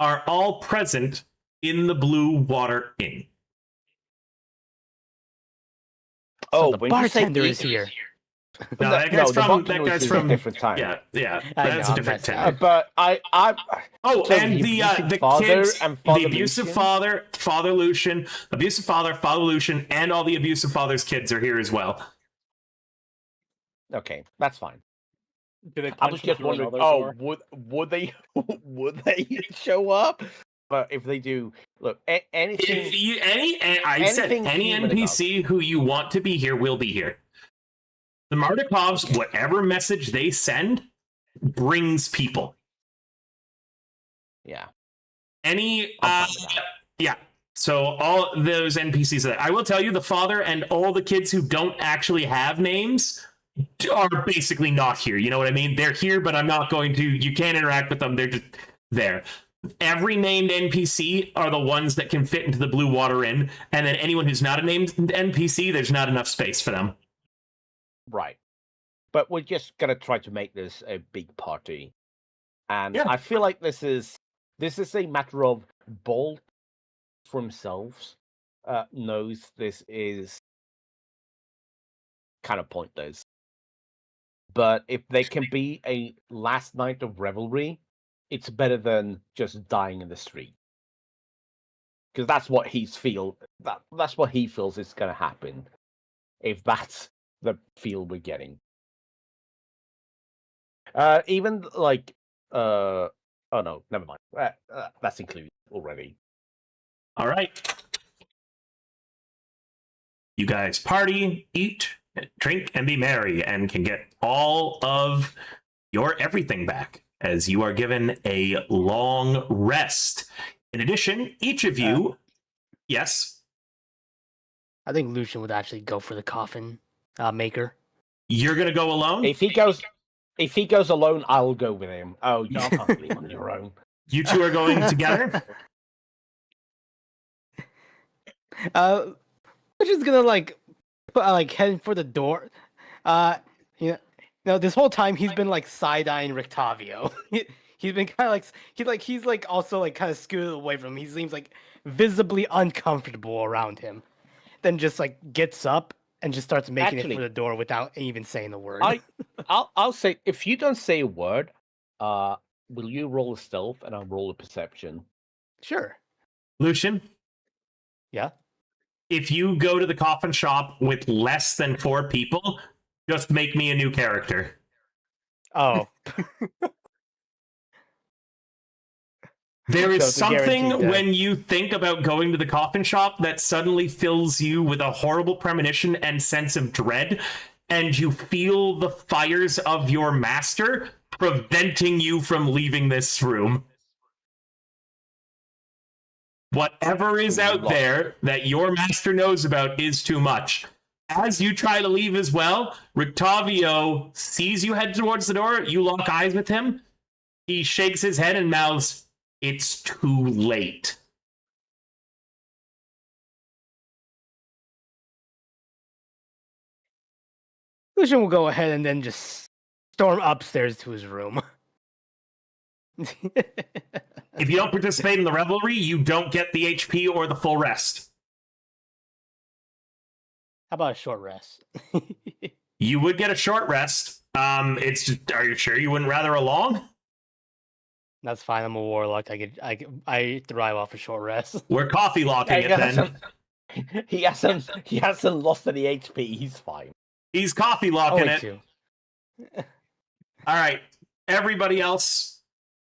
Are all present in the Blue Water Inn. So the bartender is here. No, that guy's from a different time. Yeah, that's a different time. But I and the kids, and the abusive father, Father Lucian, Father Lucian, and all the abusive father's kids are here as well. Okay, that's fine. I was just wondering. Oh, would they show up? But if they do, look, anything. Any NPC who you want to be here will be here. The Mardukovs, whatever message they send, brings people. Yeah. Yeah. So all those NPCs. I will tell you, the father and all the kids who don't actually have names are basically not here. You know what I mean? They're here, but I'm not going to. You can't interact with them. They're just there. Every named NPC are the ones that can fit into the Blue Water Inn, and then anyone who's not a named NPC, there's not enough space for them. Right. But we're just gonna try to make this a big party, and I feel like this is a matter of Bolt for himself knows this is kind of pointless. But if they can be a last night of revelry, it's better than just dying in the street. because that's what that's what he feels is going to happen. If that's the feel we're getting, even like, oh no, never mind. That's included already. All right. You guys party, eat, drink, and be merry, and can get all of your everything back as you are given a long rest. In addition, each of you, yes, I think Lucian would actually go for the coffin maker. you're going to go alone. If he goes alone, I'll go with him. Oh, you can't leave on your own. You two are going together. Lucian's gonna like heading for the door. This whole time he's been like side-eyeing Rictavio. He's been kind of like he's also like kind of scooted away from him. He seems like visibly uncomfortable around him. Then just like gets up and just starts making it for the door without even saying a word. I'll say, if you don't say a word, will you roll a stealth and I'll roll a perception? Sure. Lucian, Yeah. if you go to the coffin shop with less than 4 people, just make me a new character. Oh. There is So it's a guaranteed something death. when you think about going to the coffin shop that suddenly fills you with a horrible premonition and sense of dread, and you feel the fires of your master preventing you from leaving this room. Whatever is out there that your master knows about is too much. As you try to leave as well, Rictavio sees you head towards the door. You lock eyes with him. He shakes his head and mouths, "It's too late." Lucian will go ahead and then just storm upstairs to his room. If you don't participate in the revelry, you don't get the HP or the full rest. How about a short rest? You would get a short rest. It's just, are you sure you wouldn't rather a long? That's fine. I'm a warlock. I thrive off a short rest. We're coffee locking it then. He hasn't lost any HP. He's fine. He's coffee locking Only it. 2. All right. Everybody else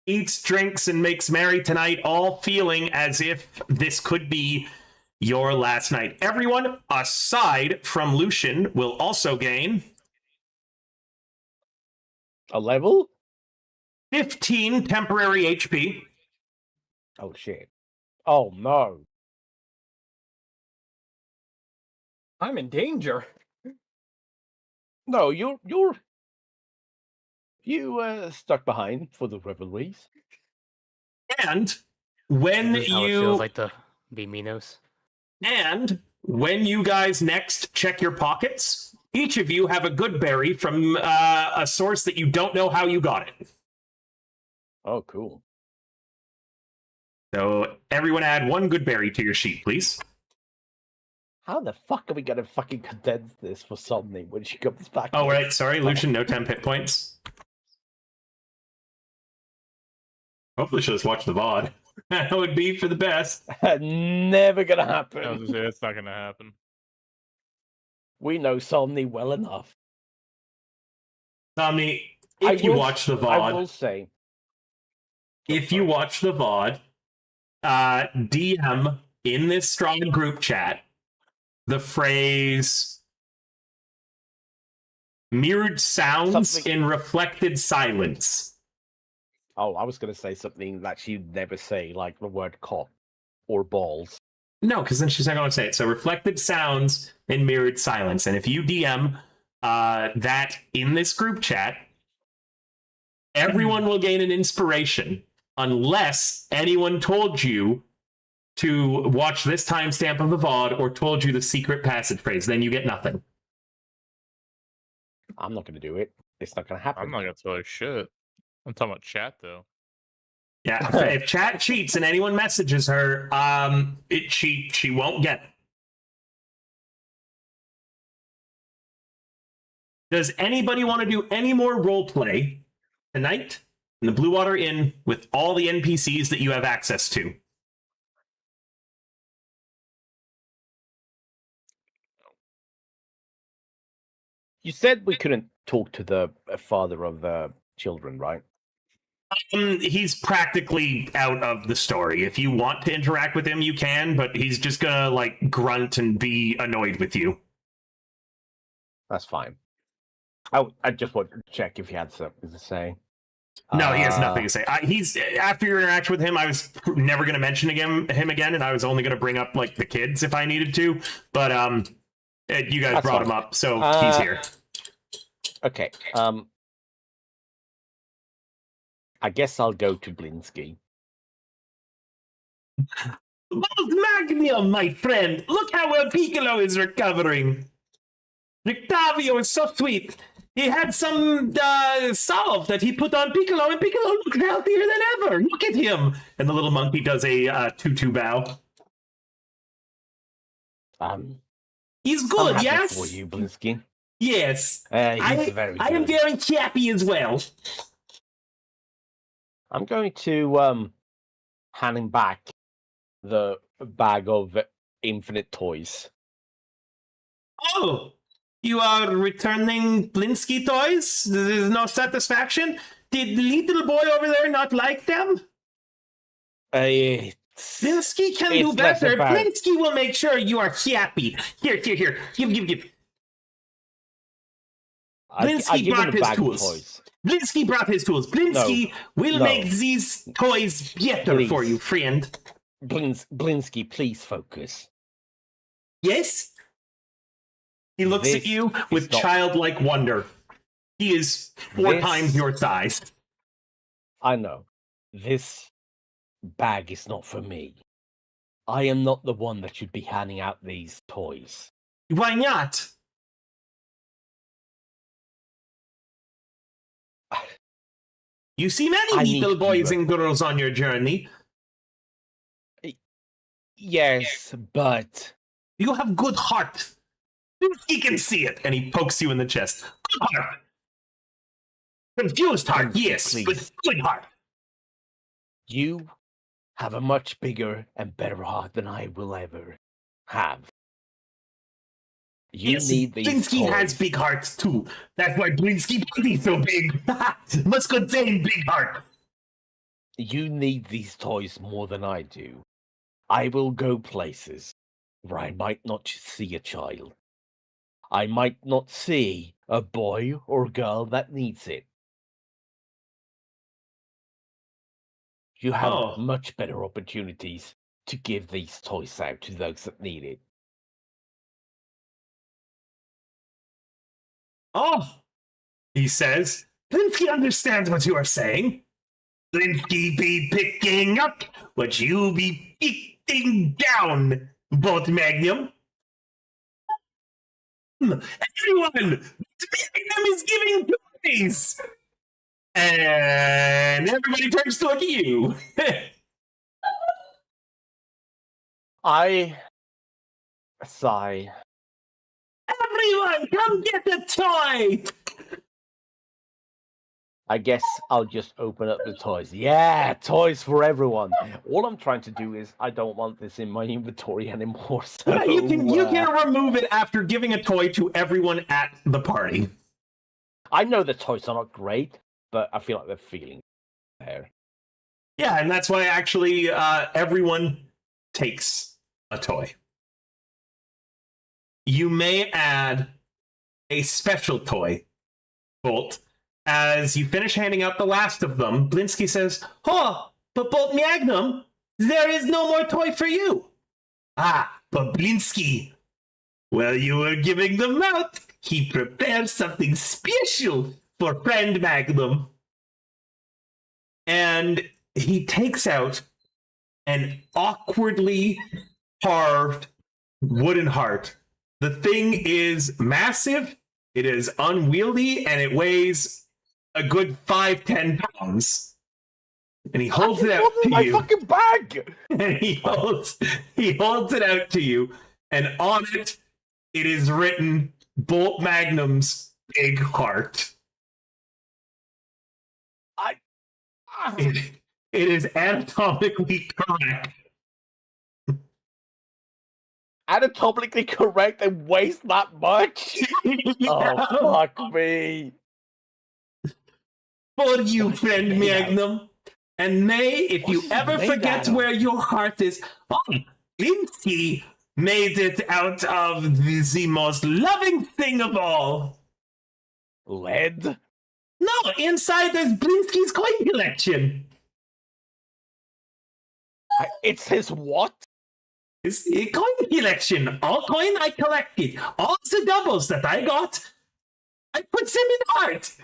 eats, drinks, and makes merry tonight, all feeling as if this could be your last night. Everyone, aside from Lucian, will also gain A level? 15 temporary HP. Oh shit. Oh no. I'm in danger. No, you stuck behind for the revelries. And when This is how it you feels like to be Minos. And when you guys next check your pockets, each of you have a good berry from a source that you don't know how you got it. Oh, cool. So everyone add 1 good berry to your sheet, please. How the fuck are we gonna fucking condense this for something when she comes back? Oh, right. Sorry, Lucian, no 10 hit points. Hopefully she'll just watch the VOD. That would be for the best. Never gonna I was happen. gonna say that's not gonna happen. We know Somni well enough. Somni, if you watch the I will VOD, say, if you watch the VOD, DM in this Strahd group chat the phrase mirrored sounds Something- in reflected silence. oh, I was gonna say something that she'd never say, like the word cock or balls. No, because then she's not going to say it. So reflected sounds in mirrored silence. And if you DM that in this group chat, everyone will gain an inspiration unless anyone told you to watch this timestamp of the VOD or told you the secret passage phrase. Then you get nothing. I'm not gonna do it. It's not gonna happen. I'm not gonna tell her shit. I'm talking about chat though. Yeah, if chat cheats and anyone messages her, she won't get it. Does anybody want to do any more role play tonight in the Blue Water Inn with all the NPCs that you have access to? You said we couldn't talk to the father of the children, right? He's practically out of the story. If you want to interact with him, you can, but he's just gonna like grunt and be annoyed with you. That's fine. I just wanted to check if he had something to say. No, he has nothing to say. He's after your interaction with him, I was never going to mention him again, and I was only going to bring up like the kids if I needed to. But you guys That's brought fine. him up, so he's here. Okay. I guess I'll go to Blinsky. Bold Magnum, my friend. Look how well Piccolo is recovering. Rictavio is so sweet. He had some salve that he put on Piccolo, and Piccolo looks healthier than ever. Look at him. And the little monkey does a tutu bow. He's I'm good, happy yes? for you, Blinsky. Yes. He's very good. I am very happy as well. I'm going to hand him back the bag of infinite toys. Oh, you are returning Blinsky toys? There's no satisfaction? Did the little boy over there not like them? Blinsky can do it's less better. about- Blinsky will make sure you are happy. Here. Give. I Blinsky give him brought a his bag of tools. toys. Blinsky brought his tools. Blinsky will No. make these toys better Please. for you, friend. Blinsky, please focus. Yes? He looks This at you is with not- childlike wonder. He is 4 This- times your size. I know. This bag is not for me. I am not the one that should be handing out these toys. Why not? You see I many need little to boys keep and girls on your journey. Yes, but You have good heart. He can see it, and he pokes you in the chest. Good heart. Confused heart, yes, but Please. good heart. you have a much bigger and better heart than I will ever have. You Yes, need these Blinsky toys. has big hearts too. That's why Blinsky body's so big. Must contain big heart. You need these toys more than I do. I will go places where I might not see a child. I might not see a boy or girl that needs it. You have Oh. much better opportunities to give these toys out to those that need it. Oh, he says. Blinsky understands what you are saying. Blinsky be picking up what you be picking down, Bolt Magnum. Everyone, Magnum is giving toys. And everybody turns to look at you. I sigh. Everyone, come get the toy. I guess I'll just open up the toys. Yeah, toys for everyone. All I'm trying to do is I don't want this in my inventory anymore. So, Yeah, you can remove it after giving a toy to everyone at the party. I know the toys are not great, but I feel like they're feeling there. Yeah, and that's why actually everyone takes a toy. You may add a special toy, Bolt. As you finish handing out the last of them, Blinsky says, "Oh, but Bolt Magnum, there is no more toy for you." Ah, but Blinsky, while you were giving them out, he prepared something special for friend Magnum. And he takes out an awkwardly carved wooden heart. The thing is massive, it is unwieldy, and it weighs a good 5-10 pounds. And he holds it out to my you. fucking bag. And he holds it out to you, and on it, it is written Bolt Magnum's big heart. It is anatomically correct. anatomically correct and weighs that much? Oh, fuck me. For you, What is friend it made out of? Magnum. And may, if What you is it ever made forget out of? where your heart is, Blinsky made it out of the most loving thing of all. Lead? No, inside there's Blinsky's coin collection. It's his what? It's a coin collection. All coin I collected. All the doubles that I got, I put them in heart.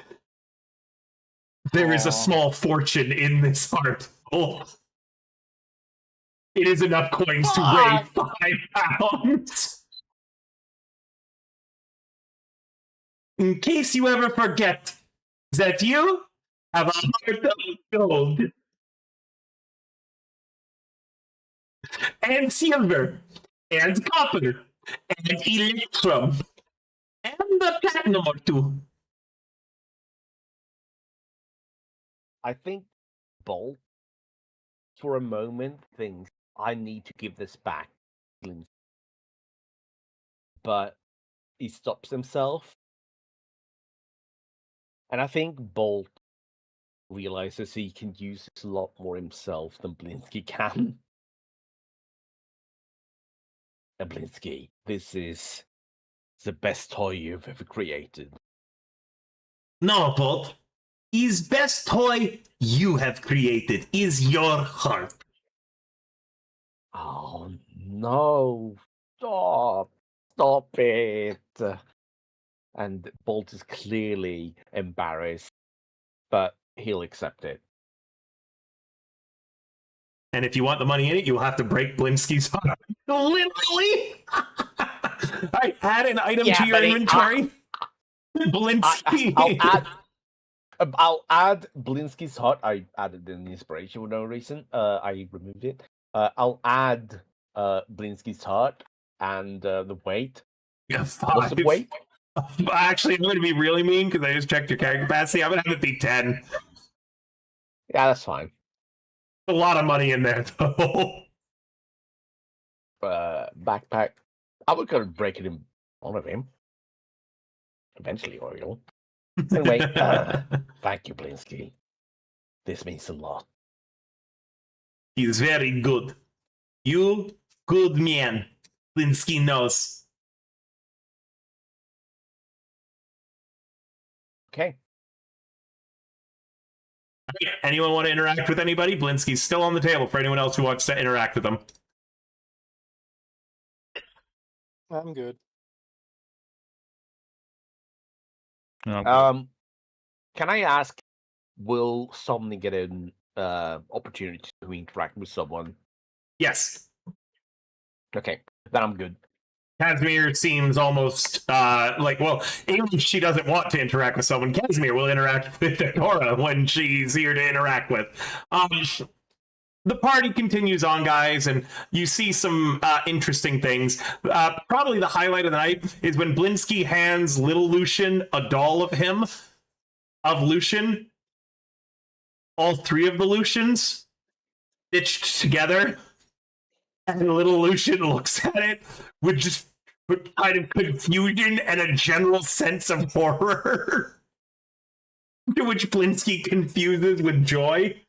There is a Aw. small fortune in this heart. Oh. It is enough coins to weigh Fuck. 5 pounds. In case you ever forget that you have a heart of gold and silver and copper and electrum and a platinum or two. I think Bolt, for a moment, thinks I need to give this back. But he stops himself. And I think Bolt realizes he can use this a lot more himself than Blinsky can. And Blinsky, this is the best toy you've ever created. No, Bolt. His best toy you have created is your heart. Oh no! Stop! Stop it! And Bolt is clearly embarrassed, but he'll accept it. And if you want the money in it, you will have to break Blinsky's heart. Literally! I add an item Yeah, to your buddy, inventory. Blinsky. I'll add Blinsky's heart. I added an inspiration for no reason. I removed it. I'll add Blinsky's heart and the weight. Yeah, What's the 5. weight? Actually, I'm going to be really mean because I just checked your character capacity. I'm going to have it be 10. Yeah, that's fine. A lot of money in there, though. Backpack. I was gonna break it in one of him. Eventually, Oriole. Anyway, thank you, Blinsky. This means a lot. He's very good. You, good man. Blinsky knows. Okay. Anyone want to interact with anybody? Blinsky's still on the table for anyone else who wants to interact with him. I'm good. Okay. Can I ask, will somebody get an opportunity to interact with someone? Yes. Okay, then I'm good. Casimir seems almost well, even if she doesn't want to interact with someone, Casimir will interact with Dakora when she's here to interact with. The party continues on, guys, and you see some interesting things. Probably the highlight of the night is when Blinsky hands little Lucian a doll of him, of Lucian. All 3 of the Lucians stitched together. And little Lucian looks at it with just kind of confusion and a general sense of horror, to which Blinsky confuses with joy.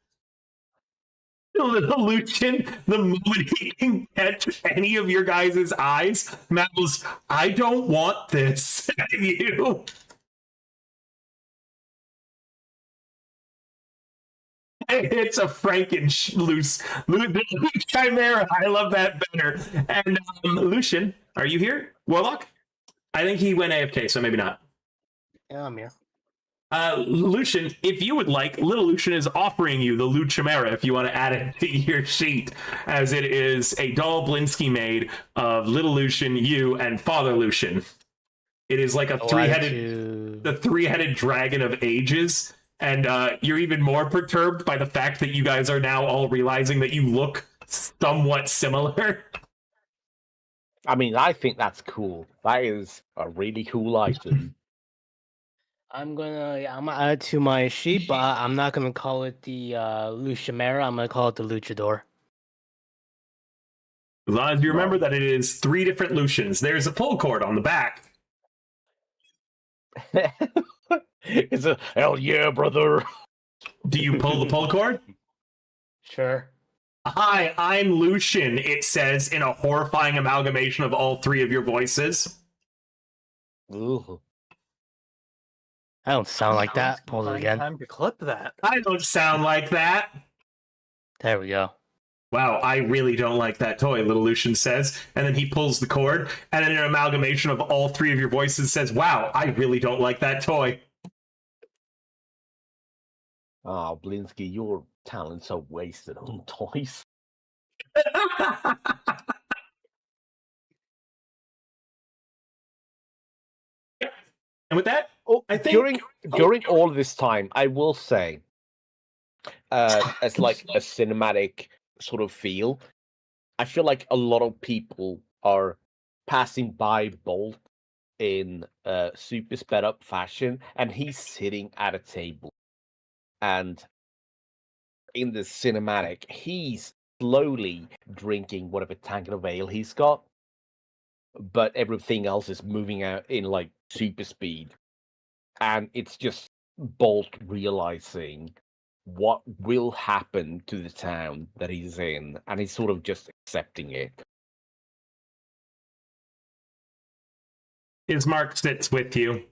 Little Lucian, the moment he can catch any of your guys' eyes, mouths, "I don't want this," at you. It's a loose chimera. I love that better. And Lucian, are you here? Warlock? I think he went AFK, so maybe not. Yeah, I'm here. Lucian, if you would like, little Lucian is offering you the Loot Chimera if you want to add it to your sheet, as it is a doll Blinsky made of little Lucian, you, and Father Lucian. It is like a three-headed dragon of ages. And you're even more perturbed by the fact that you guys are now all realizing that you look somewhat similar. I mean, I think that's cool. That is a really cool item. I'm gonna add it to my sheet, but I'm not gonna call it the Luchamera. I'm gonna call it the Luchador. As long as you remember Right. that it is 3 different Lucians. There's a pull cord on the back. It's a hell yeah, brother. Do you pull the pull cord? Sure. Hi, I'm Lucian, it says in a horrifying amalgamation of all 3 of your voices. Ooh. I don't sound like Now's that. Pause it fine again. Time to clip that. I don't sound like that. There we go. Wow, I really don't like that toy, little Lucian says. And then he pulls the cord, and then an amalgamation of all 3 of your voices says, wow, I really don't like that toy. Oh, Blinsky, your talents are wasted on toys. And with that, Oh, I think during all this time, I will say, as like a cinematic sort of feel, I feel like a lot of people are passing by Bolt in super sped up fashion, and he's sitting at a table, and in the cinematic, he's slowly drinking whatever tankard of ale he's got, but everything else is moving out in like super speed. And it's just Bolt realizing what will happen to the town that he's in, and he's sort of just accepting it. Ismark sits with you.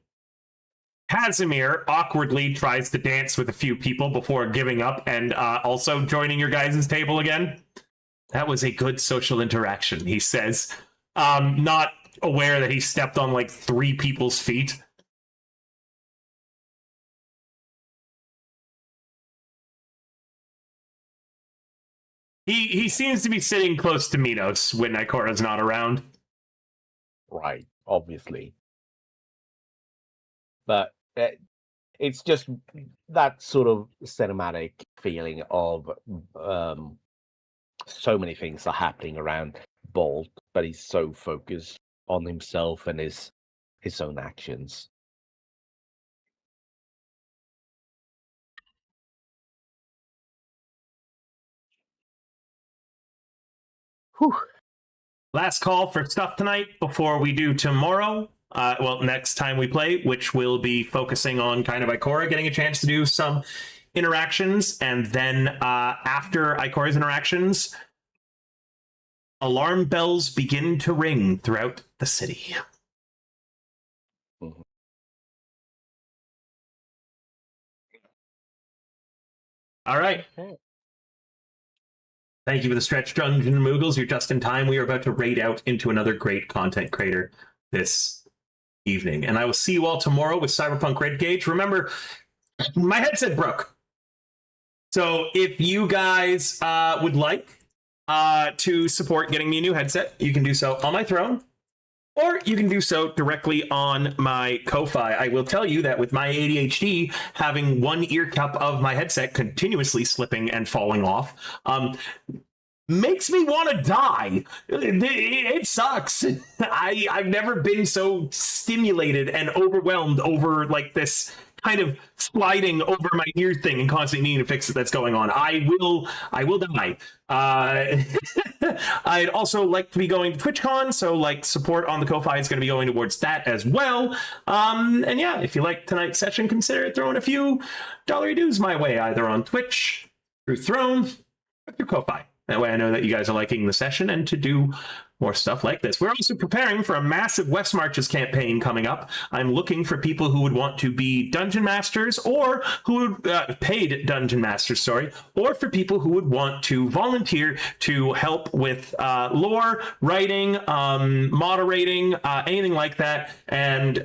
Casimir awkwardly tries to dance with a few people before giving up and also joining your guys' table again. That was a good social interaction, he says, not aware that he stepped on like 3 people's feet. He seems to be sitting close to Minos when Ikora's not around. Right, obviously. But it's just that sort of cinematic feeling of so many things are happening around Bolt, but he's so focused on himself and his own actions. Whew. Last call for stuff tonight before we do tomorrow. Well, next time we play, which will be focusing on kind of Ikora getting a chance to do some interactions. And then after Ikora's interactions, alarm bells begin to ring throughout the city. Mhm. All right. Okay. Thank you for the stretch, Dungeon Moogles. You're just in time. We are about to raid out into another great content creator this evening. And I will see you all tomorrow with Cyberpunk Red Gauge. Remember, my headset broke. So if you guys would like to support getting me a new headset, you can do so on my throne, or you can do so directly on my Ko-Fi. I will tell you that with my ADHD, having one ear cup of my headset continuously slipping and falling off makes me want to die. It sucks. I've never been so stimulated and overwhelmed over like this kind of sliding over my ear thing and constantly needing to fix it that's going on. I will die. I'd also like to be going to TwitchCon, so like support on the Ko-Fi is going to be going towards that as well. And yeah, if you like tonight's session, consider throwing a few dollary dues my way, either on Twitch, through Throne, or through Ko-Fi. That way I know that you guys are liking the session and to do more stuff like this. We're also preparing for a massive West Marches campaign coming up. I'm looking for people who would want to be dungeon masters, or who would paid dungeon masters, sorry, or for people who would want to volunteer to help with lore, writing, moderating, anything like that. And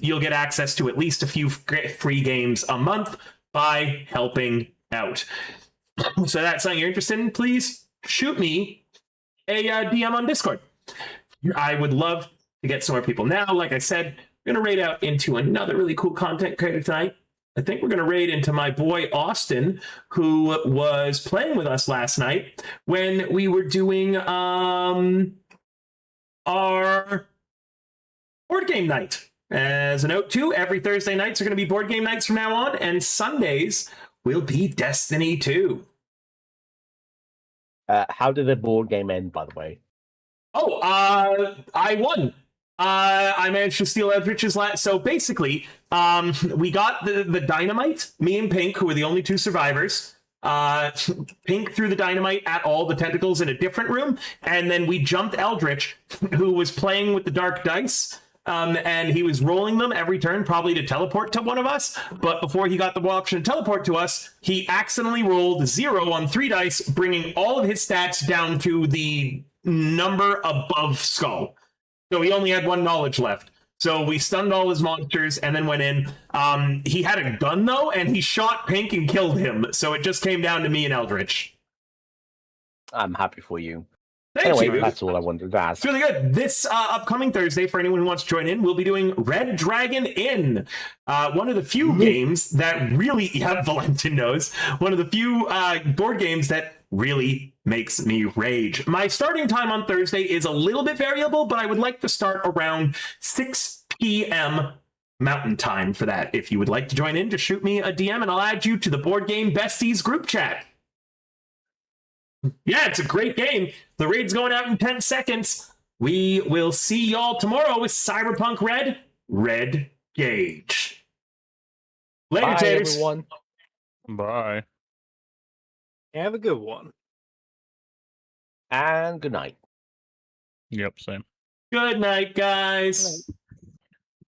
you'll get access to at least a few free games a month by helping out. So that's something you're interested in, please shoot me a DM on Discord. I would love to get some more people. Now, like I said, we're going to raid out into another really cool content creator tonight. I think we're going to raid into my boy Austin, who was playing with us last night when we were doing our board game night. As a note, too, every Thursday nights are going to be board game nights from now on, and Sundays will be Destiny 2. How did the board game end, by the way? I won. I managed to steal Eldritch's last. So basically, we got the dynamite. Me and Pink, who were the only two survivors. Pink threw the dynamite at all the tentacles in a different room, and then we jumped Eldritch, who was playing with the dark dice. And he was rolling them every turn, probably to teleport to one of us. But before he got the option to teleport to us, he accidentally rolled 0 on 3 dice, bringing all of his stats down to the number above Skull. So he only had 1 knowledge left. So we stunned all his monsters and then went in. He had a gun, though, and he shot Pink and killed him. So it just came down to me and Eldritch. I'm happy for you. Thank Anyway, you. that's all I wanted to ask. It's really good. This upcoming Thursday, for anyone who wants to join in, we'll be doing Red Dragon Inn. One of the few games that really, Valentin knows, one of the few board games that really makes me rage. My starting time on Thursday is a little bit variable, but I would like to start around 6 p.m. Mountain Time for that. If you would like to join in, just shoot me a DM and I'll add you to the Board Game Besties group chat. Yeah, it's a great game. The raid's going out in 10 seconds. We will see y'all tomorrow with Cyberpunk Red Gauge. Later, Bye, taters. everyone. Bye. Have a good one. And good night. Yep, same. Good night, guys.